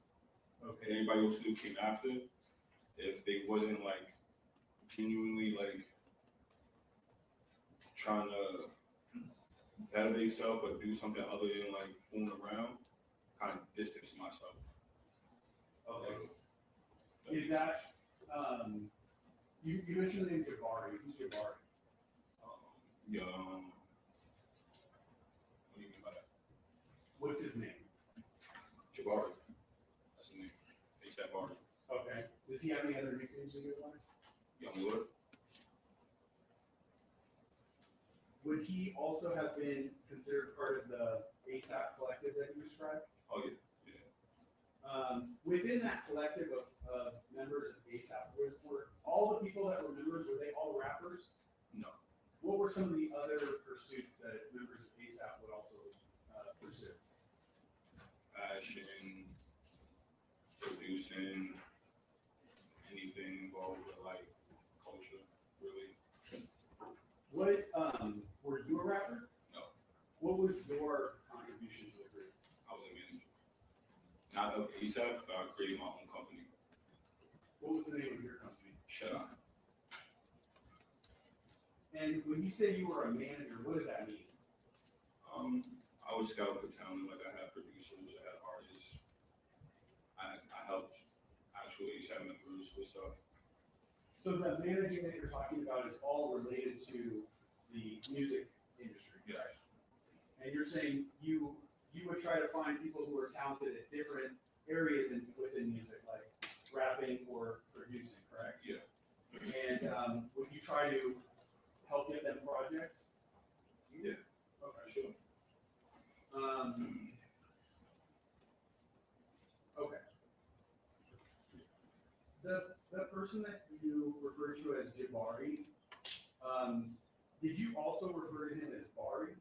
Okay. And anybody else who came after, if they wasn't like genuinely like trying to better themselves or do something other than like fooling around, kind of distance myself. Okay. Is that You mentioned the name Jabari. Who's Jabari? Yeah, what do you mean by that? What's his name? Jabari. That's the name. A$AP Bari. Okay. Does he have any other nicknames in your life? Young Lord. Would he also have been considered part of the ASAP collective that you described? Oh, yeah. Within that collective of members of ASAP, were all the people that were members, were they all rappers? No. What were some of the other pursuits that members of ASAP would also pursue? Fashion, producing, anything involved with like culture, really. What, were you a rapper? No. What was your contribution to the group? I was a manager. Not of A$AP, but I created my own company. What was the name of your company? Shut Up. And when you say you were a manager, what does that mean? I was scout for talent, like I had producers, I had artists. I helped actual A$AP members with stuff. So the managing that you're talking about is all related to the music industry, Yes. correct? And you're saying you would try to find people who are talented at different areas within music, like rapping or producing, correct? Yeah. And would you try to help get them projects? Yeah. Okay. Sure. Okay. The person that you refer to as Jabari, did you also refer to him as Bari?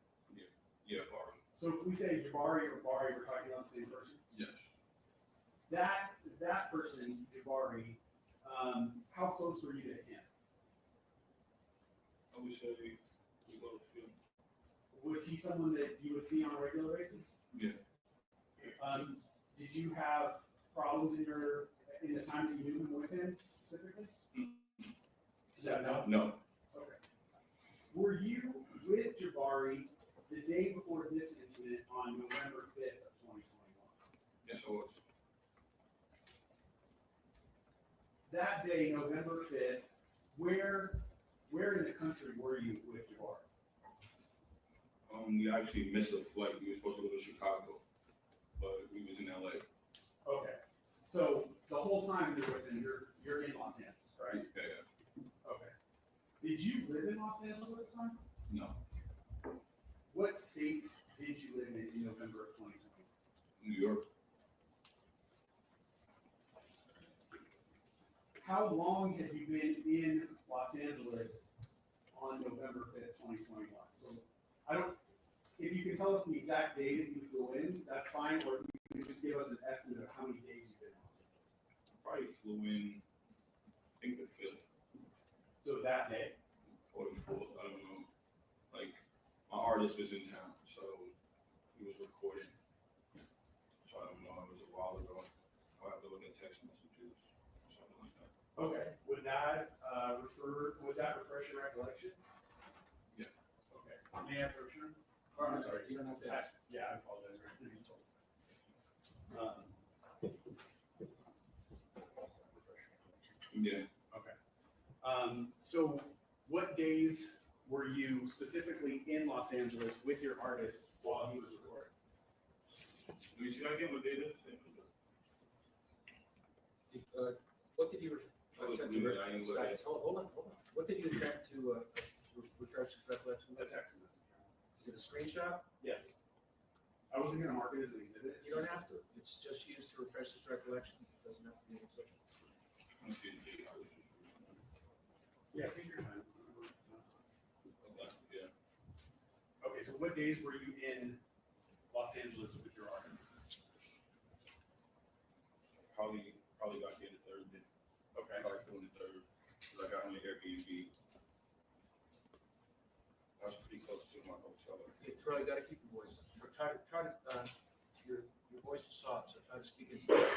Yeah, Bari. So if we say Jabari or Bari, we're talking about the same person? Yes. That person, Jabari, how close were you to him? I would say we both feel. Was he someone that you would see on a regular basis? Yeah. Did you have problems in the time that you knew him with him specifically? Is that no? No. Okay. Were you with Jabari the day before this incident on November 5th of 2021? Yes, I was. That day, November 5th, where in the country were you with Jabari? We actually missed a flight. We were supposed to go to Chicago, but we was in LA. Okay. So the whole time you're with him, you're in Los Angeles, right? Yeah. Okay. Did you live in Los Angeles at the time? No. What state did you live in November of 2020? New York. How long have you been in Los Angeles on November 5th, 2021? So if you can tell us the exact day that you flew in, that's fine, or you can just give us an estimate of how many days you've been in Los Angeles. Probably flew in, I think the 5th So that day? or the 4th, I don't know. Like, my artist was in town, so he was recording. So I don't know, it was a while ago. I'll have to look at text messages or something like that. Okay. Would that refresh your recollection? Yeah. Okay. May I have permission? Oh, I'm sorry, you don't have to ask. Yeah, I apologize. You told us that. Yeah. Okay. So what days were you specifically in Los Angeles with your artist while he was recording? Let me see again what they did. What did you, I was attempt doing to it, I didn't look at it. hold on. What did you attempt to, refresh your recollection? A text message. Is it a screenshot? Yes. I wasn't gonna mark it as an exhibit. You don't have to. It's just used to refresh his recollection. It doesn't have to be an exhibit. Let me see the date. Yeah, take your time. Yeah. Okay, so what days were you in Los Angeles with your artist? Probably got here the 3rd day. Okay. Probably feeling the 3rd. Because I got on the Airbnb. I was pretty close to my hotel. Yeah, Terell, you gotta keep your voice. Try to, your voice is soft, so try to speak into it.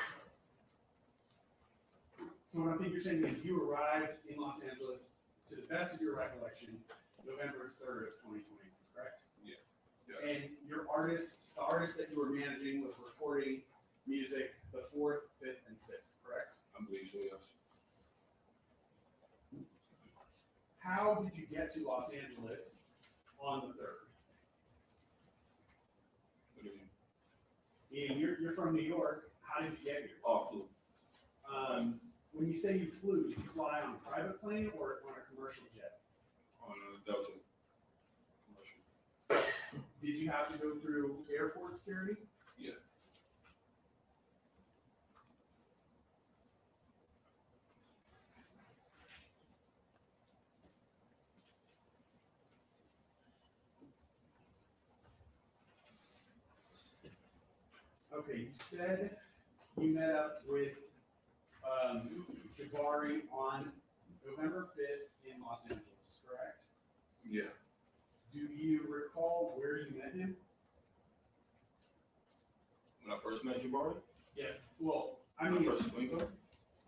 So what I think you're saying is you arrived in Los Angeles, to the best of your recollection, November 3rd of 2020, correct? Yeah. And your artist, the artist that you were managing was recording music the 4th, 5th, and 6th, correct? I believe so, yes. how did you get to Los Angeles on the 3rd? What do you mean? And you're from New York, how did you get here? Oh, flu. When you say you flew, did you fly on a private plane or on a commercial jet? On a Delta. Commercial. Did you have to go through airport security? Yeah. Okay, you said you met up with Jabari on November 5th in Los Angeles, correct? Yeah. Do you recall where you met him? When I first met Jabari, Yeah. Well, I when mean, I first linked up,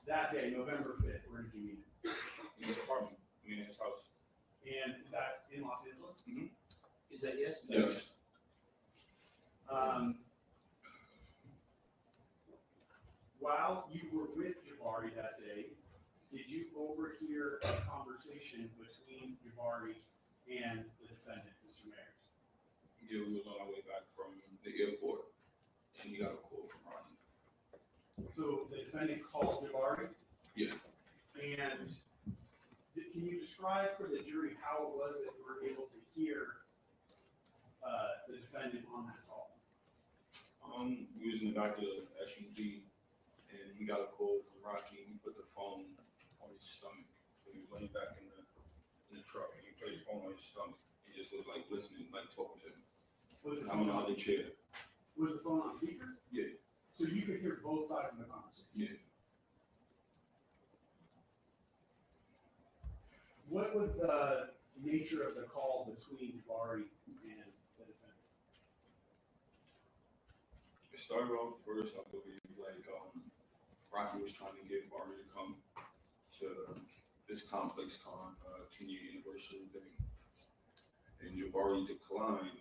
that day, November 5th, where did you meet him? in his apartment, in his house. And is that in Los Angeles? Is that yes? Yes. While you were with Jabari that day, did you overhear a conversation between Jabari and the defendant, Mr. Mayer? Yeah, we was on our way back from the airport, and he got a call from Ronnie. So the defendant called Jabari? Yeah. And can you describe for the jury how it was that you were able to hear the defendant on that call? We was in the back of the SUV, and he got a call from Rakim. He put the phone on his stomach. So he was laying back in the truck, and he put his phone on his stomach. He just was like listening, like talking to him. Was the I'm phone in the on, other chair. was the phone on speaker? Yeah. So you could hear both sides of the conversation? Yeah. What was the nature of the call between Jabari and the defendant? It started off first, I believe, like Rocky was trying to get Barry to come to this complex con, Kenya University thing. And Jabari declined,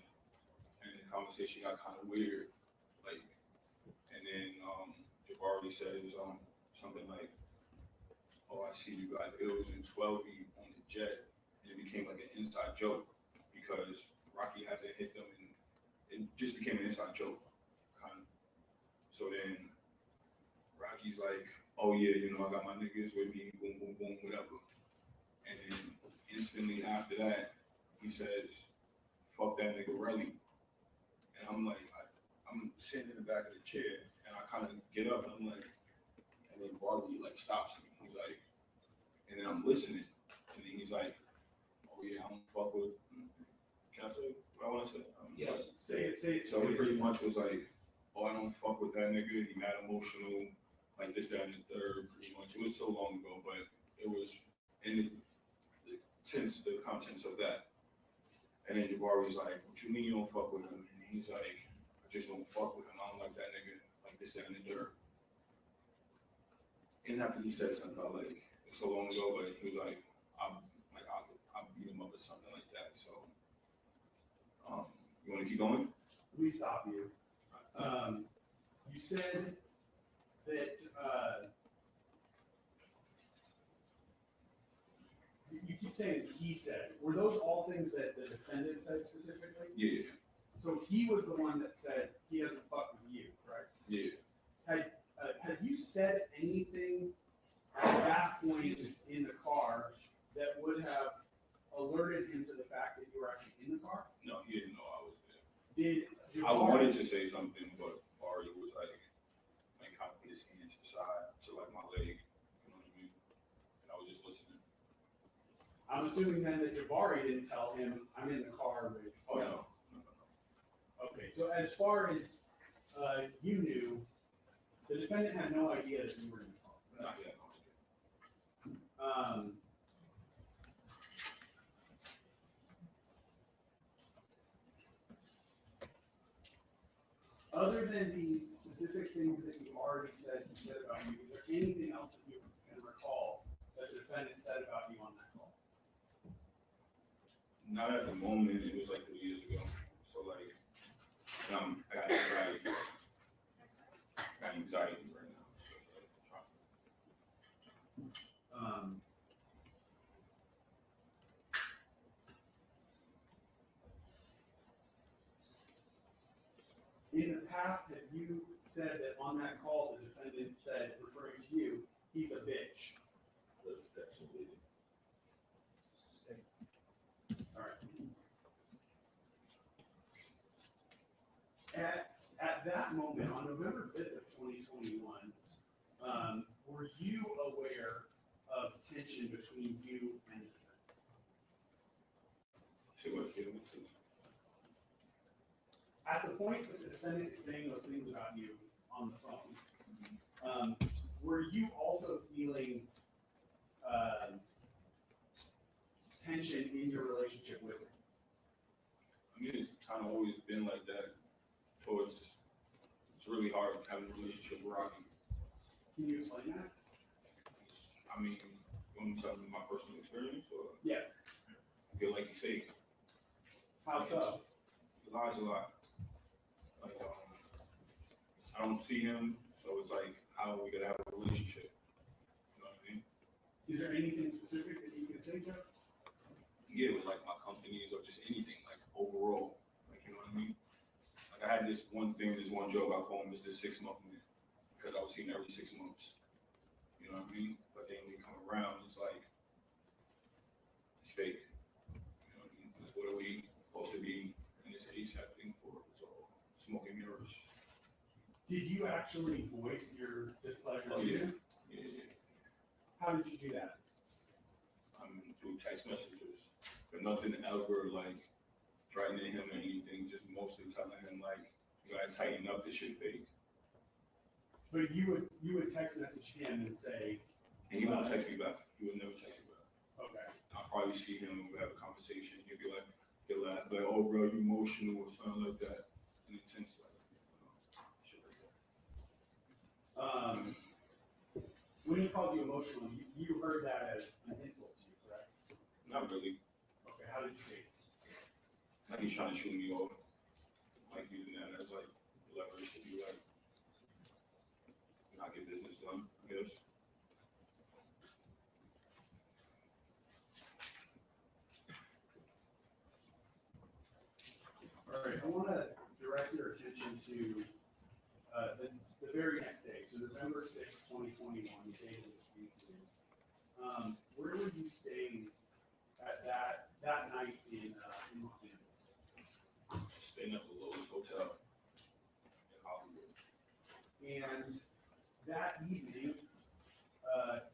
and the conversation got kind of weird. Like, and then Jabari said it was something like, "Oh, I see you got Illz and 12 on the jet." And it became like an inside joke because Rocky hasn't hit them, and it just became an inside joke, kind of. So then Rocky's like, "Oh yeah, you know, I got my niggas with me, boom, boom, boom, whatever." And then instantly after that, he says, "Fuck that nigga Relli." And I'm like, I'm sitting in the back of the chair, and I kind of get up, and I'm like, and then Barley like stops me. He's like, and then I'm listening, and then he's like, "Oh yeah, I don't fuck with." Can I say what I want to say? Yes. Say it. So it pretty much was like, "Oh, I don't fuck with that nigga. He mad emotional, like this, that, and the third." Pretty much. It was so long ago, but it was in the contents of that. And then Jabari's like, "What you mean you don't fuck with him?" And he's like, "I just don't fuck with him. I don't like that nigga, like this, that, and the third." And after he said something about like it's so long ago, but he was like, I'll beat him up or something like that. So, you want to keep going? Let me stop you. You said that you keep saying he said. Were those all things that the defendant said specifically? Yeah. So he was the one that said he doesn't fuck with you, correct? Yeah. Had you said anything at that point in the car that would have alerted him to the fact that you were actually in the car? No, he didn't know I was there. Did I wanted to say something, but Ari was like kind of put his hand to the side to like my leg, you know what I mean? And I was just listening. I'm assuming then that Jabari didn't tell him, I'm in the car with. Oh no. Okay, so as far as you knew, the defendant had no idea that you were in the car. Not yet, no idea. Other than the specific things that you already said he said about you, is there anything else that you can recall that the defendant said about you on that call? Not at the moment. It was like 3 years ago. So like, I got anxiety. I got anxiety right now. So it's like, past, have you said that on that call, the defendant said, referring to you, he's a bitch? That's absolutely. All right. At that moment, on November 5th of 2021, were you aware of tension between you and the defendant? See what feeling too. At the point that the defendant is saying those things about you on the phone, were you also feeling tension in your relationship with him? I mean, it's kind of always been like that. So it's really hard having a relationship with Rakim. Can you explain that? I mean, when I'm telling you my personal experience, or Yes. I feel like he's fake. How so? He lies a lot. Like, I don't see him, so it's like, how are we gonna have a relationship? You know what I mean? Is there anything specific that you can think of? Yeah, with like my companies or just anything, like overall, like, you know what I mean? Like I had this one thing, this one joke I call him Mr. 6 month man, because I was seeing every 6 months. You know what I mean? But then when you come around, it's like, it's fake. You know what I mean? That's what are we supposed to be in this ASAP thing for? It's all smoke and mirrors. Did you actually voice your displeasure Oh, to yeah. him? Yeah. How did you do that? Through text messages, but nothing ever like threatening him or anything, just mostly telling him like, you gotta tighten up, this shit fake. But you would text message him and say, And he won't text me back. He would never text me back. okay. I'll probably see him and we'll have a conversation. He'll be like, oh bro, you emotional or something like that. And intense like, shit like that. When he calls you emotional, you heard that as an insult to you, correct? Not really. Okay, how did you take it? Like he's trying to shoot me off. Like using that as like leverage to be like, not get business done, I guess. All right, I want to direct your attention to the very next day, so November 6th, 2021, the day of this incident. Where were you staying at that night in Los Angeles? Staying at the Lowe's Hotel in Hollywood. And that evening,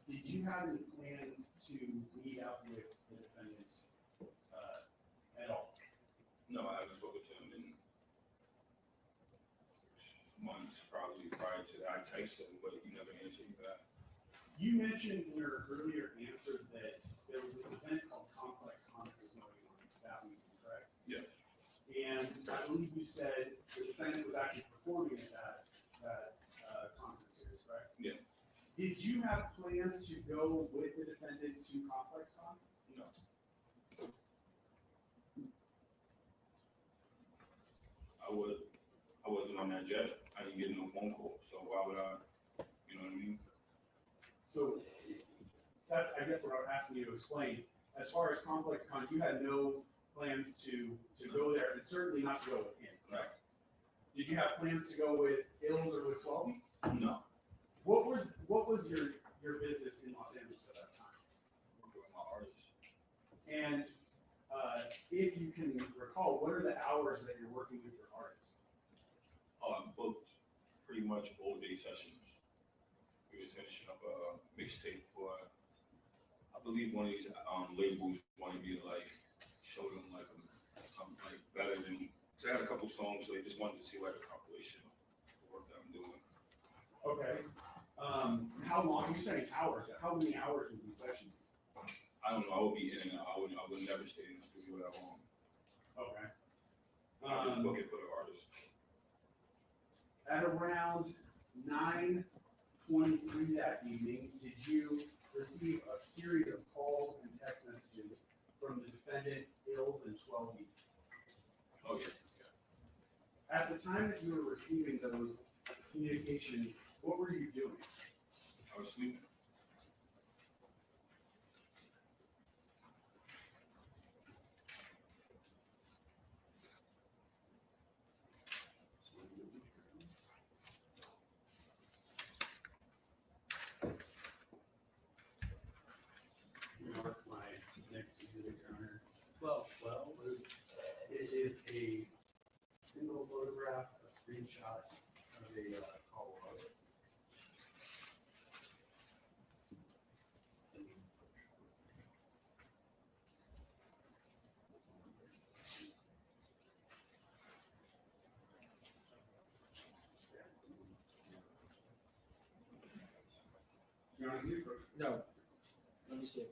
did you have any plans to meet up with the defendant at all? No, I haven't spoken to him in months, probably prior to that. I texted him, but he never answered me back. You mentioned in your earlier answer that there was this event called Complex Concerts going on that weekend, correct? Yes. And I believe you said the defendant was actually performing at that concert series, right? Yeah. Did you have plans to go with the defendant to Complex Con? No. I wasn't on that jet. I didn't get no phone call, so why would I, you know what I mean? So that's, I guess, what I'm asking you to explain. As far as Complex Con, you had no plans to go there, and certainly not to go with him, correct? Did you have plans to go with Illz or with 12? No. What was your business in Los Angeles at that time? I'm doing my artist. And if you can recall, what are the hours that you're working with your artists? Oh, I'm booked pretty much all day sessions. We was finishing up a mixtape for, I believe one of these labels wanted me to like show them like something like better than, cause I had a couple songs, so they just wanted to see like a compilation of the work that I'm doing. Okay. How long? You're saying hours. How many hours would these sessions? I don't know. I would be in and out. I would never stay in the studio that long. Okay. I just book it for the artist. At around 9:23 that evening, did you receive a series of calls and text messages from the defendant, Illz, and 12? Oh yeah. At the time that you were receiving those communications, what were you doing? I was sleeping. Well, It is a single photograph, a screenshot of a call log. You want to do it? No. Let me see.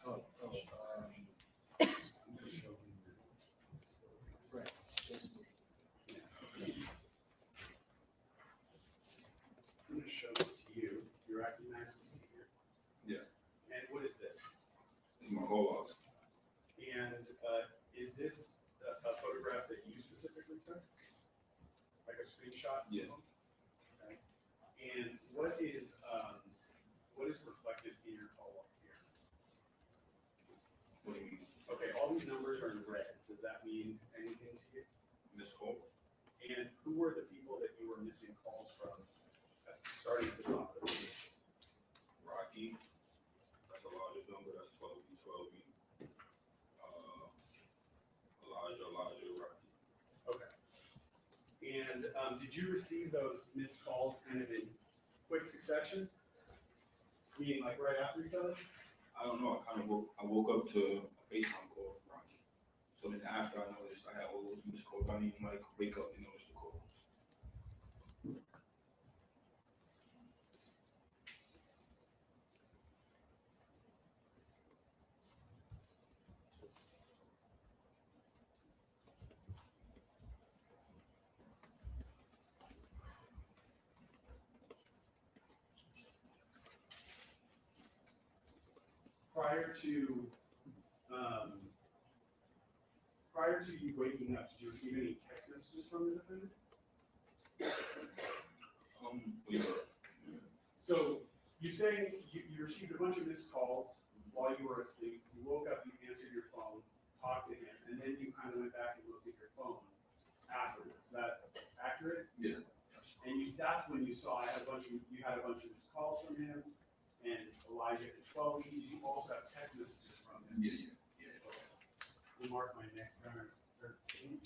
Oh, right. Yes. I'm gonna show it to you. You recognize what you see here? Yeah. And what is this? It's my whole house. And is this a photograph that you specifically took? Like a screenshot? Yeah. Okay. And what is reflected in your call log here? What do you mean? Okay, all these numbers are in red. Does that mean anything to you? Miss Cole? And who were the people that you were missing calls from, starting at the top of the page? Rocky, that's a larger number, that's 12B. Illijah, Rocky. Okay. And did you receive those missed calls kind of in quick succession? Meaning like right after each other? I don't know, I woke up to a FaceTime call from Rocky. So then after I noticed I had all those missed calls, I didn't even like wake up and notice the calls. Prior to you waking up, did you receive any text messages from the defendant? We were, So you say you received a bunch of missed calls while you were asleep. You woke up, you answered your phone, talked to him, and then you kind of went back and looked at your phone afterwards. Is that accurate? yeah. And that's when you saw you had a bunch of missed calls from him and Illijah at 12. Did you also have text messages from him? Yeah. We'll mark my next runner 13.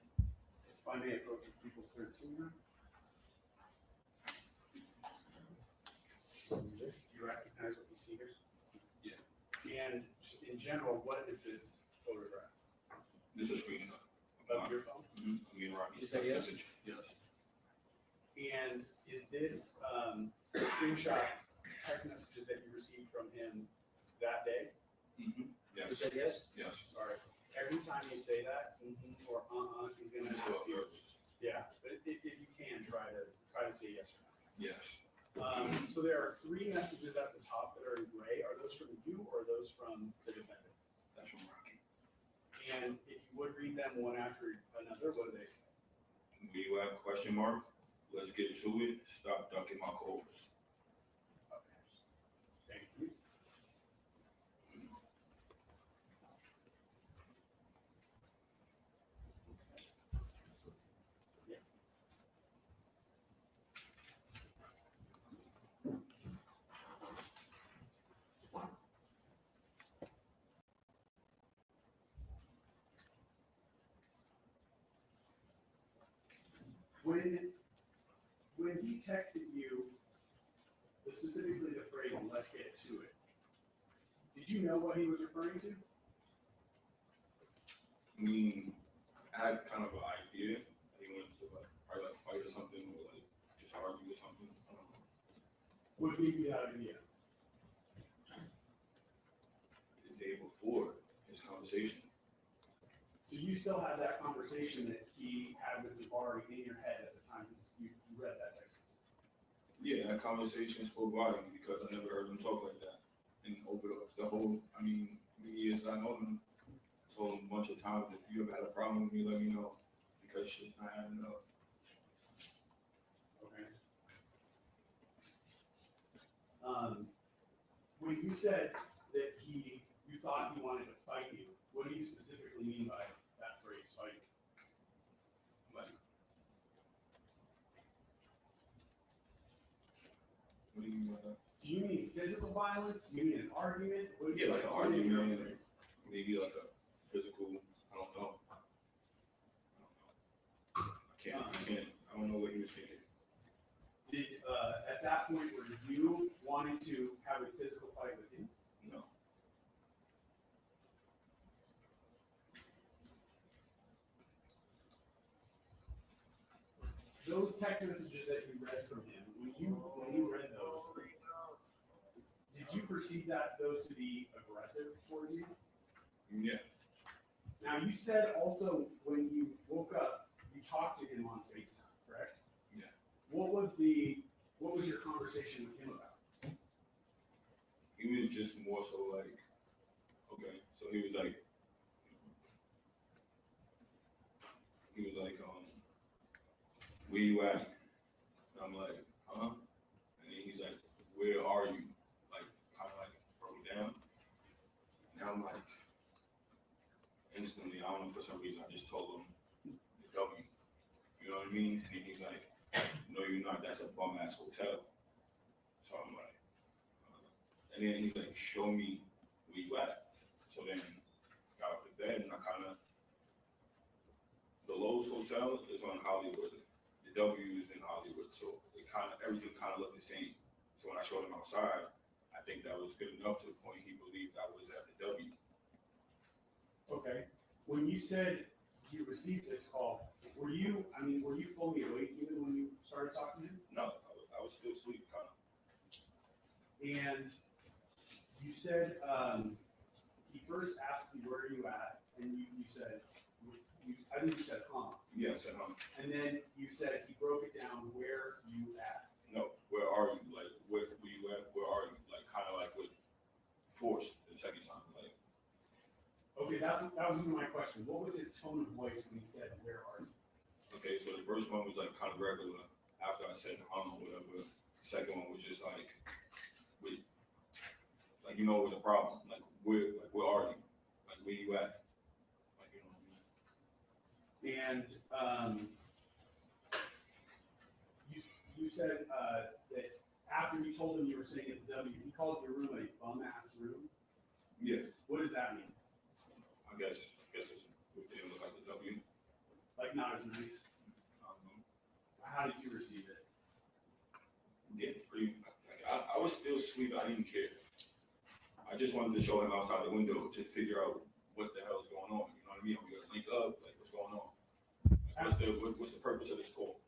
If I may approach people's 13 now. This, you recognize what you see here? Yeah. And just in general, what is this photograph? This is screenshot. Of your phone? Mm-hmm. Me and Rocky's Is that text yes? message. Yes. And is this screenshots, text messages that you received from him that day? Mm-hmm. You Yes. said yes? Yes. Sorry. Every time you say that, or he's gonna This ask is you. what- Yeah, but if you can, try to say yes or no. Yes. So there are 3 messages at the top that are in gray. Are those from you or are those from the defendant? That's from Rocky. And if you would read them one after another, what do they say? We have question mark. Let's get to it. Stop ducking my calls. Okay. Thank you. Yeah. When he texted you, specifically the phrase "let's get to it," did you know what he was referring to? I mean, I had kind of an idea. He wanted to probably fight or something, or just argue or something. I don't know. What gave you that idea? The day before his conversation. So you still had that conversation that he had with Girardi in your head at the time you read that text message? Yeah, that conversation spoke volume because I never heard him talk like that. And over the whole, the years I know him, I told him a bunch of times, if you ever had a problem with me, let me know. Because shit's not adding up. Okay. When you said that you thought he wanted to fight you, what do you specifically mean by that phrase, fight? Like, what do you mean by that? Do you mean physical violence? Do you mean an argument? What do you Yeah, like an what do you argument, mean? maybe like a physical, I don't know. I don't know what he was thinking. Did, at that point, were you wanting to have a physical fight with him? No. Those text messages that you read from him, when you read those, did you perceive those to be aggressive towards you? Yeah. Now, you said also when you woke up, you talked to him on FaceTime, correct? Yeah. What was your conversation with him about? He was just more so like, okay, so he was like, where you at? And I'm like, huh? And then he's like, where are you? Like, kind of like broke down. And I'm like, instantly, I don't know, for some reason, I just told him the W. You know what I mean? And then he's like, no, you're not. That's a bum ass hotel. So I'm like, and then he's like, show me where you at. So then got up to bed and I kind of, the Lowe's Hotel is on Hollywood. The W is in Hollywood. So it kind of, everything kind of looked the same. So when I showed him outside, I think that was good enough to the point he believed I was at the W. Okay. When you said you received this call, were you fully awake even when you started talking to him? No, I was still asleep, kind of. And you said, he first asked you, where are you at? And you said, I think you said, huh? Yeah, I said, And then you said he broke it down, where you at? no, where are you? Like, where you at? Where are you? Like, kind of like with force the second time. Like, Okay, that was even my question. What was his tone of voice when he said, where are you? okay, so the first one was like kind of regular. After I said or whatever, the second one was just like, with, like, you know, it was a problem. Like, where are you? Like, where you at? Like, you know what I mean? And you said that after you told him you were staying at the W, he called your room a bum-ass room. Yeah, What does that mean? I guess it's, it didn't look like the W. Like not as nice? I don't know. How did you receive it? Yeah, pretty, like, I was still asleep. I didn't care. I just wanted to show him outside the window to figure out what the hell is going on. You know what I mean? We gotta link up. Like, what's going on? Like, what's the purpose of this call?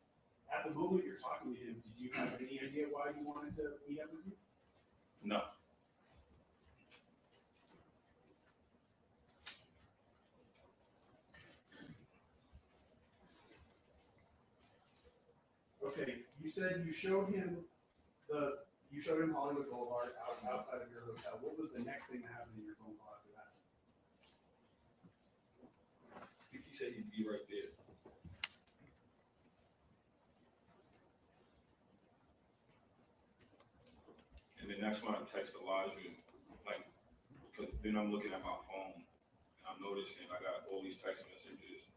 At the moment you're talking to him, did you have any idea why you wanted to meet up with you? No. Okay, you said you showed him Hollywood Boulevard outside of your hotel. What was the next thing that happened in your phone call after that? I think he said he'd be right there. And then that's when I text Illijah, like, because then I'm looking at my phone and I'm noticing I got all these text messages.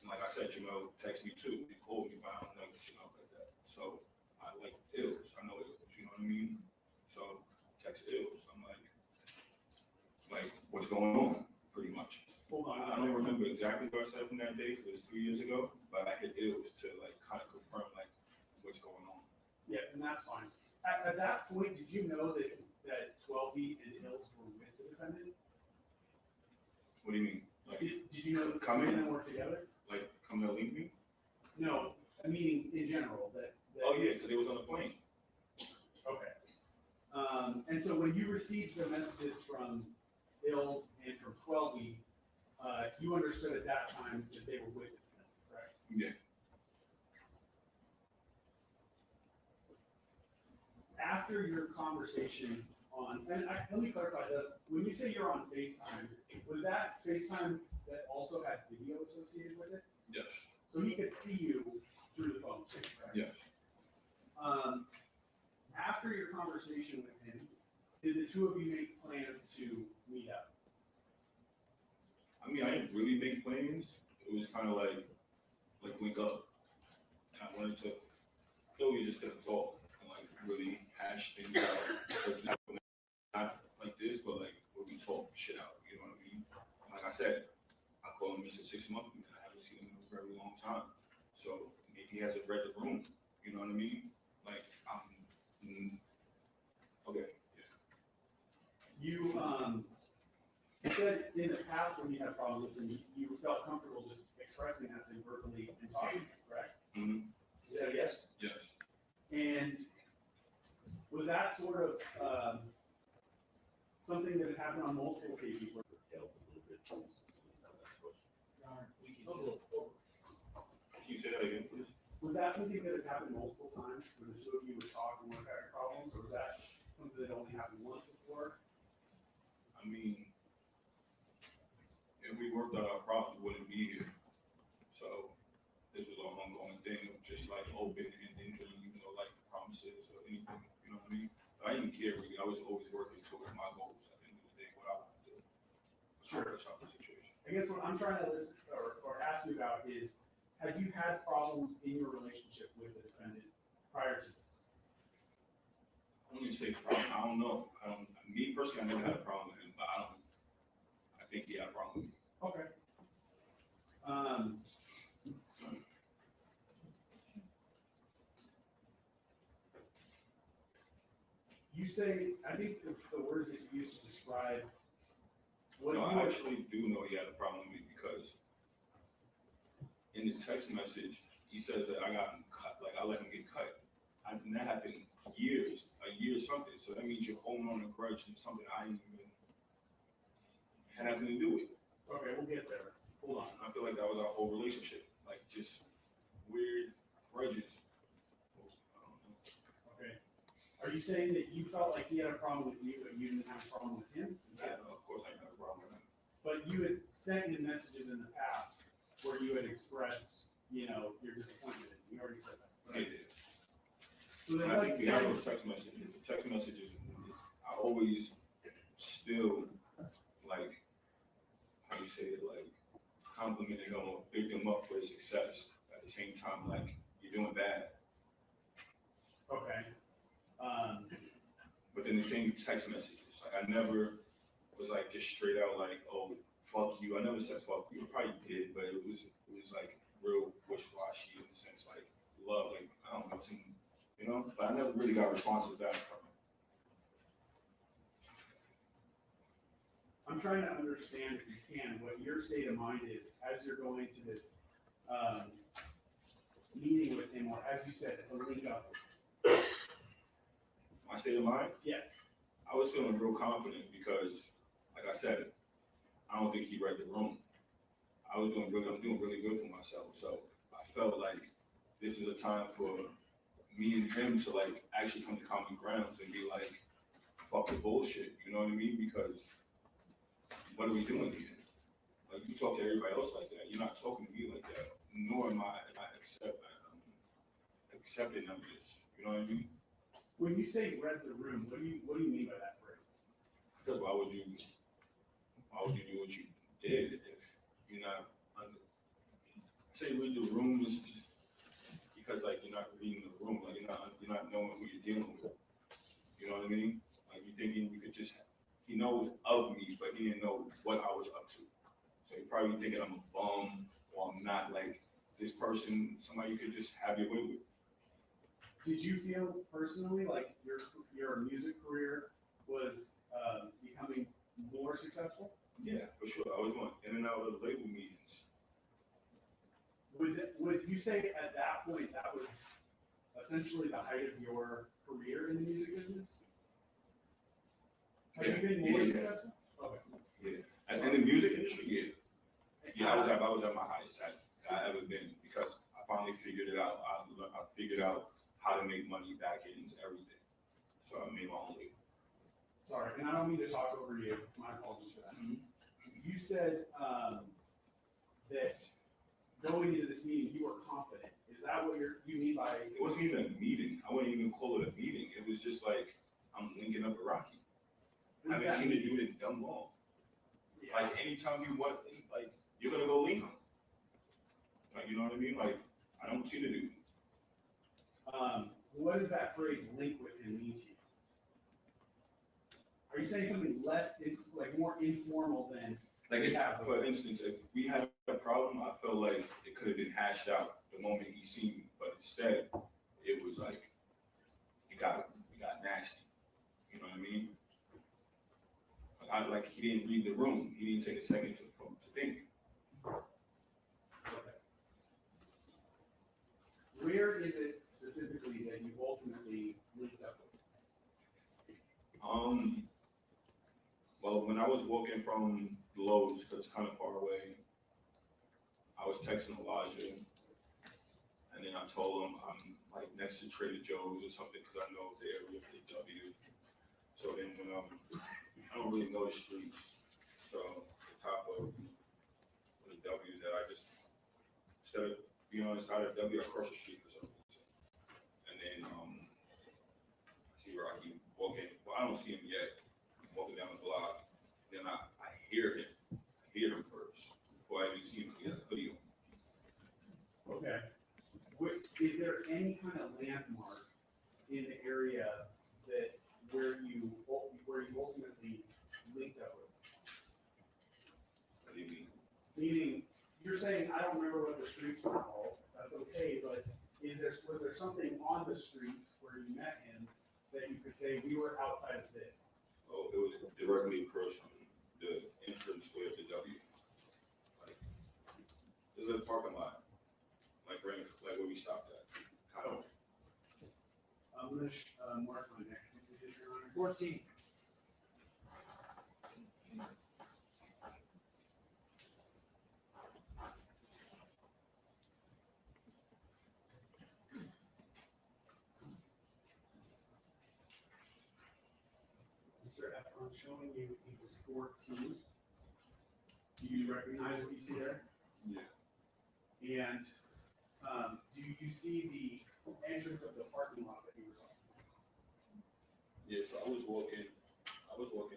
And like I said, text me too. He called me, but I don't know, like that. So I like Illz. I know Illz, you know what I mean? So text Illz. I'm like, what's going on? Pretty much. Hold on. I don't remember exactly what I said from that day, because it was 3 years ago, but I hit Illz to like kind of confirm like what's going on. Yeah, and that's fine. At that point, did you know that 12B and Illz were with the defendant? What do you mean? Like, Did you know that the Come three in? of them work together? like come to link me? No, I mean in general that. Oh yeah, because it was on the plane. Okay. And so when you received the messages from Illz and from 12B, you understood at that time that they were with the defendant, correct? Yeah. After your conversation let me clarify, when you say you're on FaceTime, was that FaceTime that also had video associated with it? Yes. So he could see you through the phone, too, correct? Yes. After your conversation with Did the two of you make plans to meet up? I mean, I didn't really make plans. It was kind of like link up. I wanted to, so we just gonna talk and like really hash things out. Because it's not like this, but like where we talk shit out. You know what I mean? Like I said, I call him Mr. 6 month man. I haven't seen him in a very long time. So maybe he hasn't read the room. You know what I mean? Like okay. You said in the past when you had problems with him, you felt comfortable just expressing that to him verbally and talking, correct? Mm-hmm. Is that a yes? Yes. And was that sort of something that had happened on multiple occasions? Can you say that again, please? Was that something that had happened multiple times where the two of you would talk and work out your problems, or was that something that only happened once before? I mean, if we worked out our problems, we wouldn't be here. So this was an ongoing thing of just like open and injury, like promises or anything, you know what I mean? But I didn't care really. I was always working towards my goals at the end of the day, what I wanted to accomplish out the situation. I guess what I'm trying to list or ask you about is, have you had problems in your relationship with the defendant prior to this? I wouldn't say problem. I don't know. Me personally, I never had a problem with him, but I think he had a problem with me. Okay. You say, I think the words that you used to describe what No, you I actually do know he had a problem with me because in the text message, he says that I got him cut, like I let him get cut. And that happened a year something. So that means you're holding on a grudge and something I didn't even had nothing to do with. Okay, we'll get there. Hold on. I feel like that was our whole relationship, like just weird grudges. I don't know. Okay. Are you saying that you felt like he had a problem with you, but you didn't have a problem with him? Is that? Yeah, of course I had a problem with him. But you had sent him messages in the past where you had expressed, your disappointment. You already said that. I did. So there I was think we have those text messages. The text messages, I always still like, how you say it, like complimenting him or big him up for his success. At the same time, like you're doing bad. Okay. But in the same text messages, like I never was like just straight out like, oh, fuck you. I never said fuck you. I probably did, but it was like real wishy-washy in the sense like love, like I don't know, but I never really got responses back from him. I'm trying to understand, if you can, what your state of mind is as you're going to this meeting with him, or as you said, it's a link up. My state of mind? Yeah. I was feeling real confident because, like I said, I don't think he read the room. I'm doing really good for myself. So I felt like this is a time for me and him to like actually come to common grounds and be like, fuck the bullshit. You know what I mean? Because what are we doing here? Like you talk to everybody else like that. You're not talking to me like that. Nor am I accepting of this. You know what I mean? When you say read the room, what do you mean by that phrase? Because why would you do what you did if you're not say read the room is just because like you're not reading the room, like you're not knowing who you're dealing with. You know what I mean? Like you're thinking you could just he knows of me, but he didn't know what I was up to. So you're probably thinking I'm a bum or I'm not like this person, somebody you could just have your way with. Did you feel personally like your music career was becoming more successful? Yeah, for sure. I was going in and out of the label meetings. Would you say at that point that was essentially the height of your career in the music business? Have you been more successful? Okay. Yeah. And in the music industry, yeah, I was at my highest I ever been because I finally figured it out. I figured out how to make money back into everything. So I made my own way. Sorry, and I don't mean to talk over you. My apologies for that. Mm-hmm. You said that going into this meeting, you were confident. Is that what you mean by? It wasn't even a meeting. I wouldn't even call it a meeting. It was just like I'm linking up with Rakim. What does Haven't that seen it mean? do it in dumb long. Yeah. Like anytime you want, like, you're gonna go link them. Like, you know what I mean? Like, I don't see the dude. What does that phrase "link with him" mean to you? Are you saying something less, like more informal than? Like, if, Yeah. for instance, if we had a problem, I felt like it could have been hashed out the moment he seen me, but instead, it was like, it got nasty. You know what I mean? Like he didn't read the room. He didn't take a second to think. Okay. Where is it specifically that you ultimately linked up with? Well, when I was walking from Lowe's, because it's kind of far away, I was texting Illijah, and then I told him I'm like next to Trader Joe's or something, because I know the area of the W. So then when I don't really know the streets, so the top of the W's that I just, instead of being on the side of the W, I cross the street for some reason. And then I see Rakim walking, well, I don't see him yet, walking down the block. Then I hear him. I hear him first before I even see him. He has a hoodie on. Okay. Is there any kind of landmark in the area that where you ultimately linked up with? What do you mean? Meaning, you're saying I don't remember what the streets were called. That's okay, but was there something on the street where you met him that you could say we were outside of this? Oh, it was directly across from the entrance way of the W. Like, there's a parking lot, like right, like where we stopped at. Kind of. I'm gonna mark my next exhibit, Your Honor. 14. Mr. Ephron, showing you he was 14. Do you recognize what you see there? Yeah. And do you see the entrance of the parking lot that you were talking about? Yeah, so I was walking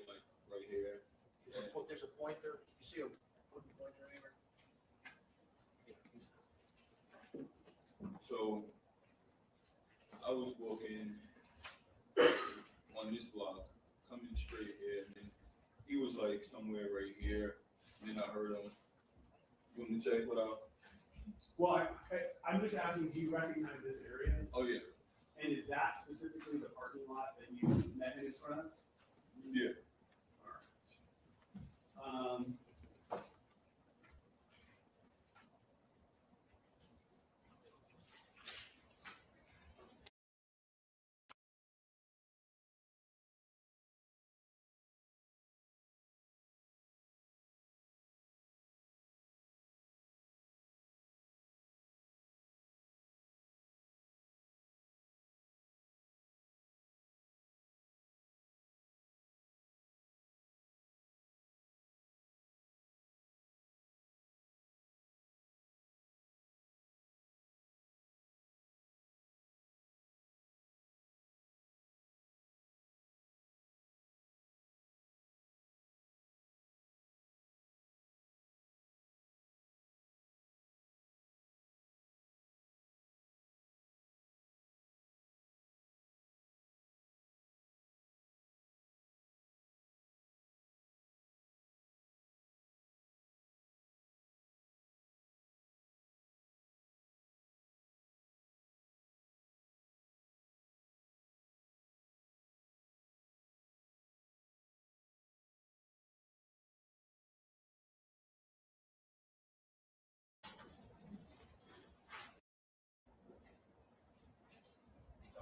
like right here. There's a pointer, you see a wooden pointer anywhere? So I was walking on this block, coming straight here, and then he was like somewhere right here, and then I heard him. You want me to check what out? Well, I'm just asking, do you recognize this area? Oh yeah. And is that specifically the parking lot that you met him in front of? Yeah. All right.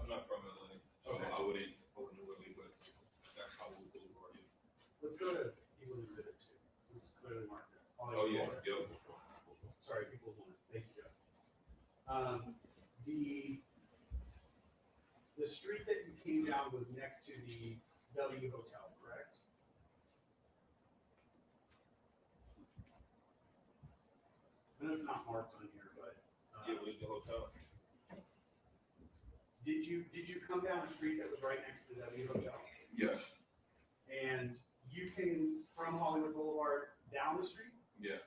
I'm not from LA, so Okay. I wouldn't know really, but that's how we do it. Let's go to People's Exhibit 2. This is clearly marked there. Oh yeah, yep. Sorry, People's One. Thank you, Joe. The street that you came down was next to the W Hotel, correct? I know it's not marked on here, but Yeah, where's the hotel? did you come down a street that was right next to the W Hotel? Yes. And you came from Hollywood Boulevard down the street? Yeah.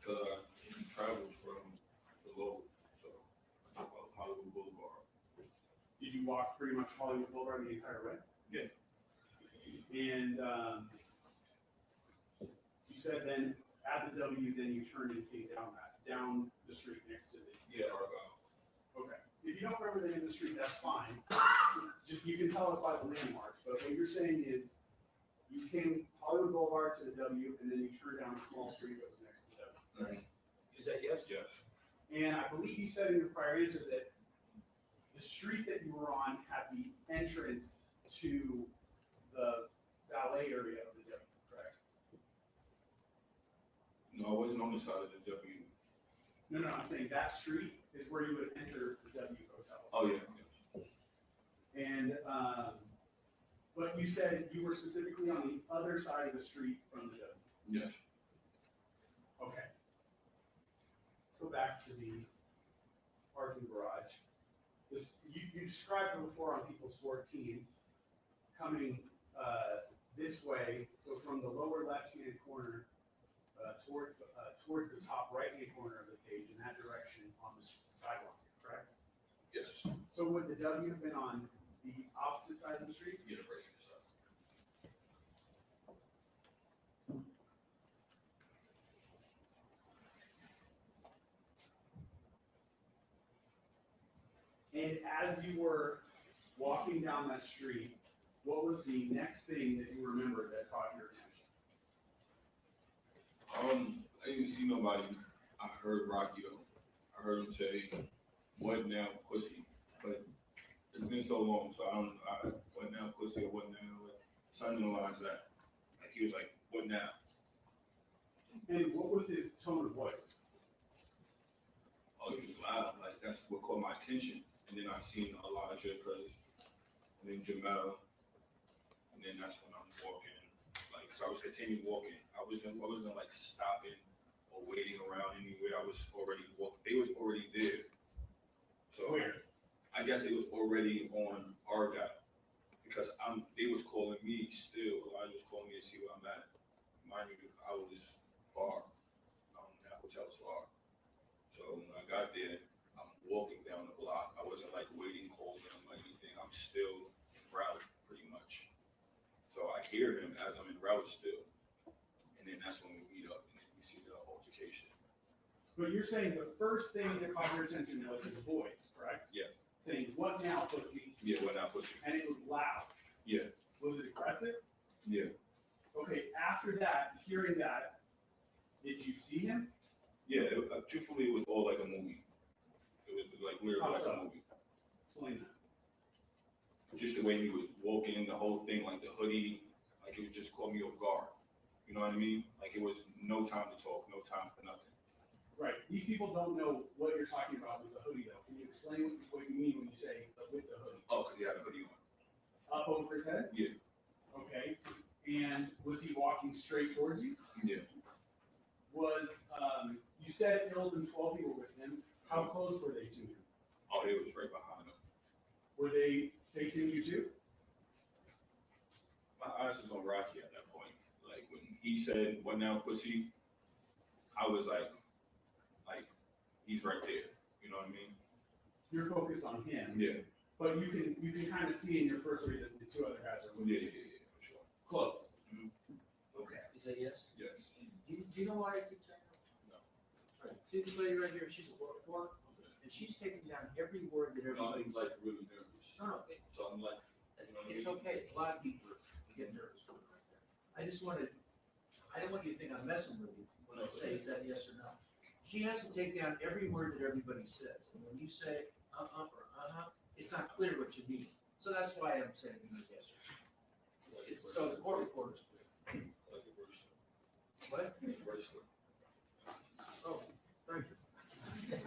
He traveled from the low, so I took out Hollywood Boulevard. Did you walk pretty much Hollywood Boulevard the entire way? Yeah. And you said then at the W, then you turned and came down the street next to the. Yeah, Argyle. Okay. If you don't remember the name of the street, that's fine. Just, you can tell us by the landmarks, but what you're saying is you came Hollywood Boulevard to the W, and then you turned down a small street that was next to the W. Is that yes? Yes. And I believe you said in your prior answer that the street that you were on had the entrance to the valet area of the W, correct? No, I wasn't on the side of the W. No, I'm saying that street is where you would enter the W Hotel. Oh, yeah. And, but you said you were specifically on the other side of the street from the W. Yes. Okay. Let's go back to the parking garage. You described it before on People's 14, coming this way, so from the lower left-hand corner towards the top right-hand corner of the page in that direction on the sidewalk, correct? Yes. So would the W have been on the opposite side of the street? Yeah, right here, so. And as you were walking down that street, what was the next thing that you remembered that caught your attention? I didn't see nobody. I heard Rocky though. I heard him say, "What now, pussy?" But it's been so long, so what now, pussy, or what now? Something along the lines of that. Like he was like, "What now?" And what was his tone of voice? Oh, he was loud. Like that's what caught my attention. And then I seen Illijah, and then Jamel, and then that's when I'm walking. Like, so I was continuing walking. I wasn't like stopping or waiting around anywhere. I was already walking. They was already there. So Where? I guess it was already on Argyle because they was calling me still. Illijah was calling me to see where I'm at. Mind you, I was far. That hotel was far. So when I got there, I'm walking down the block. I wasn't like waiting, calling him or anything. I'm still en route pretty much. So I hear him as I'm en route still. And then that's when we meet up and we see the altercation. But you're saying the first thing that caught your attention was his voice, correct? Yeah. Saying, "What now, pussy?" Yeah, what now, pussy? And it was loud. Yeah. Was it aggressive? Yeah. Okay, after that, hearing that, did you see him? Yeah, truthfully, it was all like a movie. It was like literally How like so? a movie. Explain that. Just the way he was walking, the whole thing, like the hoodie, like it would just caught me off guard. You know what I mean? Like it was no time to talk, no time for nothing. Right. These people don't know what you're talking about with the hoodie, though. Can you explain what you mean when you say with the hoodie? Oh, because he had a hoodie on. Up over his head? Yeah. Okay. And was he walking straight towards you? Yeah. You said Illz and 12 people were with him. How close were they to him? Oh, he was right behind him. Were they facing you too? My eyes was on Rocky at that point. Like when he said, "What now, pussy?" I was like, he's right there. You know what I mean? You're focused on him. Yeah. But you can kind of see in your first read that the two other guys are with Yeah, you. for sure. Close. Mhm. Okay. Is that yes? Yes. Do you know why I keep saying that? No. All right, see this lady right here, she's a work, and she's taking down every word that everybody's. I'm like really nervous. No, So I'm like, you know what I it's mean? okay, a lot of people get nervous with it like that. I didn't want you to think I'm messing with you when I say, is that yes or no? She has to take down every word that everybody says, and when you say, or it's not clear what you mean. So that's why I'm saying you need yes or no. It's, so the court reporter's clear. Like a bracelet. What? Bracelet. Oh, thank you.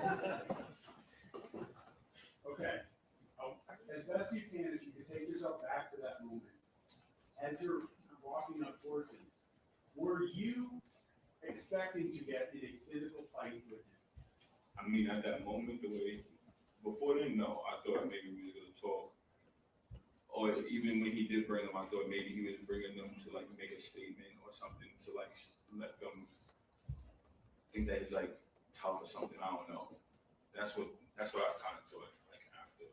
Okay. As best you can, if you could take yourself back to that moment, as you're walking up towards him, were you expecting to get in a physical fight with him? I mean, at that moment, the way, before then, no, I thought maybe we were gonna talk or even when he did bring them, I thought maybe he was bringing them to like make a statement or something to like let them think that he's like tough or something. I don't know. That's what I kind of thought like after.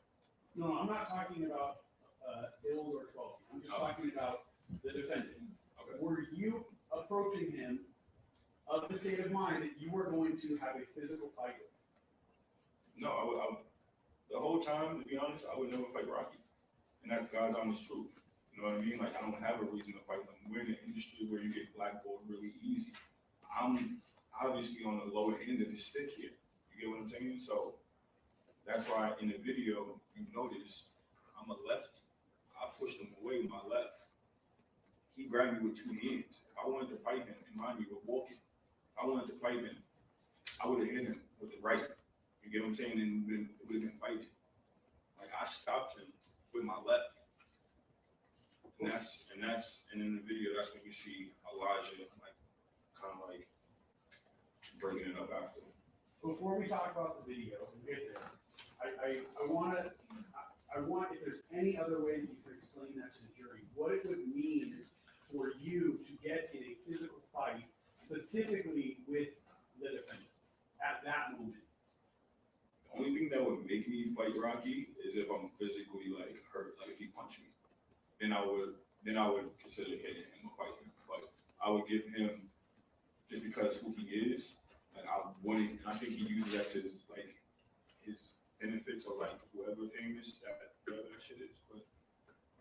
No, I'm not talking about Ills or 12. I'm just talking about the defendant. Okay. Were you approaching him of the state of mind that you were going to have a physical fight with him? No, I the whole time, to be honest, I would never fight Rocky, and that's God's honest truth. You know what I mean? Like I don't have a reason to fight them. We're in an industry where you get blackballed really easy. I'm obviously on the lower end of the stick here. You get what I'm saying? So that's why in the video you notice I'm a lefty. I pushed him away with my left. He grabbed me with two hands. If I wanted to fight him, and mind you, we're walking. If I wanted to fight him, I would have hit him with the right. You get what I'm saying? And it would have been fighting. Like I stopped him with my left. And in the video, that's when you see Illijah like kind of like breaking it up after. Before we talk about the video and get there, I want, if there's any other way that you can explain that to the jury, what it would mean for you to get in a physical fight specifically with the defendant at that moment. The only thing that would make me fight Rocky is if I'm physically like hurt, like if he punched me. Then I would consider hitting him or fighting him. But I would give him, just because who he is, like I wouldn't, and I think he uses that to his benefits or like whoever famous whatever that shit is. But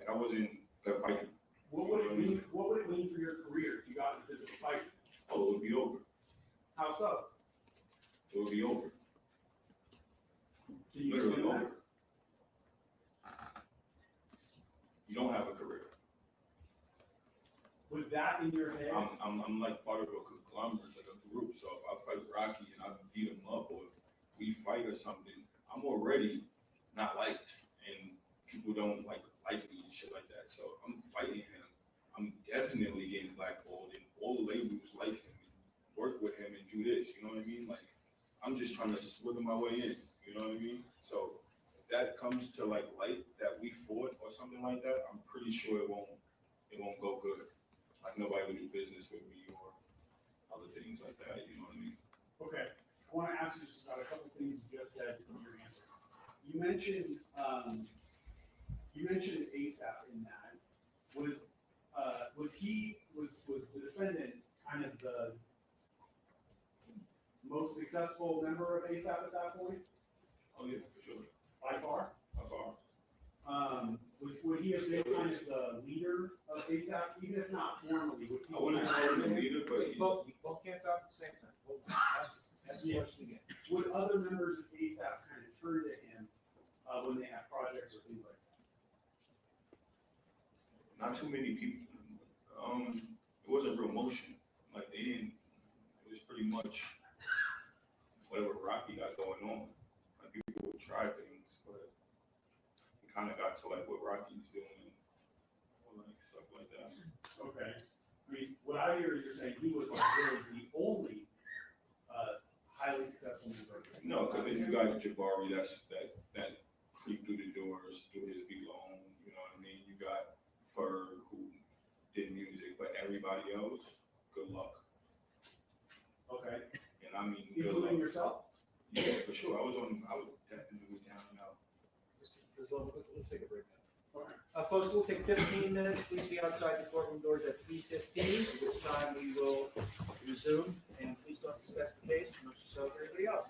like I wasn't gonna fight him. What would it mean for your career if you got in a physical fight? Oh, it would be over. How so? It would be over. Can you Literally explain that? over. You don't have a career. Was that in your head? I'm like part of a conglomerate, like a group. So if I fight Rocky and I beat him up, or we fight or something, I'm already not liked, and people don't like me and shit like that. So if I'm fighting him, I'm definitely getting blackballed, and all the labels like him, and work with him, and do this. You know what I mean? Like I'm just trying to swiggle my way in. You know what I mean? So if that comes to like light that we fought or something like that, I'm pretty sure it won't go good. Like nobody would do business with me or other things like that. You know what I mean? Okay. I want to ask you just about a couple things you just said in your answer. You mentioned ASAP in that. Was the defendant kind of the most successful member of ASAP at that point? Oh yeah, for sure. By far? By far. Would he have been kind of the leader of ASAP, even if not formally? Would he I wouldn't call him the leader, but You both can't talk at the same time. That's the question again. Would other members of ASAP kind of turn to him when they have projects or things like that? not too many people. It wasn't real motion. Like they didn't. It was pretty much whatever Rocky got going on. Like people would try things, but it kind of got to like what Rocky's doing, or like stuff like that. Okay. I mean, what I hear is you're saying he was like really the only highly successful member of ASAP. No, because then you got Jabari that creeped through the doors, through his beat alone. You know what I mean? You got Ferg who did music, but everybody else, good luck. Okay. And I mean, good Including luck. yourself? Yeah, for sure. I was definitely down and out. Let's take a break now. Okay. Folks, we'll take 15 minutes. Please be outside the courtroom doors at 3:15, at which time we will resume. And please don't discuss the case amongst yourself or anybody else.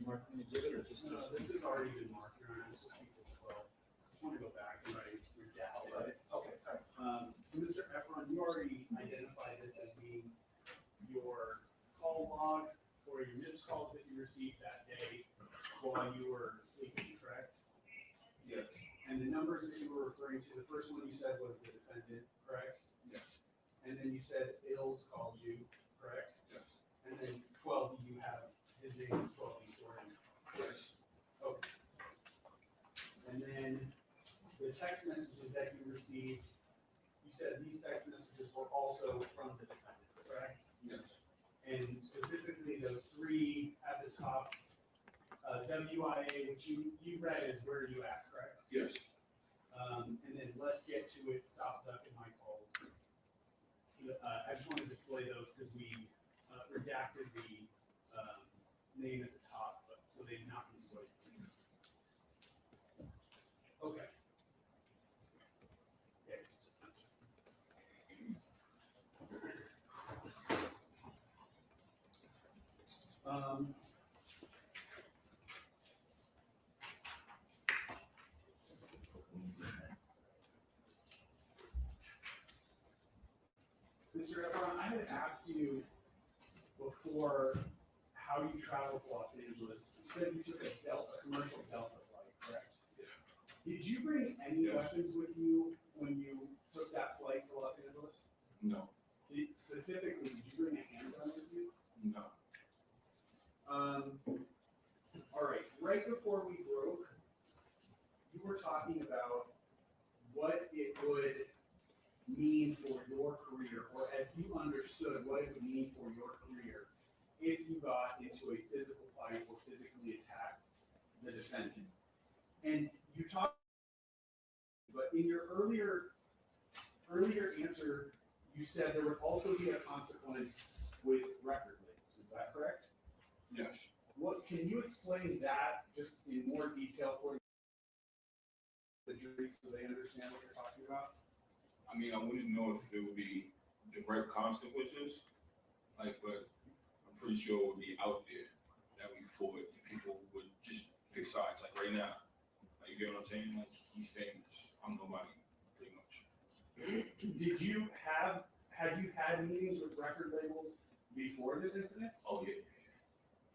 Marking the exhibit or just? No, this has already been marked, Your Honor, this was equals 12. Just want to go back and write your data, right? Okay, all right. So Mr. Ephron, you already identified this as being your call log or your missed calls that you received that day while you were sleeping, correct? Yes. And the numbers that you were referring to, the first one you said was the defendant, correct? Yes. And then you said Ills called you, correct? Yes. And then 12, you have, his name is 12, he's sorting. Yes. Okay. And then the text messages that you received, you said these text messages were also from the defendant, correct? Yes. And specifically those three at the top, WIA, which you read as where you at, correct? Yes. And then let's get to it, stop ducking my calls. I just want to display those because we redacted the name at the top, but so they did not be displayed. Okay. Mr. Ephron, I had asked you before how you traveled to Los Angeles. You said you took a commercial Delta flight, correct? Yeah. Did you bring any Yes. weapons with you when you took that flight to Los Angeles? No. Specifically, did you bring a handgun with you? No. All right, right before we broke, you were talking about what it would mean for your career, or as you understood what it would mean for your career if you got into a physical fight or physically attacked the defendant. And you talked, but in your earlier answer, you said there would also be a consequence with record labels. Is that correct? Yes. What, can you explain that just in more detail for the jury so they understand what you're talking about? I mean, I wouldn't know if there would be direct consequences, like, but I'm pretty sure it would be out there that we fought and people would just pick sides, like right now. Like, you get what I'm saying? Like, he's famous. I'm nobody, pretty much. Have you had meetings with record labels before this incident? Oh, yeah.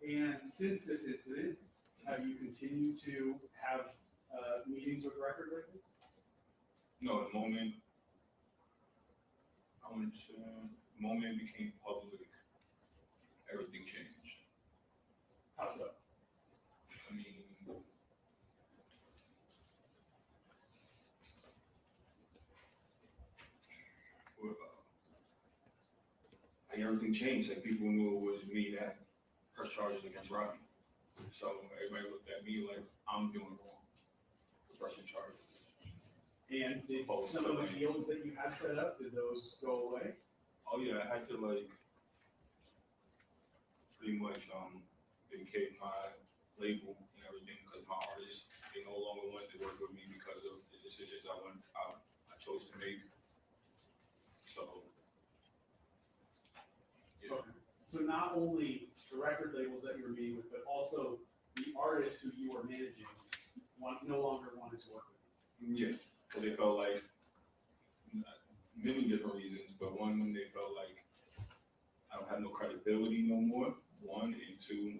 And since this incident, have you continued to have meetings with record labels? No, the moment want to, the moment it became public, everything changed. How so? I mean, like everything changed. Like people knew it was me that pressed charges against Rakim. So everybody looked at me like I'm doing wrong for pressing charges. And did some of the deals that you had set up, did those go away? Oh yeah, I had to like pretty much vacate my label and everything because my artists they no longer wanted to work with me because of the decisions I chose to make. So yeah. Okay. So not only the record labels that you were meeting with, but also the artists who you were managing no longer wanted to work with you. Yeah, because they felt like many different reasons, but one when they felt like I don't have no credibility no more. One and two,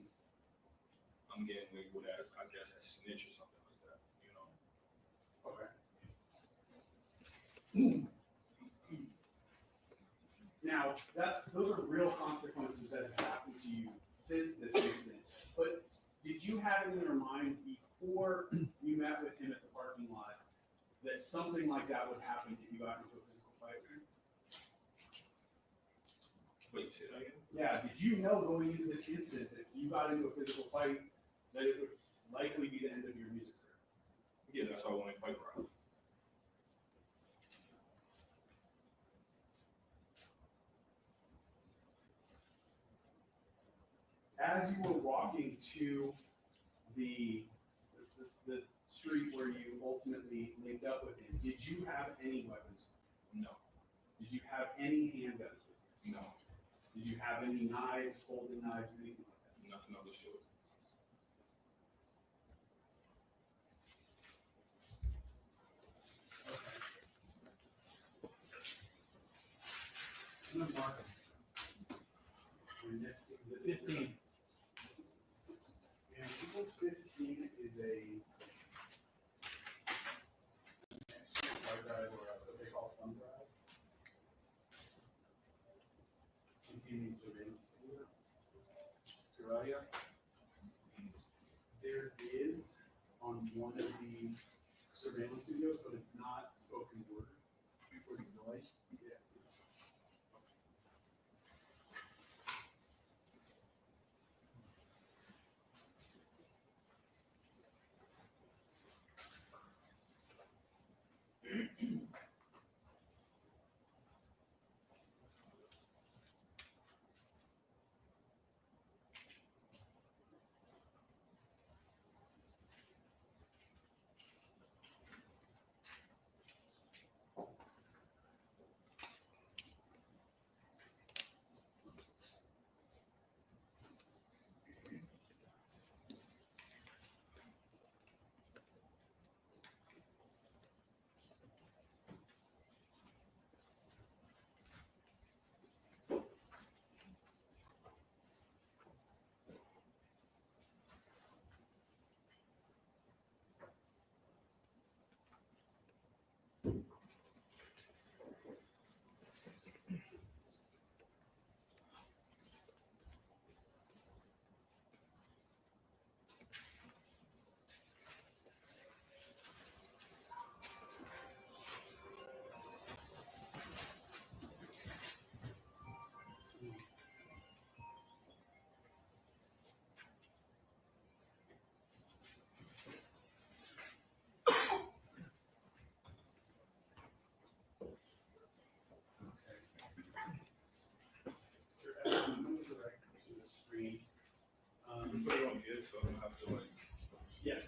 I'm getting labeled as I guess a snitch or something like that. You know. Okay. Now, those are real consequences that have happened to you since this incident. But did you have it in your mind before you met with him at the parking lot that something like that would happen if you got into a physical fight with him? Wait, say that again? Yeah, did you know going into this incident that if you got into a physical fight, that it would likely be the end of your music career? Yeah, that's why I want to fight Rakim. As you were walking to the street where you ultimately linked up with him, did you have any weapons? No. Did you have any handguns with you? No. Did you have any knives, folding knives, anything like that? Nothing of the sort. I'm gonna mark your next exhibit. 15. And Equals 15 is a hard drive or what they call thumb drive. Containing surveillance video. Terell? There is on one of the surveillance videos, but it's not spoken word. Recording noise. Yeah. Move the record to the screen. You put it on here, so I don't have to like. Yes.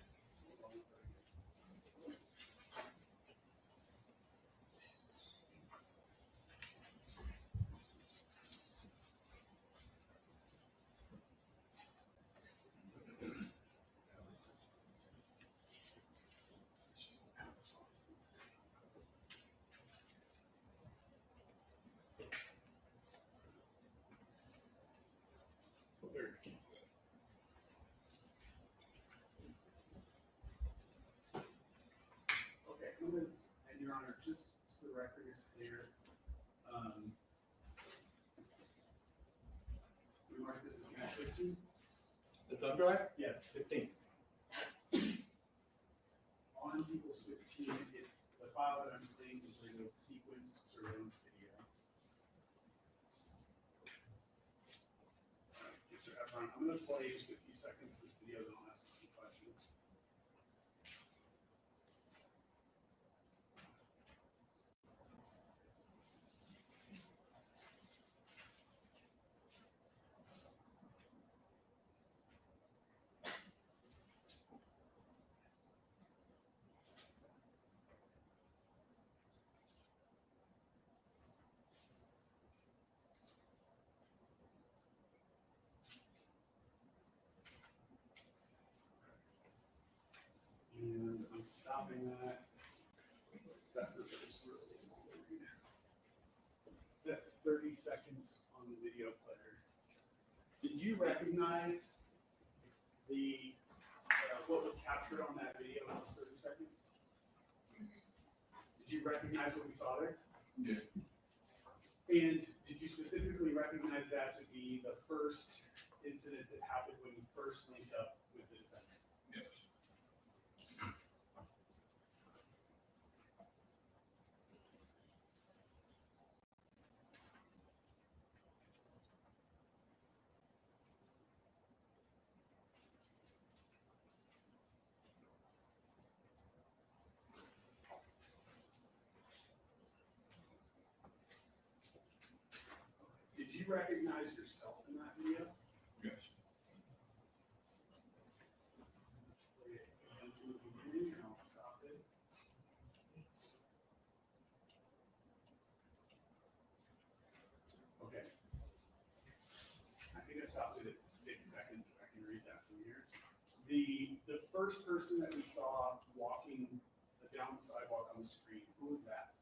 Okay, and Your Honor, just so the record is clear, We mark this as match 15? The thumb drive, Yes. 15. On equals 15, it's the file that I'm playing is labeled sequence surveillance video. Mr. Ephron, I'm gonna play just a few seconds of this video, then I'll ask you some questions. And I'm stopping that. That was really small. That's 30 seconds on the video player. Did you recognize the what was captured on that video in those 30 seconds? Did you recognize what we saw there? Yeah. And did you specifically recognize that to be the first incident that happened when you first linked up with the defendant? Yes. Did you recognize yourself in that video? Yes. Play it again from the beginning, and I'll stop it. Okay. I think I stopped it at 6 seconds, if I can read that from here. The first person that we saw walking down the sidewalk on the screen, who was that?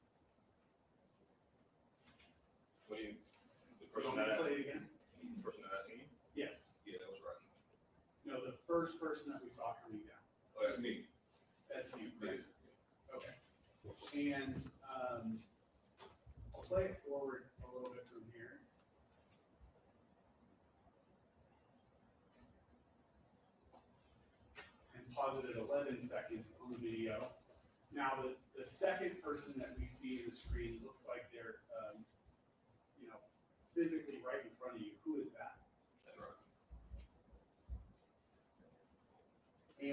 What do you, the You person want me to that, play it again? the person that I seen? Yes. Yeah, that was Rakim. No, the first person that we saw coming down. Oh, that's me. That's you, Yeah. correct? Okay. And I'll play it forward a little bit from here. And pause it at 11 seconds on the video. Now, the second person that we see in the screen looks like they're, physically right in front of you. Who is that? That's Rakim.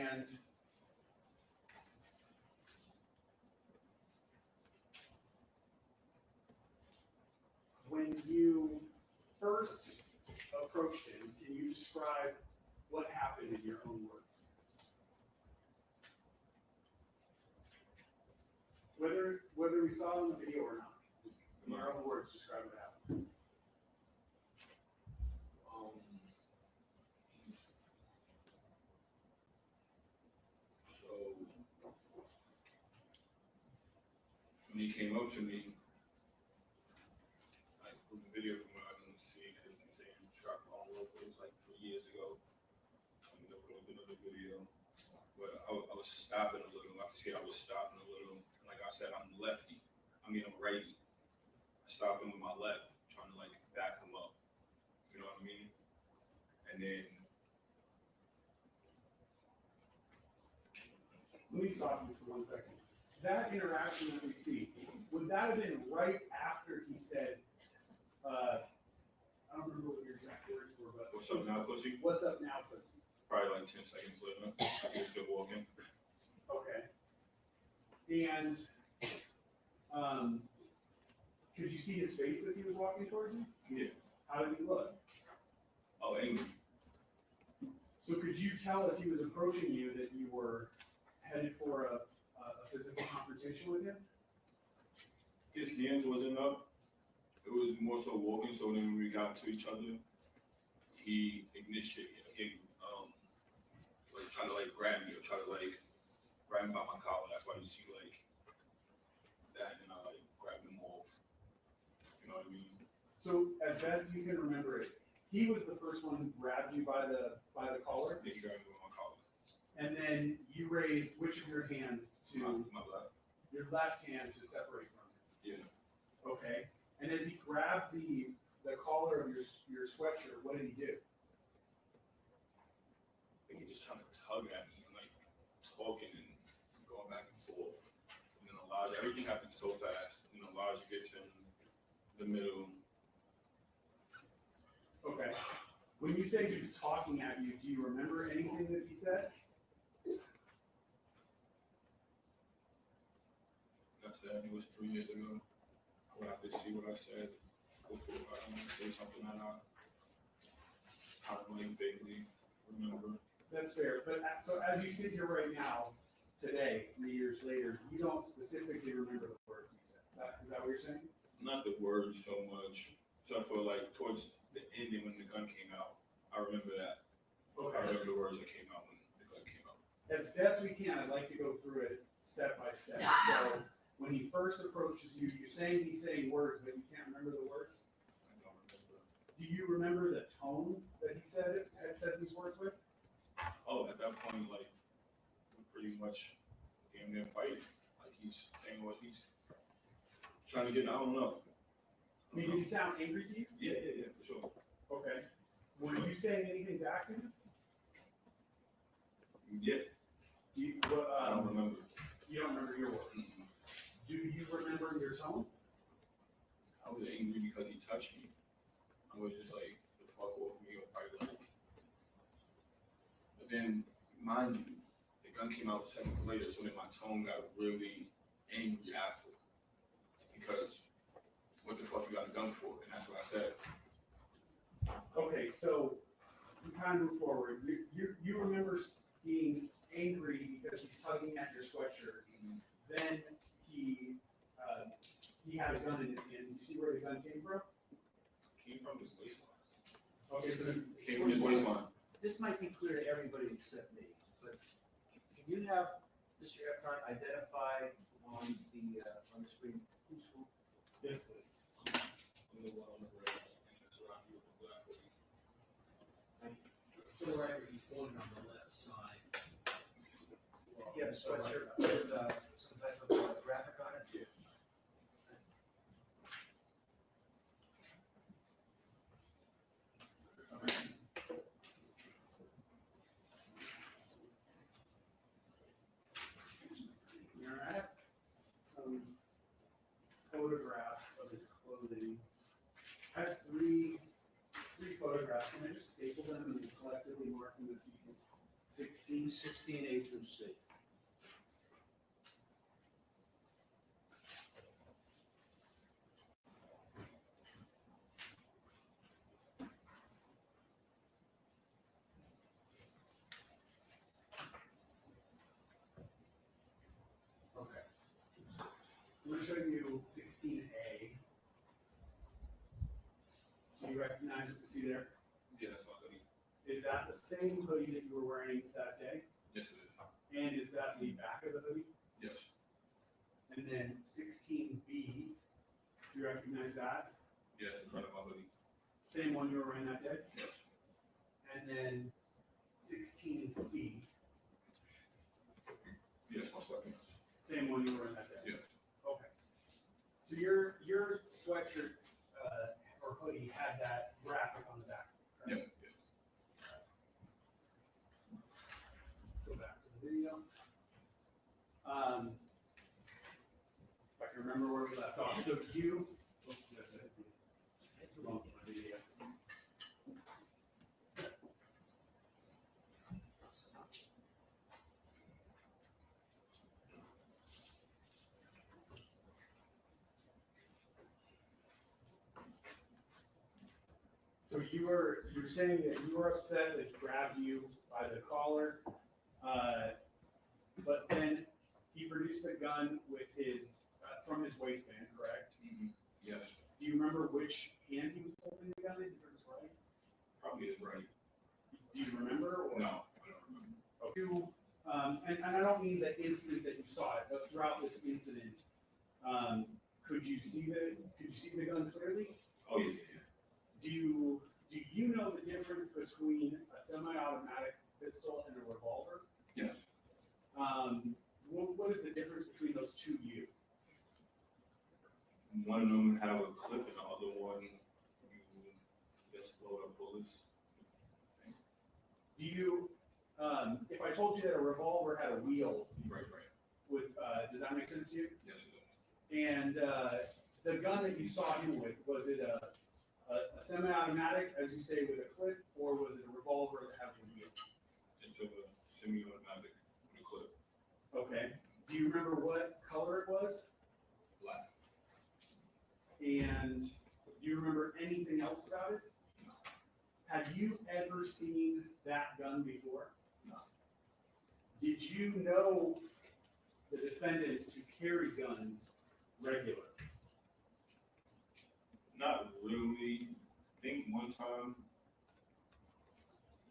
And when you first approached him, can you describe what happened in your own words? Whether we saw it on the video or not, just in your own words, describe what happened. So when he came up to me, like from the video from what I can see, and you can say he shot all over, it was like 3 years ago. And there was another video, but I was stopping a little. I could see I was stopping a little. And like I said, I'm lefty. I'm righty. I stopped him with my left, trying to like back him up. You know what I mean? And then Let me stop you for 1 second. That interaction that we see, would that have been right after he said, I don't remember what your exact words were, but what's up now, pussy? what's up now, pussy? Probably like 10 seconds later, he was still walking. Okay. And could you see his face as he was walking towards you? Yeah. How did he look? Oh, angry. So could you tell as he was approaching you that you were headed for a physical confrontation with him? His hands wasn't up. It was more so walking. So then when we got to each other, he initiated, like trying to like grab me or try to like grab me by my collar. That's why you see like that, and I like grabbed him off. You know what I mean? So as best you can remember it, he was the first one who grabbed you by the collar, Then he grabbed me by my collar. and then you raised which of your hands to My left. your left hand to separate from him? Yeah. Okay. And as he grabbed the collar of your sweatshirt, what did he do? I think he's just trying to tug at me and like talking and going back and forth. And then Illijah, everything happened so fast. And Illijah gets in the middle. Okay. When you say he's talking at you, do you remember anything that he said? Like I said, it was 3 years ago. I would have to see what I said before I want to say something that I don't vaguely remember. That's fair. But so as you sit here right now, today, 3 years later, you don't specifically remember the words he said. Is that what you're saying? Not the words so much, except for like towards the ending when the gun came out. I remember that. I Okay. remember the words that came out when the gun came out. As best we can, I'd like to go through it step by step. So when he first approaches you, you're saying he's saying words, but you can't remember the words. I don't remember. Do you remember the tone that he said these words with? Oh, at that point, like, we're pretty much damn near fighting. Like, he's saying what he's trying to get, I don't know. I mean, did he sound angry to you? Yeah, for sure. Okay. Were you saying anything back to him? Yeah, Do you, I don't remember. You don't remember your words. Mhm. Do you remember your tone? I was angry because he touched me. I was just like, the fuck off me or fight like. But then, mind you, the gun came out seconds later, so then my tone got really angry after. Because, what the fuck you got a gun for? And that's what I said. Okay, so you kind of move forward. You remember being angry because he's tugging at your sweatshirt. Then he had a gun in his hand. Did you see where the gun came from? Came from his waistline. Okay, so Came from his waistline. This might be clear to everybody except me, but can you have Mr. Ephron identify on the screen who's who? yes, please. On the one on the right, and it's around you with the black hoodie. For the record, he's holding on the left side. You have a sweatshirt with some type of graphic on it? Yeah. Here I have some photographs of his clothing. I have three photographs. Can I just staple them and collectively mark them as beacons? 16A through C. Okay. I'm going to show you 16A. Do you recognize what you see there? Yeah, that's my hoodie. Is that the same hoodie that you were wearing that day? Yes, it is. And is that the back of the hoodie? Yes. And then 16B, do you recognize that? Yes, in front of my hoodie. Same one you were wearing that day? Yes. And then 16C, Yes, my sweatpants. same one you were wearing that day? Yeah. Okay. So your sweatshirt or hoodie had that graphic on the back, Yeah. correct? Let's go back to the video. If I can remember where we left off. So you. Oh, it's wrong with my video. So you were saying that you were upset that he grabbed you by the collar, but then he produced a gun with his from his waistband, correct? Mm-hmm. Yes. Do you remember which hand he was holding the gun in? If it was right? Probably is right. Do you remember? Or? No, I don't remember. Okay. And I don't mean the instant that you saw it, but throughout this incident, could you see the gun clearly? Oh, yeah. Do you know the difference between a semi-automatic pistol and a revolver? Yes. What is the difference between those two to you? one of them have a clip and the other one, you just load up bullets. Do you, if I told you that a revolver had a wheel, Right. does that make sense to you? Yes, it does. And the gun that you saw him with, was it a semi-automatic, as you say, with a clip, or was it a revolver that has a wheel? It's a semi-automatic with a clip. Okay. Do you remember what color it was? Black. And do you remember anything else about it? No. Have you ever seen that gun before? No. Did you know the defendant to carry guns regularly? Not really. I think one time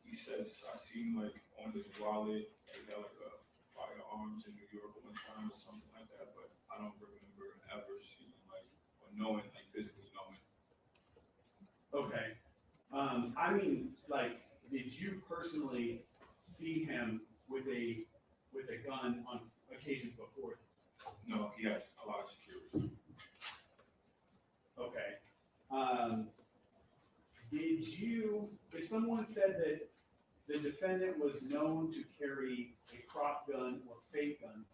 he says I seen like on his wallet he had like a firearms in New York one time or something like that, but I don't remember ever seeing like or knowing like physically knowing. Okay. I mean, like, did you personally see him with a gun on occasions before this? No, he has a lot of security. Okay. Did you, if someone said that the defendant was known to carry a prop gun or fake guns,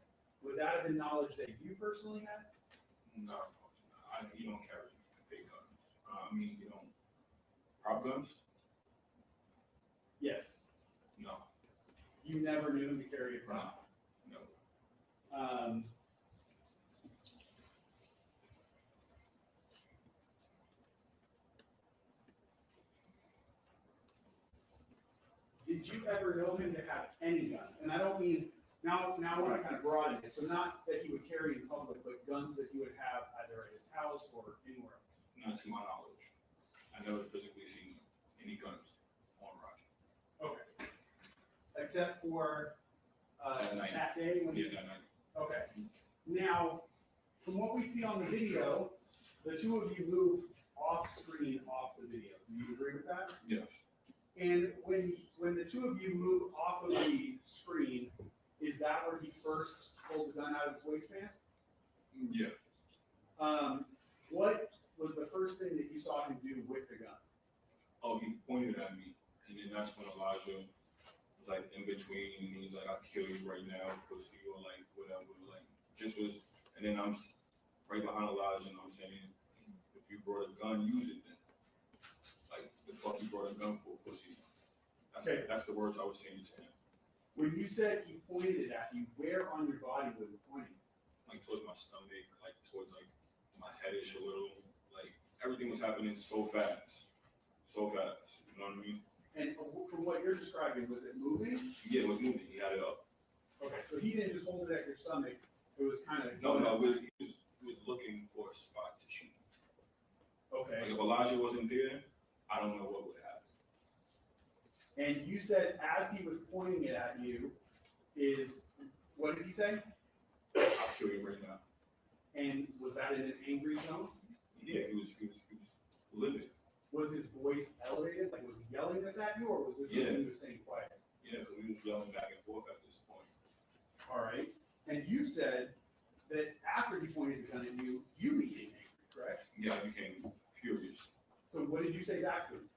would that have been knowledge that you personally had? No, you don't carry fake guns. I mean, you don't prop guns? Yes. No, You never knew him to carry a prop? no. Did you ever know him to have any guns? And I don't mean, now I want to kind of broaden it, so not that he would carry in public, but guns that he would have either at his house or anywhere else. Not to my knowledge. I never physically seen any guns on Rocky. Okay. Except for That night. that day when Yeah, that night. Okay. Now, from what we see on the video, the two of you move off screen off the video. Do you agree with that? Yes. And when the two of you move off of the screen, is that where he first pulled the gun out of his waistband? Yeah. What was the first thing that you saw him do with the gun? Oh, he pointed at me, and then that's when Illijah was like in between, and he's like, "I'll kill you right now, pussy," or like whatever, like just was. And then I'm right behind Illijah, and I'm saying, "If you brought a gun, use it then. Like the fuck you brought a gun for, pussy." That's the words I was saying to him. When you said he pointed it at you, where on your body was it pointing? Like towards my stomach, like towards like my headish a little, like everything was happening so fast. You know what I mean? And from what you're describing, was it moving? Yeah, it was moving. He had it up. Okay, so he didn't just hold it at your stomach. It was kind of No, he was looking for a spot to shoot. Okay. Like if Illijah wasn't there, I don't know what would happen. And you said as he was pointing it at you, what did he say? I'll kill you right now. And was that in an angry tone? Yeah, he was livid. Was his voice elevated? Like, was he yelling this at you, or was this something he was saying quiet? Yeah, because we was yelling back and forth at this point. All right. And you said that after he pointed the gun at you, you became angry, correct? Yeah, I became furious. So what did you say back to him?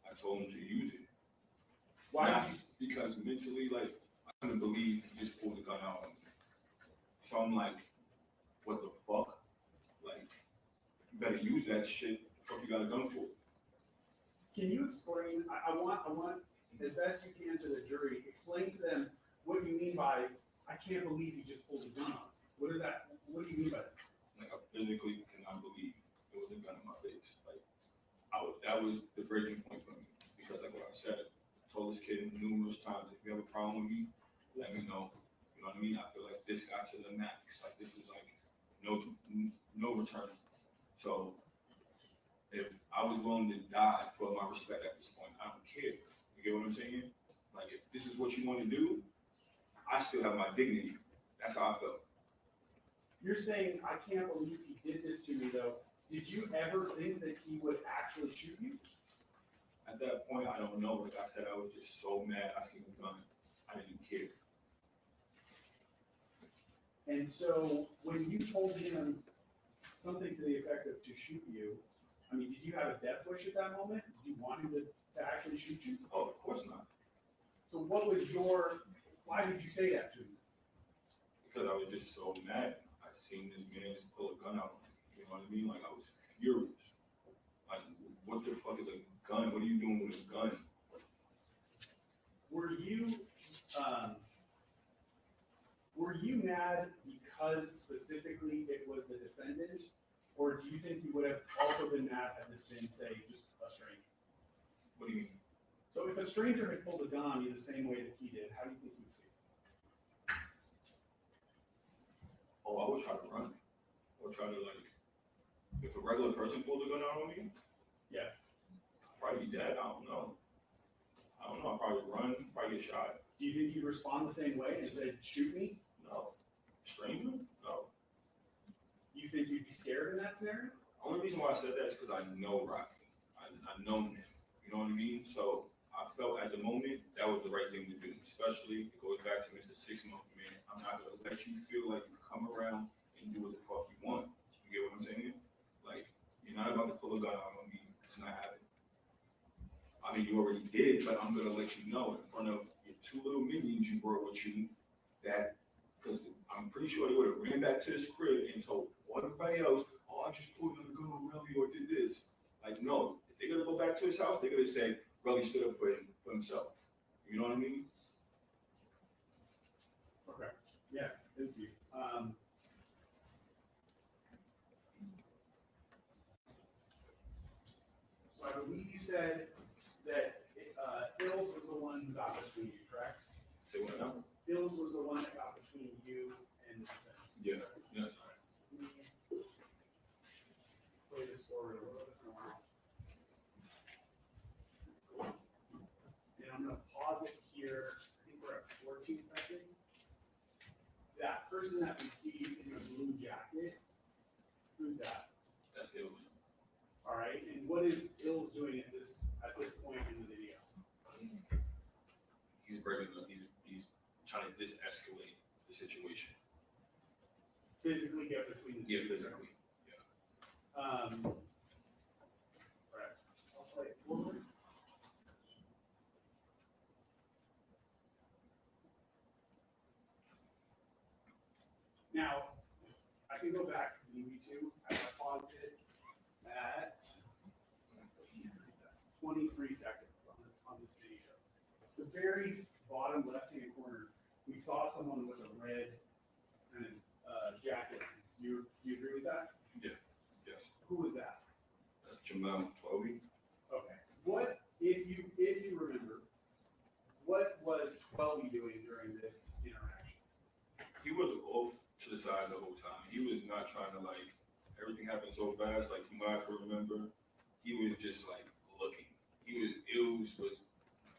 I told him to use it. Why Not did you? Because mentally, like, I couldn't believe he just pulled the gun out on me. So I'm like, what the fuck? Like, you better use that shit. What the fuck you got a gun for? Can you explain? I want, as best you can to the jury, explain to them what you mean by, I can't believe you just pulled a gun on. What is that? What do you mean by that? Like, I physically cannot believe there was a gun in my face. Like, that was the breaking point for me. Because, like what I said, I told this kid numerous times, if you have a problem with me, let me know. You know what I mean? I feel like this got to the max. Like, this was like no return. So, if I was willing to die for my respect at this point, I don't care. You get what I'm saying? Like, if this is what you want to do, I still have my dignity. That's how I felt. You're saying, I can't believe he did this to me, though. Did you ever think that he would actually shoot you? At that point, I don't know. Like I said, I was just so mad. I seen the gun. I didn't care. And so when you told him something to the effect of to shoot you. I mean, did you have a death wish at that moment? Did you want him to actually shoot you? Oh, of course not. So what was why did you say that to him? Because I was just so mad. I seen this man just pull a gun out. You know what I mean? Like, I was furious. Like, what the fuck is a gun? What are you doing with a gun? Were you mad because specifically it was the defendant? Or do you think you would have also been mad had this been, say, just a stranger? What do you mean? So if a stranger had pulled a gun on you the same way that he did, how do you think you would feel? Oh, I would try to run. Or try to, like, if a regular person pulled a gun out on me, Yes. I'd probably be dead. I don't know. I'd probably run, probably get shot. Do you think you'd respond the same way and say, shoot me? No. Stranger? No. You think you'd be scared in that scenario? Only reason why I said that is because I know Rakim. I've known him. You know what I mean? So I felt at the moment that was the right thing to do. Especially, it goes back to Mr. 6 Month Man. I'm not going to let you feel like you come around and do what the fuck you want. You get what I'm saying? Like, you're not about to pull a gun out on me. It's not happening. I mean, you already did, but I'm going to let you know in front of your 2 little minions you brought with you that, because I'm pretty sure they would have ran back to his crib and told everybody else, oh, I just pulled another gun on Relli or did this. Like, no, if they're going to go back to his house, they're going to say, Relli stood up for himself. You know what I mean? Okay. Yes, thank you. So I believe you said that Ills was the one who got between you, correct? Say what now? Ills was the one that got between you and the defendant. Yeah. Play this forward a little bit more. And I'm gonna pause it here. I think we're at 14 seconds. That person that we see in the blue jacket, who's that? That's Ills. All right, and what is Ills doing at this point in the video? He's breaking up. He's trying to de-escalate the situation. Physically get between the two. Yeah, physically. All right, I'll play it forward. Now, I can go back to YouTube. I paused it at 23 seconds on this video. The very bottom left-hand corner, we saw someone with a red kind of jacket. You agree with that? Yeah. Yes. Who was that? That's Jamal Twelby. Okay. What, if you remember, what was Twelby doing during this interaction? He was off to the side the whole time. He was not trying to, like, everything happened so fast. Like, from what I can remember, he was just, like, looking. Ills was,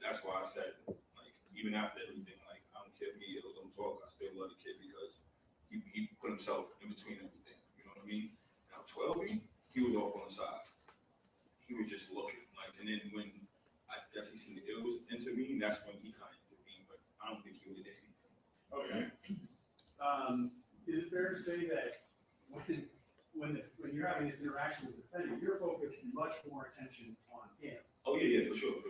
that's why I said, like, even after everything, like, I don't care if me, Ills don't talk, I still love the kid because he put himself in between everything. You know what I mean? Now, 12, he was off on the side. He was just looking, like, and then when I guess he seen the Ills intervene, that's when he kind of intervened, but I don't think he would have did anything. Okay. Is it fair to say that when you're having this interaction with the defendant, you're focused much more attention on him? Oh, yeah, for sure.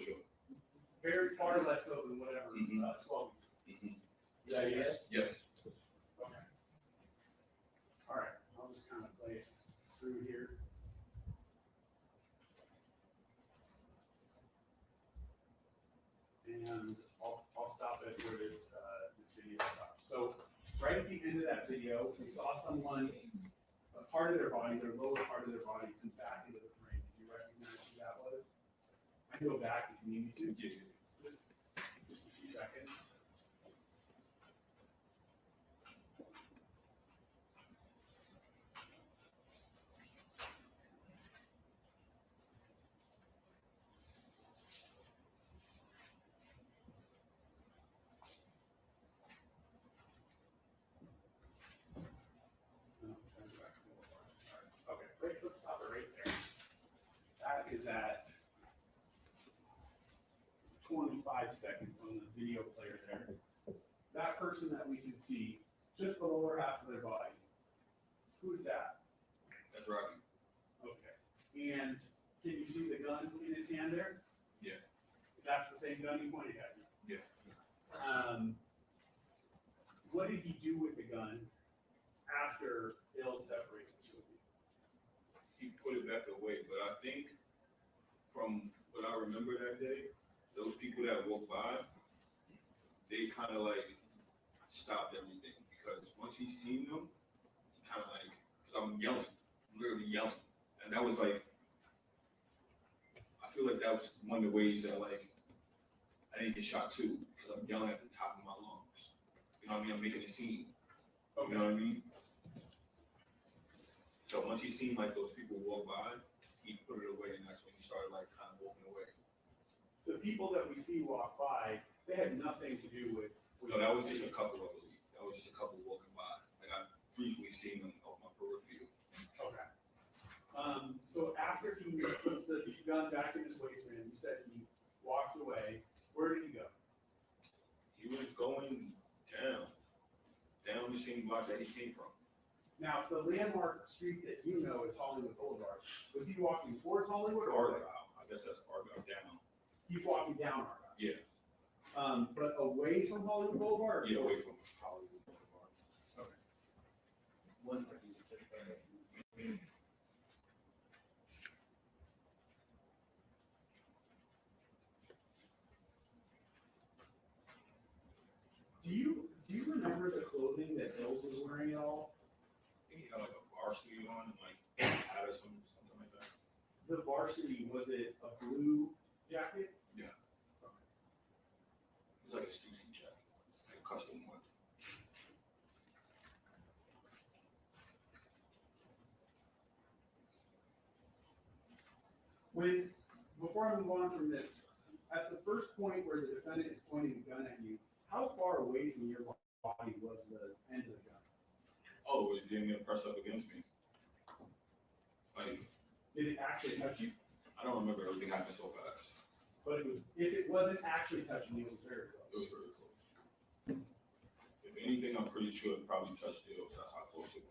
Very far less so than whatever 12 is doing. Is that a yes? Yes. Okay. All right, I'll just kind of play it through here. And I'll stop it where this video stops. So right at the end of that video, we saw someone, a part of their body, their lower part of their body, come back into the frame. Did you recognize who that was? I can go back if you need me to. Just a few seconds. Okay, great, let's stop it right there. That is at 25 seconds on the video player there. That person that we can see, just the lower half of their body, who's that? That's Rakim. Okay. And can you see the gun in his hand there? Yeah. That's the same gun he pointed at you? Yeah. What did he do with the gun after Illz separated the two of you? He put it back away, but I think from what I remember that day, those people that walked by, they kind of like stopped everything because once he seen them, he kind of like, because I'm yelling, literally yelling, and that was like, I feel like that was one of the ways that like I didn't get shot too because I'm yelling at the top of my lungs. You know what I mean? I'm making a scene. You know what I mean? So once he seen like those people walk by, he put it away, and that's when he started like kind of walking away. The people that we see walk by, they had nothing to do with. No, that was just a couple, I believe. That was just a couple walking by. Like I briefly seen them off my peripheral. Okay. So after he puts the gun back in his waistband, you said he walked away. Where did he go? He was going down the same block that he came from. Now, the landmark street that you know is Hollywood Boulevard. Was he walking towards Hollywood or? Argyle. I guess that's Argyle down. He's walking down Argyle. Yeah. But away from Hollywood Boulevard? Yeah, away from Hollywood Boulevard. Okay. 1 second. Do you remember the clothing that Illz was wearing at all? I think he had like a varsity on and like had or something like that. The varsity, was it a blue jacket? Yeah. Okay. It was like a Stussy jacket, like a custom one. Before I move on from this, at the first point where the defendant is pointing the gun at you, how far away from your body was the end of the gun? Oh, it was getting pressed up against me. Like, Did it actually touch you? I don't remember everything happened so fast. But it was, if it wasn't actually touching you, it was very It was close. very close. If anything, I'm pretty sure it probably touched Ills. That's how close it was.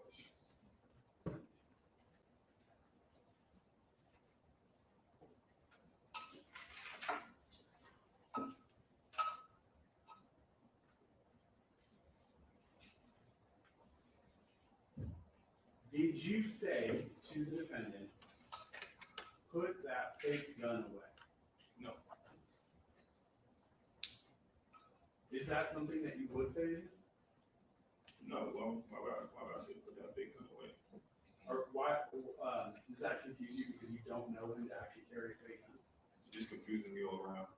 Did you say to the defendant, put that fake gun away? No. Is that something that you would say to him? No, well, why would I say put that big gun away? Or why, does that confuse you because you don't know him to actually carry a fake gun? It's just confusing me all around.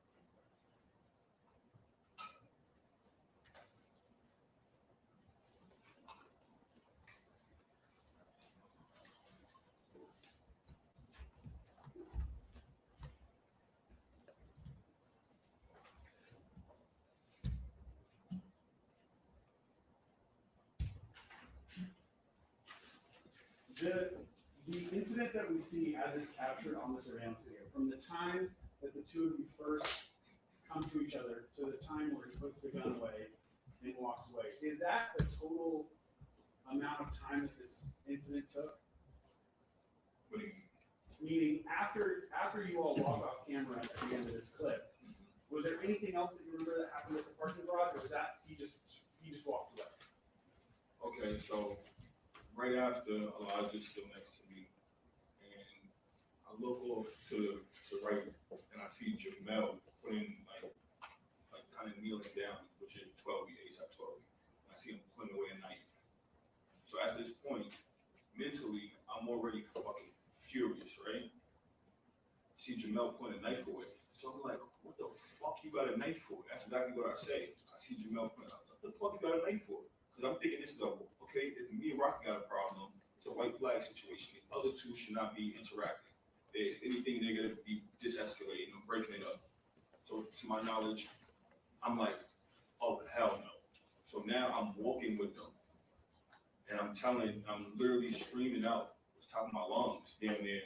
The incident that we see as it's captured on the surveillance video, from the time that the two of you first come to each other to the time where he puts the gun away and walks away, is that the total amount of time that this incident took? What do you mean? Meaning, after you all walk off camera at the end of this clip, was there anything else that you remember that happened at the parking garage, or was that he just walked away? Okay, so right after Illijah's still next to me, and I look off to the right, and I see Jamel putting like kind of kneeling down, which is 12E, ASAP 12E. And I see him putting away a knife. So at this point, mentally, I'm already fucking furious, right? See Jamel putting a knife away. So I'm like, what the fuck you got a knife for? That's exactly what I say. I see Jamel putting, what the fuck you got a knife for? Because I'm thinking this is okay, if me and Rocky got a problem, it's a white flag situation. The other two should not be interacting. If anything, they're going to be de-escalating or breaking it up. So to my knowledge, I'm like, oh, hell no. So now I'm walking with them. And I'm literally screaming out at the top of my lungs, damn near,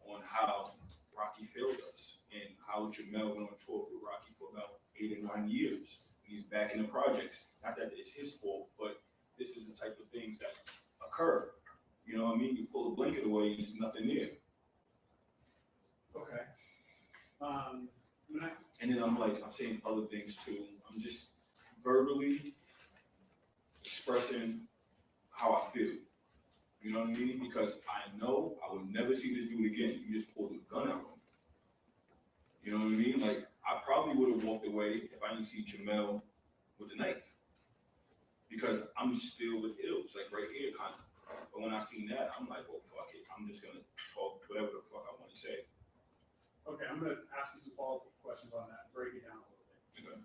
on how Rocky failed us and how Jamel went on tour with Rocky for about 8 or 9 years. He's back in the projects. Not that it's his fault, but this is the type of things that occur. You You know what I mean? You pull the blanket away, and there's nothing there. Okay. And then I'm saying other things too. I'm just verbally expressing how I feel. You know what I mean? Because I know I will never see this dude again. You just pulled a gun out on me. You know what I mean? Like, I probably would have walked away if I didn't see Jamel with the knife. Because I'm still with Illz, like right here, kind of. But when I seen that, I'm like, well, fuck it. I'm just gonna talk whatever the fuck I want to say. Okay, I'm gonna ask you some follow-up questions on that, break it down a little bit. Okay.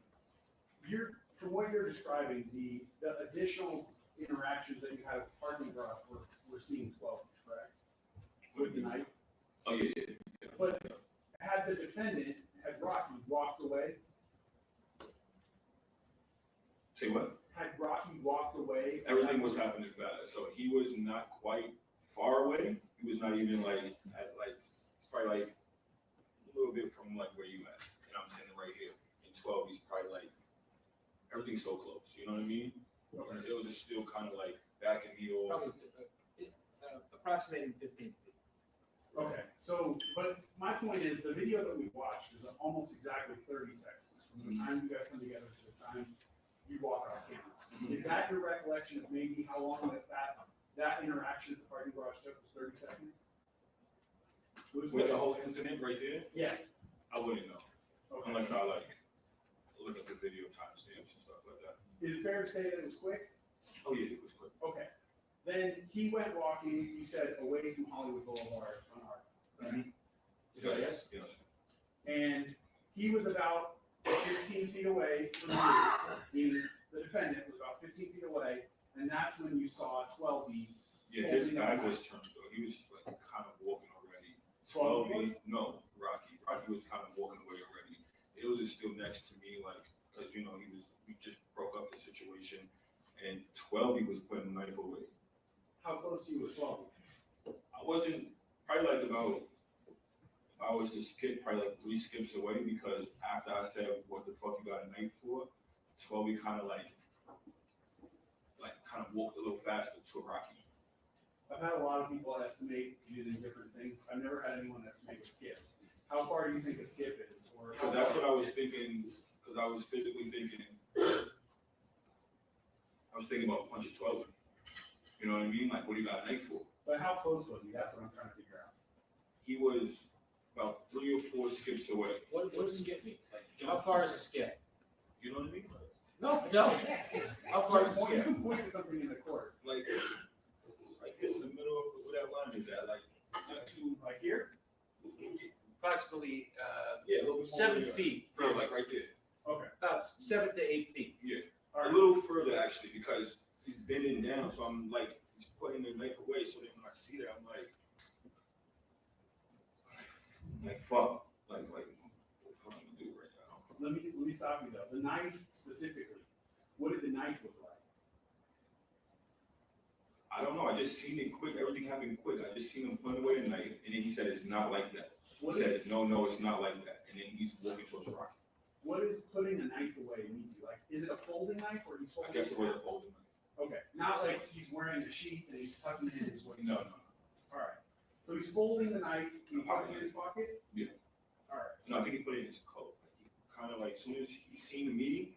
From what you're describing, the additional interactions that you had at the parking garage were seeing 12, correct? With the knife? Oh, yeah. But had the defendant, had Rocky walked away, Say what? had Rocky walked away? Everything was happening fast. So he was not quite far away. He was not even it's probably like a little bit from like where you at. And I'm sitting right here. In 12, he's probably like, everything's so close. You know what I mean? Okay. It was just still kind of like backing me off. Approximating 15 feet. Okay, so, but my point is, the video that we watched is almost exactly 30 seconds, from the time you guys come together to the time you walk off camera. Is that your recollection of maybe how long that interaction at the parking garage took was 30 seconds? With the whole incident right there? Yes. I wouldn't know. Okay. Unless I look at the video timestamps and stuff like that. Is it fair to say that it was quick? Oh yeah, it was quick. Okay. Then he went walking, you said, away from Hollywood Boulevard on Art. Correct? Yes. Yes. And he was about 15 feet away from you. The defendant was about 15 feet away, and that's when you saw 12B. Yeah, his back was turned though. He was like kind of walking already. 12B, no, Rocky. Rocky was kind of walking away already. It was just still next to me, like, because we just broke up the situation, and 12B was putting the knife away. How close to you was 12B? I wasn't, probably like about, if I was to skip, probably like 3 skips away, because after I said, what the fuck you got a knife for, 12B kind of walked a little faster to Rocky. I've had a lot of people estimate using different things. I've never had anyone estimate with skips. How far do you think a skip is? Because that's what I was thinking, because I was physically thinking, I was thinking about punching 12B. You know what I mean? Like, what do you got a knife for? But how close was he? That's what I'm trying to figure out. He was about 3 or 4 skips away. What does skip mean? How far is a skip? You know what I mean? No. How far is a You skip? can point to something in the court. Like it's the middle of where that line is at, like not too Like here? Approximately yeah, a little bit more 7 there. feet Yeah, from like right there. Okay. about 7 to 8 feet. Yeah, All a right. little further actually, because he's bending down, so I'm like he's putting the knife away. So then when I see that, I'm like fuck, like what the fuck am I gonna do right now? Let me stop you though. The knife specifically, what did the knife look like? I don't know. I just seen it quick. Everything happened quick. I just seen him putting away the knife, and then he said it's not like that. What He is, said no, it's not like that, and then he's walking towards Rocky. what is putting a knife away mean to you? Like, is it a folding knife or he's I holding guess it? it was a folding knife. Okay, not like he's wearing a sheath and he's tucking it in his waist. No. All right. So he's folding the knife, he puts it in his pocket? Yeah. All right. No, I think he put it in his coat. He kind of like, as soon as he seen the meeting,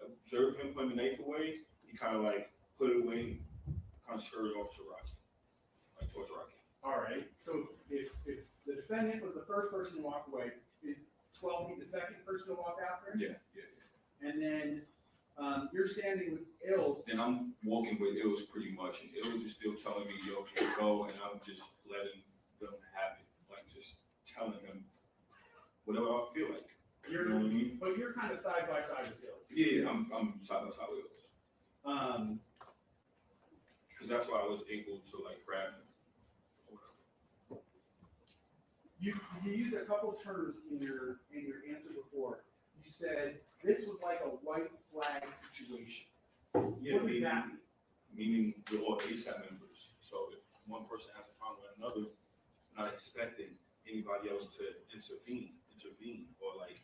observed him putting the knife away, he kind of like put it away, kind of scurried off to Rocky, like towards Rocky. All right. So if the defendant was the first person to walk away, is 12B the second person to walk after him? Yeah. And then you're standing with Illz. Then I'm walking with Illz pretty much, and Illz is still telling me, yo, can you go? And I'm just letting them have it, like just telling him whatever I feel like. You know what I mean? But you're kind of side by side with Illz. Yeah, I'm side by side with Illz. Because that's why I was able to like grab him. You used a couple terms in your answer before. You said this was like a white flag situation. Yeah, What does that mean? Meaning we're all ASAP members. So if one person has a problem with another, I'm not expecting anybody else to intervene, or like,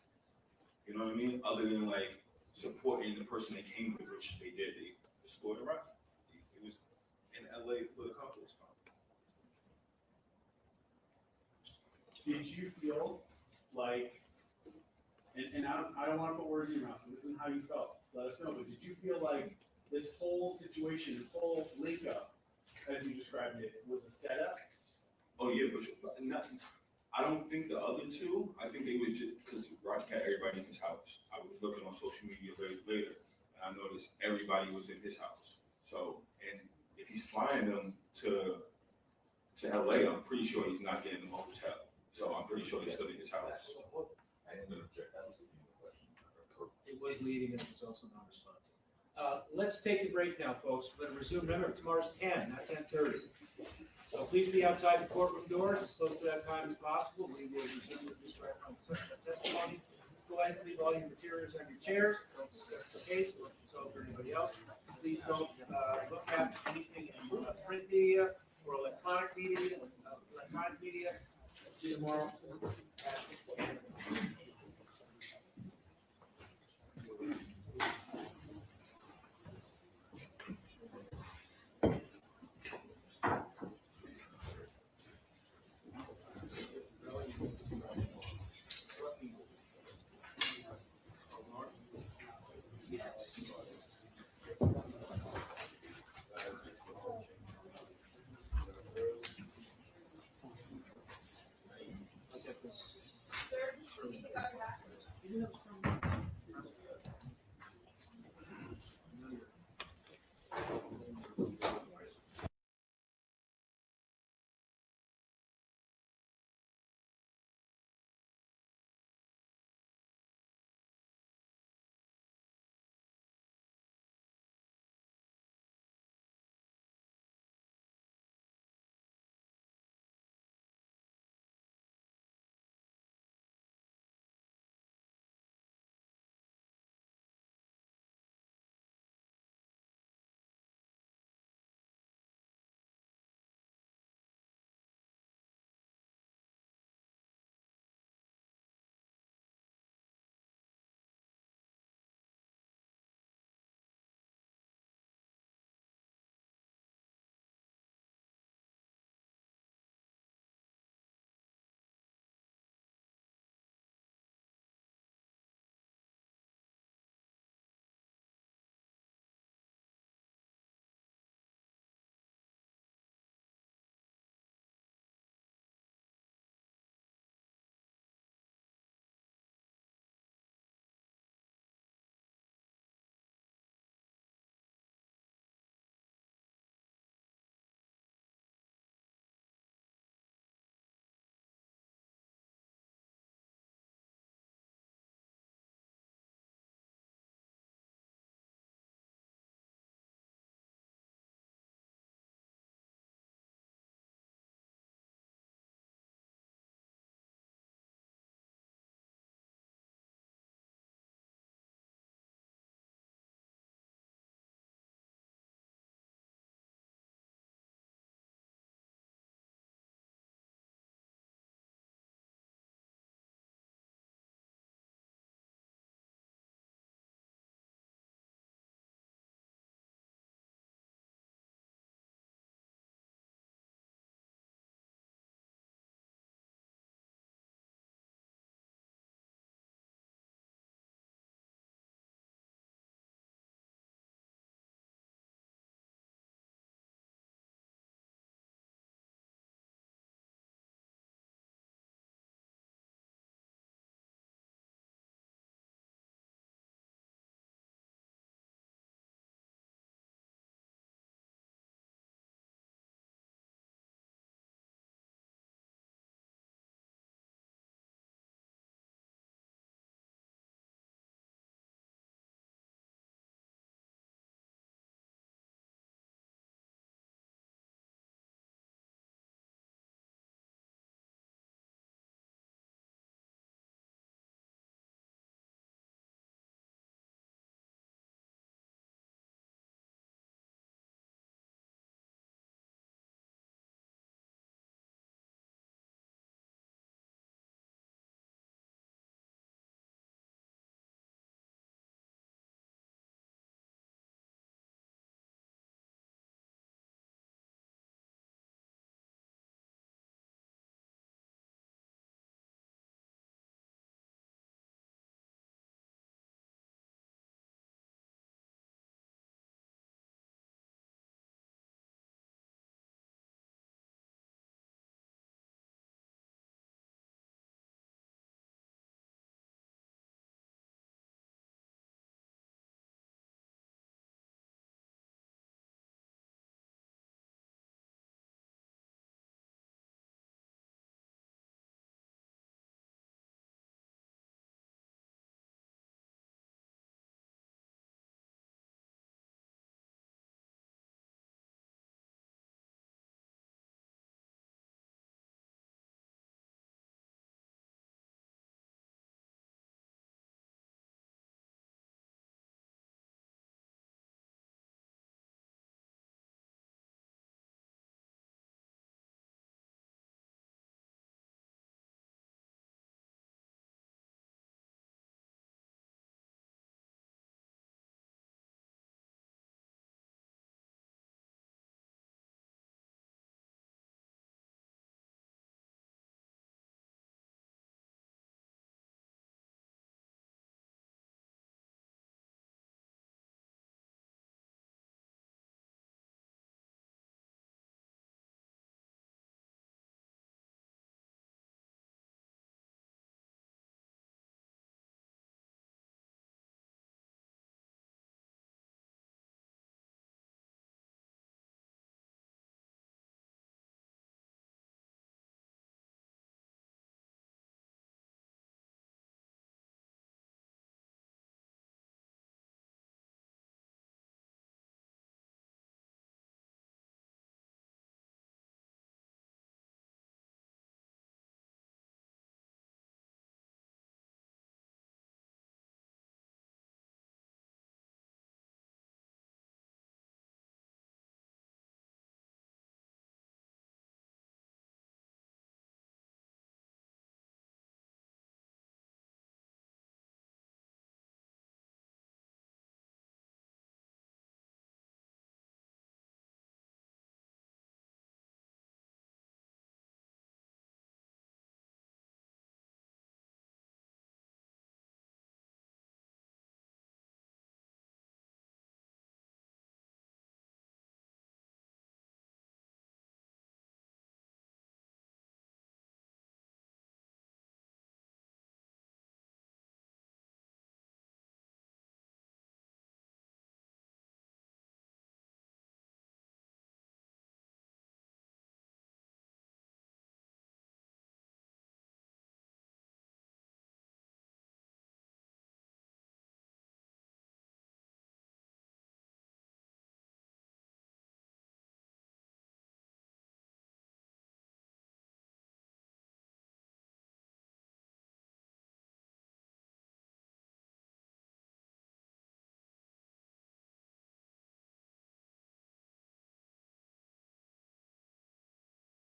you know what I mean? Other than like supporting the person they came with, which they did. They escorted Rocky. It was in LA for the couples. did you feel like, and I don't wanna put words in your mouth, so this isn't how you felt, let us know, but did you feel like this whole situation, this whole link up, as you described it, was a setup? Oh, yeah, for sure. But nothing. I don't think the other two, I think they was just, because Rocky had everybody in his house. I was looking on social media later, and I noticed everybody was in his house. So, and if he's flying them to LA, I'm pretty sure he's not getting them a hotel. So I'm pretty sure he's still in his house. I am gonna object, that was the question. It was leading and it was also non-responsive. Let's take the break now, folks. We're gonna resume. Remember, tomorrow's 10, not 10:30. So please be outside the courtroom doors as close to that time as possible. We will resume with this testimony. Go ahead and leave all your materials on your chairs. Don't discuss the case, don't consult for anybody else. Please don't look at anything in print media or electronic media. See you tomorrow.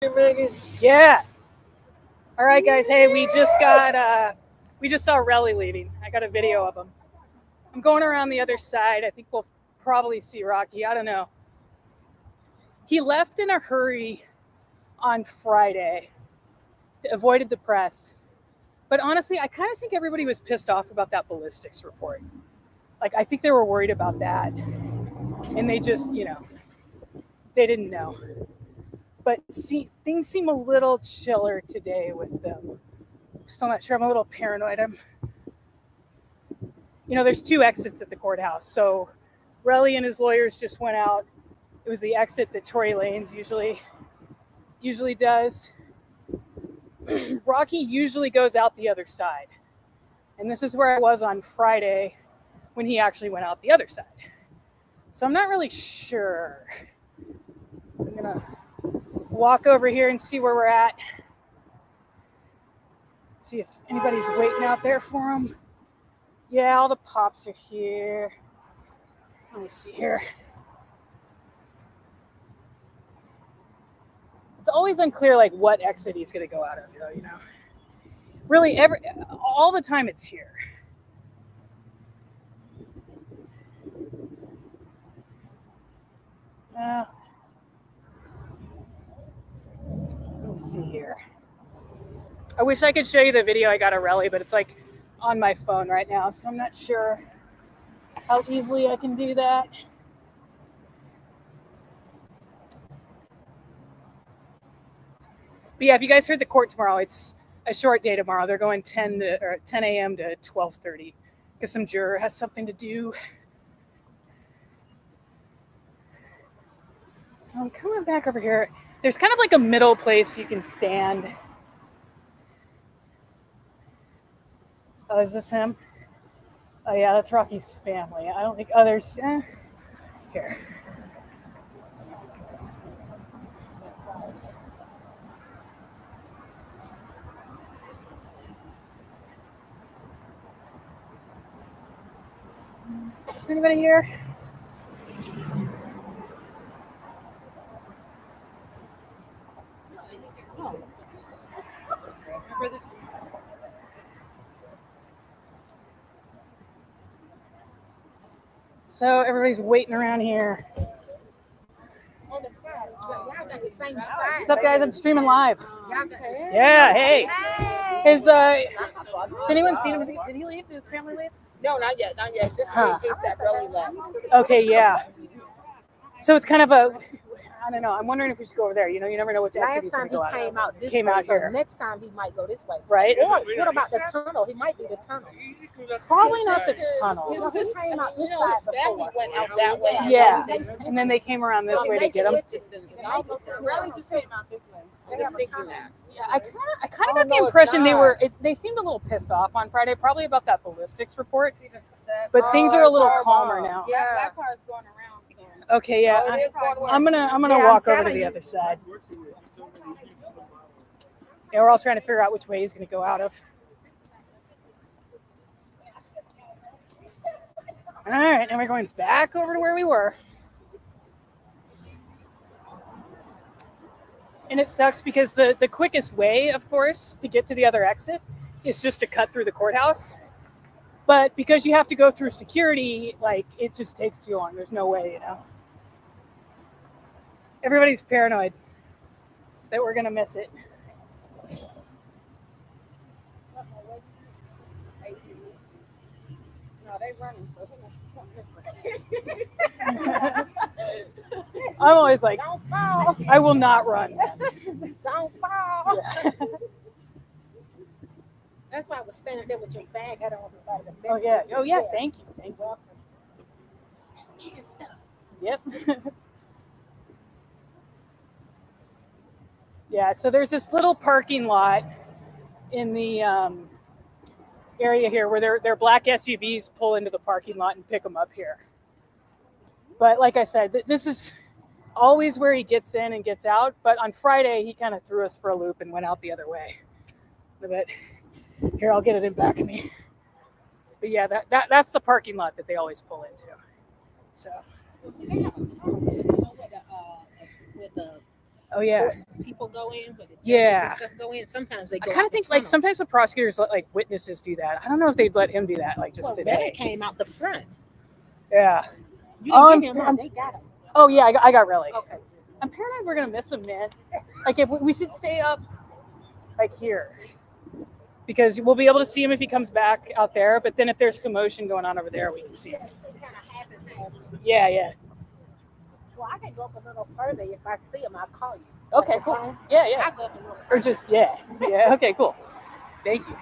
working, Megan? Yeah. All right, guys. Hey, we just saw Relli leaving. I got a video of him. I'm going around the other side. I think we'll probably see Rocky. I don't know. He left in a hurry on Friday, avoided the press. But honestly, I kind of think everybody was pissed off about that ballistics report. Like, I think they were worried about that. And they just, they didn't know. But things seem a little chiller today with them. I'm still not sure. I'm a little paranoid. There's 2 exits at the courthouse. So Relli and his lawyers just went out. It was the exit that Tory Lanez usually does. Rocky usually goes out the other side. And this is where I was on Friday when he actually went out the other side. So I'm not really sure. I'm gonna walk over here and see where we're at. See if anybody's waiting out there for him. Yeah, all the pops are here. Let me see here. It's always unclear like what exit he's gonna go out of, though, Really, all the time it's here. Let me see here. I wish I could show you the video I got of Relli, but it's like on my phone right now, so I'm not sure how easily I can do that. But yeah, if you guys heard the court tomorrow, it's a short day tomorrow. They're going 10 a.m. to 12:30 because some juror has something to do. So I'm coming back over here. There's kind of like a middle place you can stand. Oh, is this him? Oh yeah, that's Rocky's family. I don't think others. Here. Anybody here? So everybody's waiting around here. On the side. Y'all got the same side. What's up, guys? I'm streaming live. Y'all got the same. Yeah, hey. Has anyone seen him? Did he leave? Did his family leave? No, not yet. This case that really left. Okay, yeah. So it's kind of I don't know. I'm wondering if we should go over there. You never know which exit he's going to go out. Last time he came out this Came way, out so here. next time he might go this way. Right? Or what about the tunnel? He might be the tunnel. Probably not the tunnel. His sister came out this side his family went out that way. Yeah, and then they came around this way to get him. Really just came out this way. I'm just thinking that. Yeah, I kind of got the impression they seemed a little pissed off on Friday, probably about that ballistics report. But things are a little calmer now. Yeah, that car is going around. Okay, yeah. I'm gonna walk over to the other side. Yeah, we're all trying to figure out which way he's gonna go out of. All right, now we're going back over to where we were. And it sucks because the quickest way, of course, to get to the other exit is just to cut through the courthouse. But because you have to go through security, like, it just takes too long. There's no way, Everybody's paranoid that we're going to miss it. No, they running, so I'm always like, don't fall. I will not run. Don't fall. Yeah. That's why I was standing there with your bag. I don't want to buy the Oh, yeah. Oh, yeah. Thank you. Thank you. Yep. Yeah, so there's this little parking lot in the area here where their black SUVs pull into the parking lot and pick them up here. But like I said, this is always where he gets in and gets out. But on Friday, he kind of threw us for a loop and went out the other way. But here, I'll get it in back of me. But yeah, that's the parking lot that they always pull into. So. They have a tunnel too, where the Oh yeah. people people go in, but the judges Yeah. and stuff go in. Sometimes they I go kind out of think the like tunnel. sometimes the prosecutors let like witnesses do that. I don't know if they'd let him do that like just Well, today. Relli came out the front. Yeah. You didn't I'm- get him, or I'm- they got him. Oh yeah, I got Relli. Okay. I'm paranoid we're gonna miss him, man. Like if we should stay up like here. Because we'll be able to see him if he comes back out there, but then if there's commotion going on over there, we can see him. Yeah, yeah. Well, I can go up a little further. If I see him, I'll call you. Okay, Like the cool. phone. Yeah, yeah. I'll go up a little Or further. just yeah. Yeah, okay, cool. Thank you.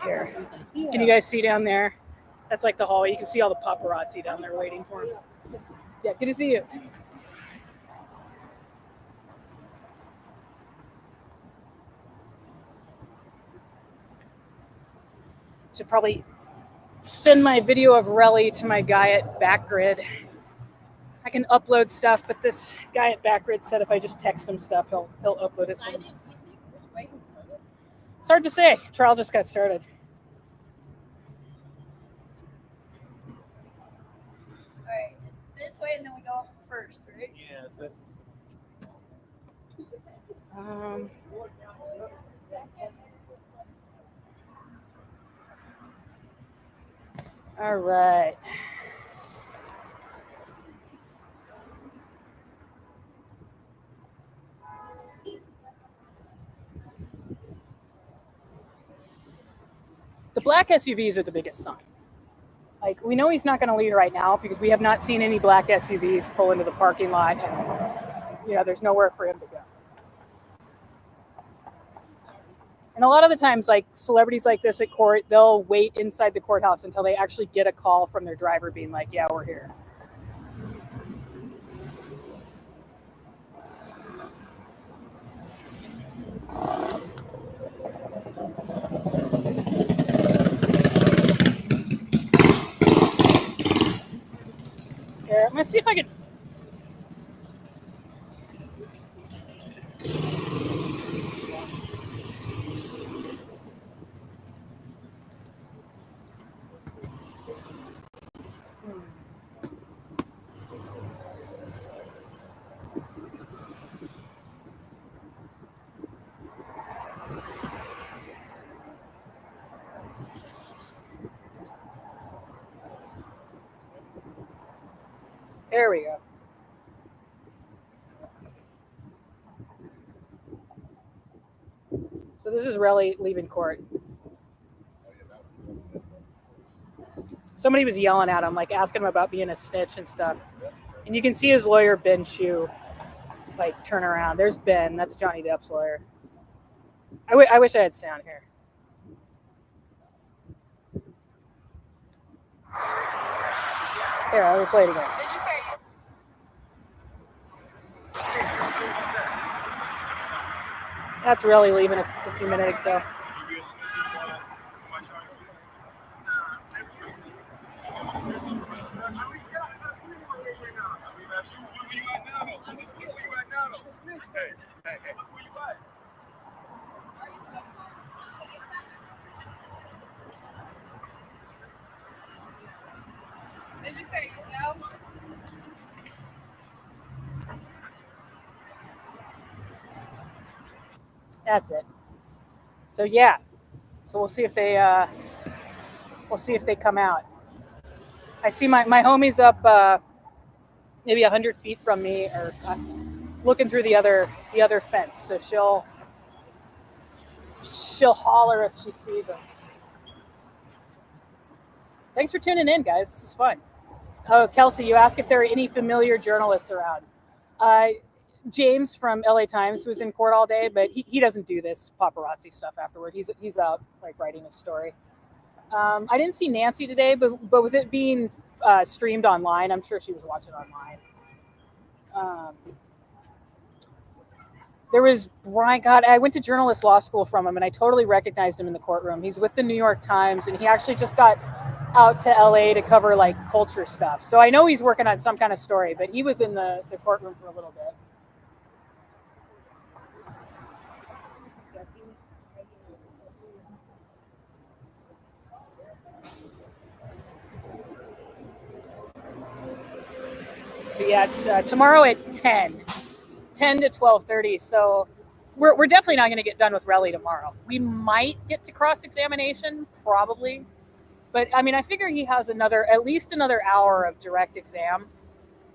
Here. Can you guys see down there? That's like the hallway. You can see all the paparazzi down there waiting for him. Yeah, good to see you. Should probably send my video of Relli to my guy at Backgrid. I can upload stuff, but this guy at Backgrid said if I just text him stuff, he'll upload it for me. It's hard to say. Trial just got started. All right, this way, and then we go up first, right? Yeah, but All right. The black SUVs are the biggest sign. Like, we know he's not going to leave right now because we have not seen any black SUVs pull into the parking lot, and there's nowhere for him to go. And a lot of the times, like celebrities like this at court, they'll wait inside the courthouse until they actually get a call from their driver being like, yeah, we're here. Here, I'm going to see if I can... There we go. So this is Relli leaving court. Somebody was yelling at him, like asking him about being a snitch and stuff. And you can see his lawyer, Ben Shue, like turn around. There's Ben. That's Johnny Depp's lawyer. I wish I had sound here. Here, I'll play it again. That's Relli leaving a few minutes ago. Did you say no? That's it. So yeah. So we'll see if they come out. I see my homie's up maybe 100 feet from me, or looking through the other fence. So she'll holler if she sees him. Thanks for tuning in, guys. This is fun. Oh, Kelsey, you asked if there are any familiar journalists around. James from LA Times was in court all day, but he doesn't do this paparazzi stuff afterward. He's out like writing a story. I didn't see Nancy today, but with it being streamed online, I'm sure she was watching online. There was Brian. God, I went to journalist law school from him, and I totally recognized him in the courtroom. He's with the New York Times, and he actually just got out to LA to cover like culture stuff. So I know he's working on some kind of story, but he was in the courtroom for a little bit. But yeah, it's tomorrow at 10. 10 to 12:30. So we're definitely not going to get done with Relli tomorrow. We might get to cross-examination, probably. But I mean, I figure he has at least another hour of direct exam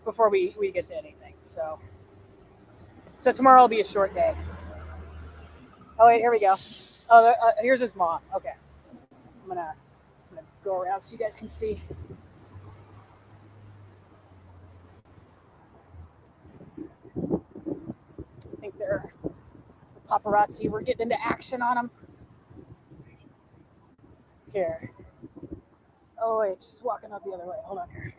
before we get to anything. So tomorrow will be a short day. Oh wait, here we go. Oh, here's his mom. Okay, I'm gonna go around so you guys can see. I think they're the paparazzi. We're getting into action on them. Here. Oh wait, she's walking out the other way. Hold on here.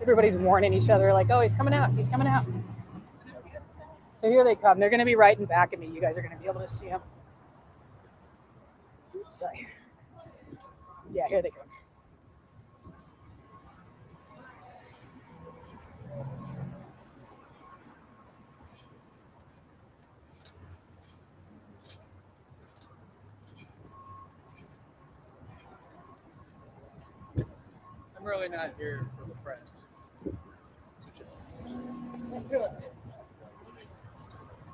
Everybody's warning each other like, oh, he's coming out. He's coming out. So here they come. They're going to be right in back of me. You guys are going to be able to see them. Oops, sorry. Yeah, here they go. I'm really not here for the press.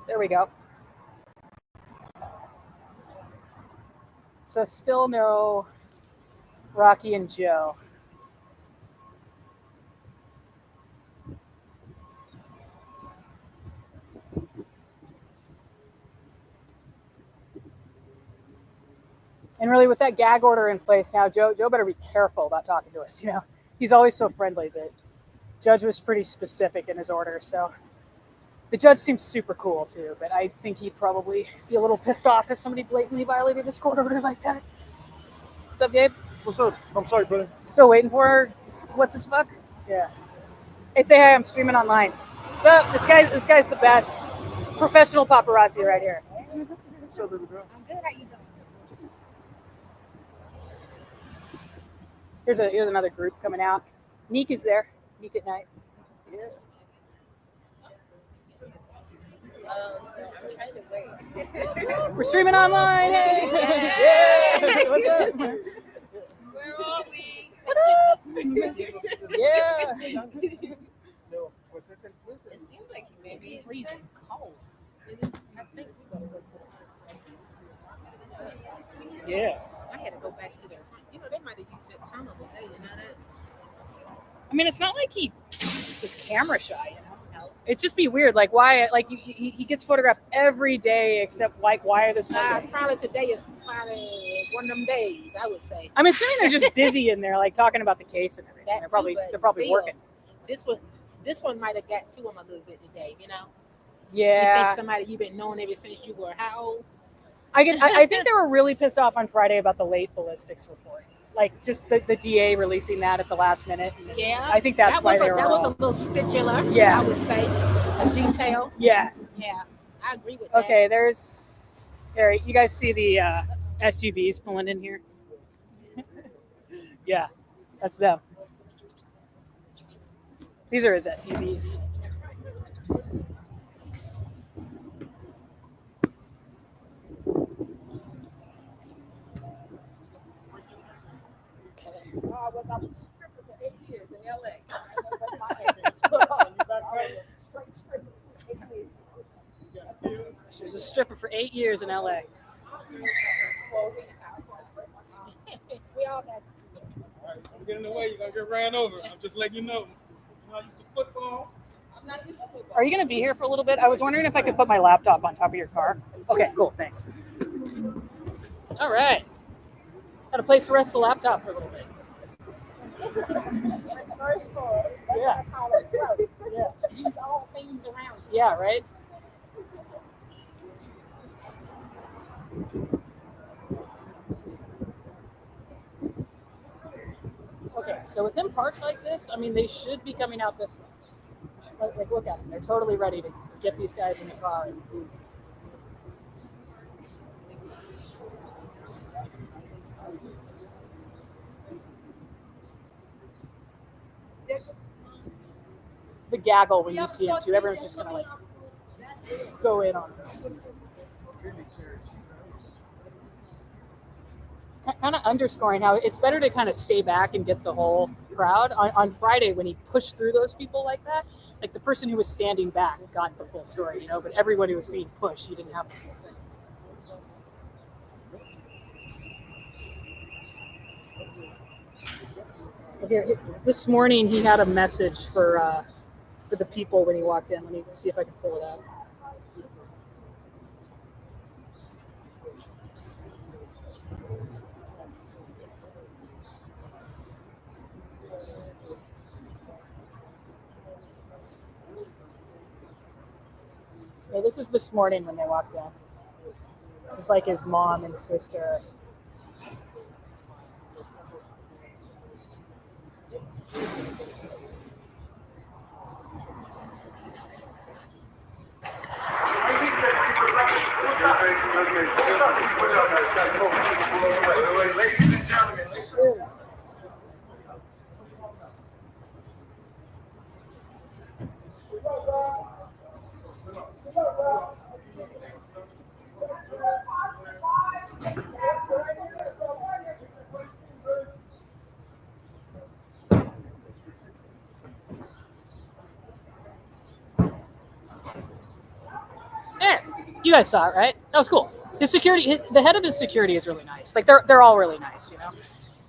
There we go. So still no Rocky and Joe. And really, with that gag order in place now, Joe better be careful about talking to us. You know, he's always so friendly, but Judge was pretty specific in his order. So the judge seems super cool too, but I think he'd probably be a little pissed off if somebody blatantly violated his court order like that. What's up, Gabe? What's up? I'm sorry, brother. Still waiting for her? What's his fuck? Yeah. Hey, say hi. I'm streaming online. What's up? This guy's the best. Professional paparazzi right here. What's up, baby girl? I'm good. How you doing? Here's another group coming out. Neek is there. Neek at night. I'm trying to wait. We're streaming online. Hey. Yeah. What's up? Where are we? What up? Yeah. It seems like it's freezing cold. I think we're gonna go to the Yeah. I had to go back to the front. You know, they might have used that tunnel today, you know that? I mean, it's not like he was camera shy, you know? It's just be weird. Like, why? Like, he gets photographed every day, except, like, why are this? Probably today is probably one of them days, I would say. I'm assuming they're just busy in there, like, talking about the case and everything. That They're probably too, but probably still, working. This one might have got to him a little bit today, you know? Yeah. You think somebody you've been knowing ever since you were how old? I think they were really pissed off on Friday about the late ballistics report. Like, just the DA releasing that at the last minute. Yeah. I think that's why they were that all... was a little stickler, Yeah. I would say. A detail. Yeah. Yeah. I agree with that. Okay, there. You guys see the SUVs pulling in here? Yeah, that's them. These are his SUVs. Oh, well, I was stripping for 8 years in LA. She was a stripper for 8 years in LA. We all got Don't get in the way, you're gonna get ran over. I'm just letting you know. You're not used to football. I'm not used to football. Are you going to be here for a little bit? I was wondering if I could put my laptop on top of your car. Okay, cool, thanks. All right. Got to place the rest of the laptop for a little bit. Search for it. That's Yeah. what I call it growth. Yeah. Use all things around you. Yeah, right? Okay, so with them parked like this, I mean, they should be coming out this way. Like, look at them. They're totally ready to get these guys in the car. The gaggle when you see them, too. Everyone's just going to, like, go in on them. kind of underscoring how it's better to kind of stay back and get the whole crowd. On Friday, when he pushed through those people like that, like the person who was standing back got the full story, you know, but everyone who was being pushed, you didn't have the full thing. Here, this morning he had a message for the people when he walked in. Let me see if I can pull it out. Yeah, this is this morning when they walked in. This is like his mom and sister. Ladies and gentlemen, Yeah, you guys saw it, right? That was cool. His security, the head of his security is really nice. Like they're all really nice, you know.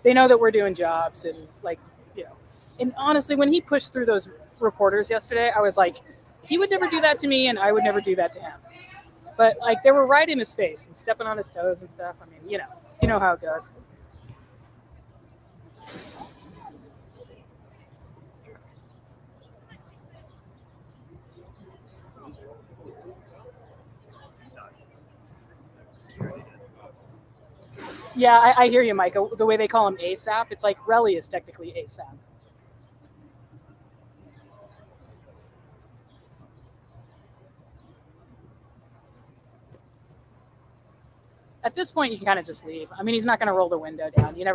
They know that we're doing jobs and like, you know. And honestly, when he pushed through those reporters yesterday, I was like, he would never do that to me, and I would never do that to him. But like they were right in his face and stepping on his toes and stuff. I mean, you know how it goes. Yeah, I hear you, Micah. The way they call him ASAP, it's like Relli is technically ASAP. At this point, you can kind of just leave. I mean, he's not going to roll the window down. We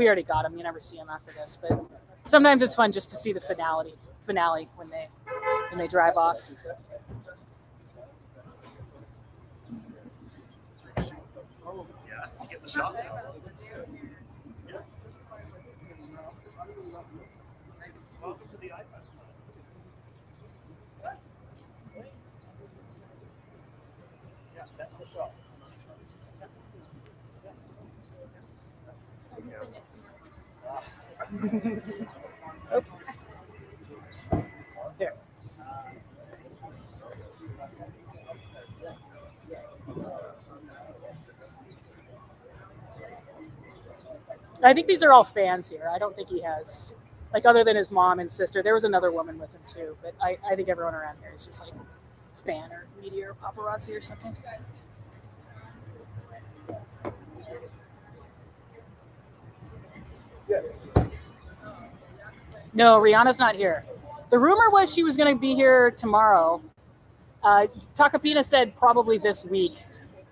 already got him. You never see him after this. But sometimes it's fun just to see the finale when they drive off. get the shot. Welcome to the iPad. Yeah, that's the shot. There. I think these are all fans here. I don't think he has, like, other than his mom and sister. There was another woman with him too, but I think everyone around here is just like fan or media or paparazzi or something. No, Rihanna's not here. The rumor was she was going to be here tomorrow. Tacopina said probably this week.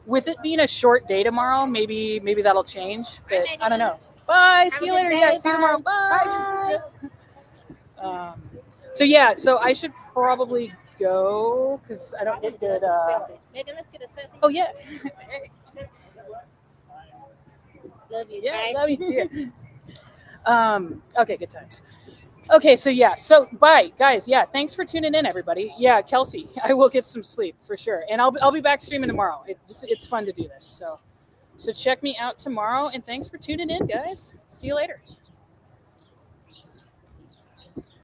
With it being a short day tomorrow, maybe that'll change. But I don't know. Bye. See you later. Yeah, see you tomorrow. Bye. So I should probably go because I don't get good. Meghann, let's get a selfie. Oh yeah. Love you. Yeah, Bye. love you too. Okay, good times. Okay, so bye, guys. Yeah, thanks for tuning in, everybody. Yeah, Kelsey, I will get some sleep for sure, and I'll be back streaming tomorrow. It's fun to do this, so check me out tomorrow, and thanks for tuning in, guys. See you later.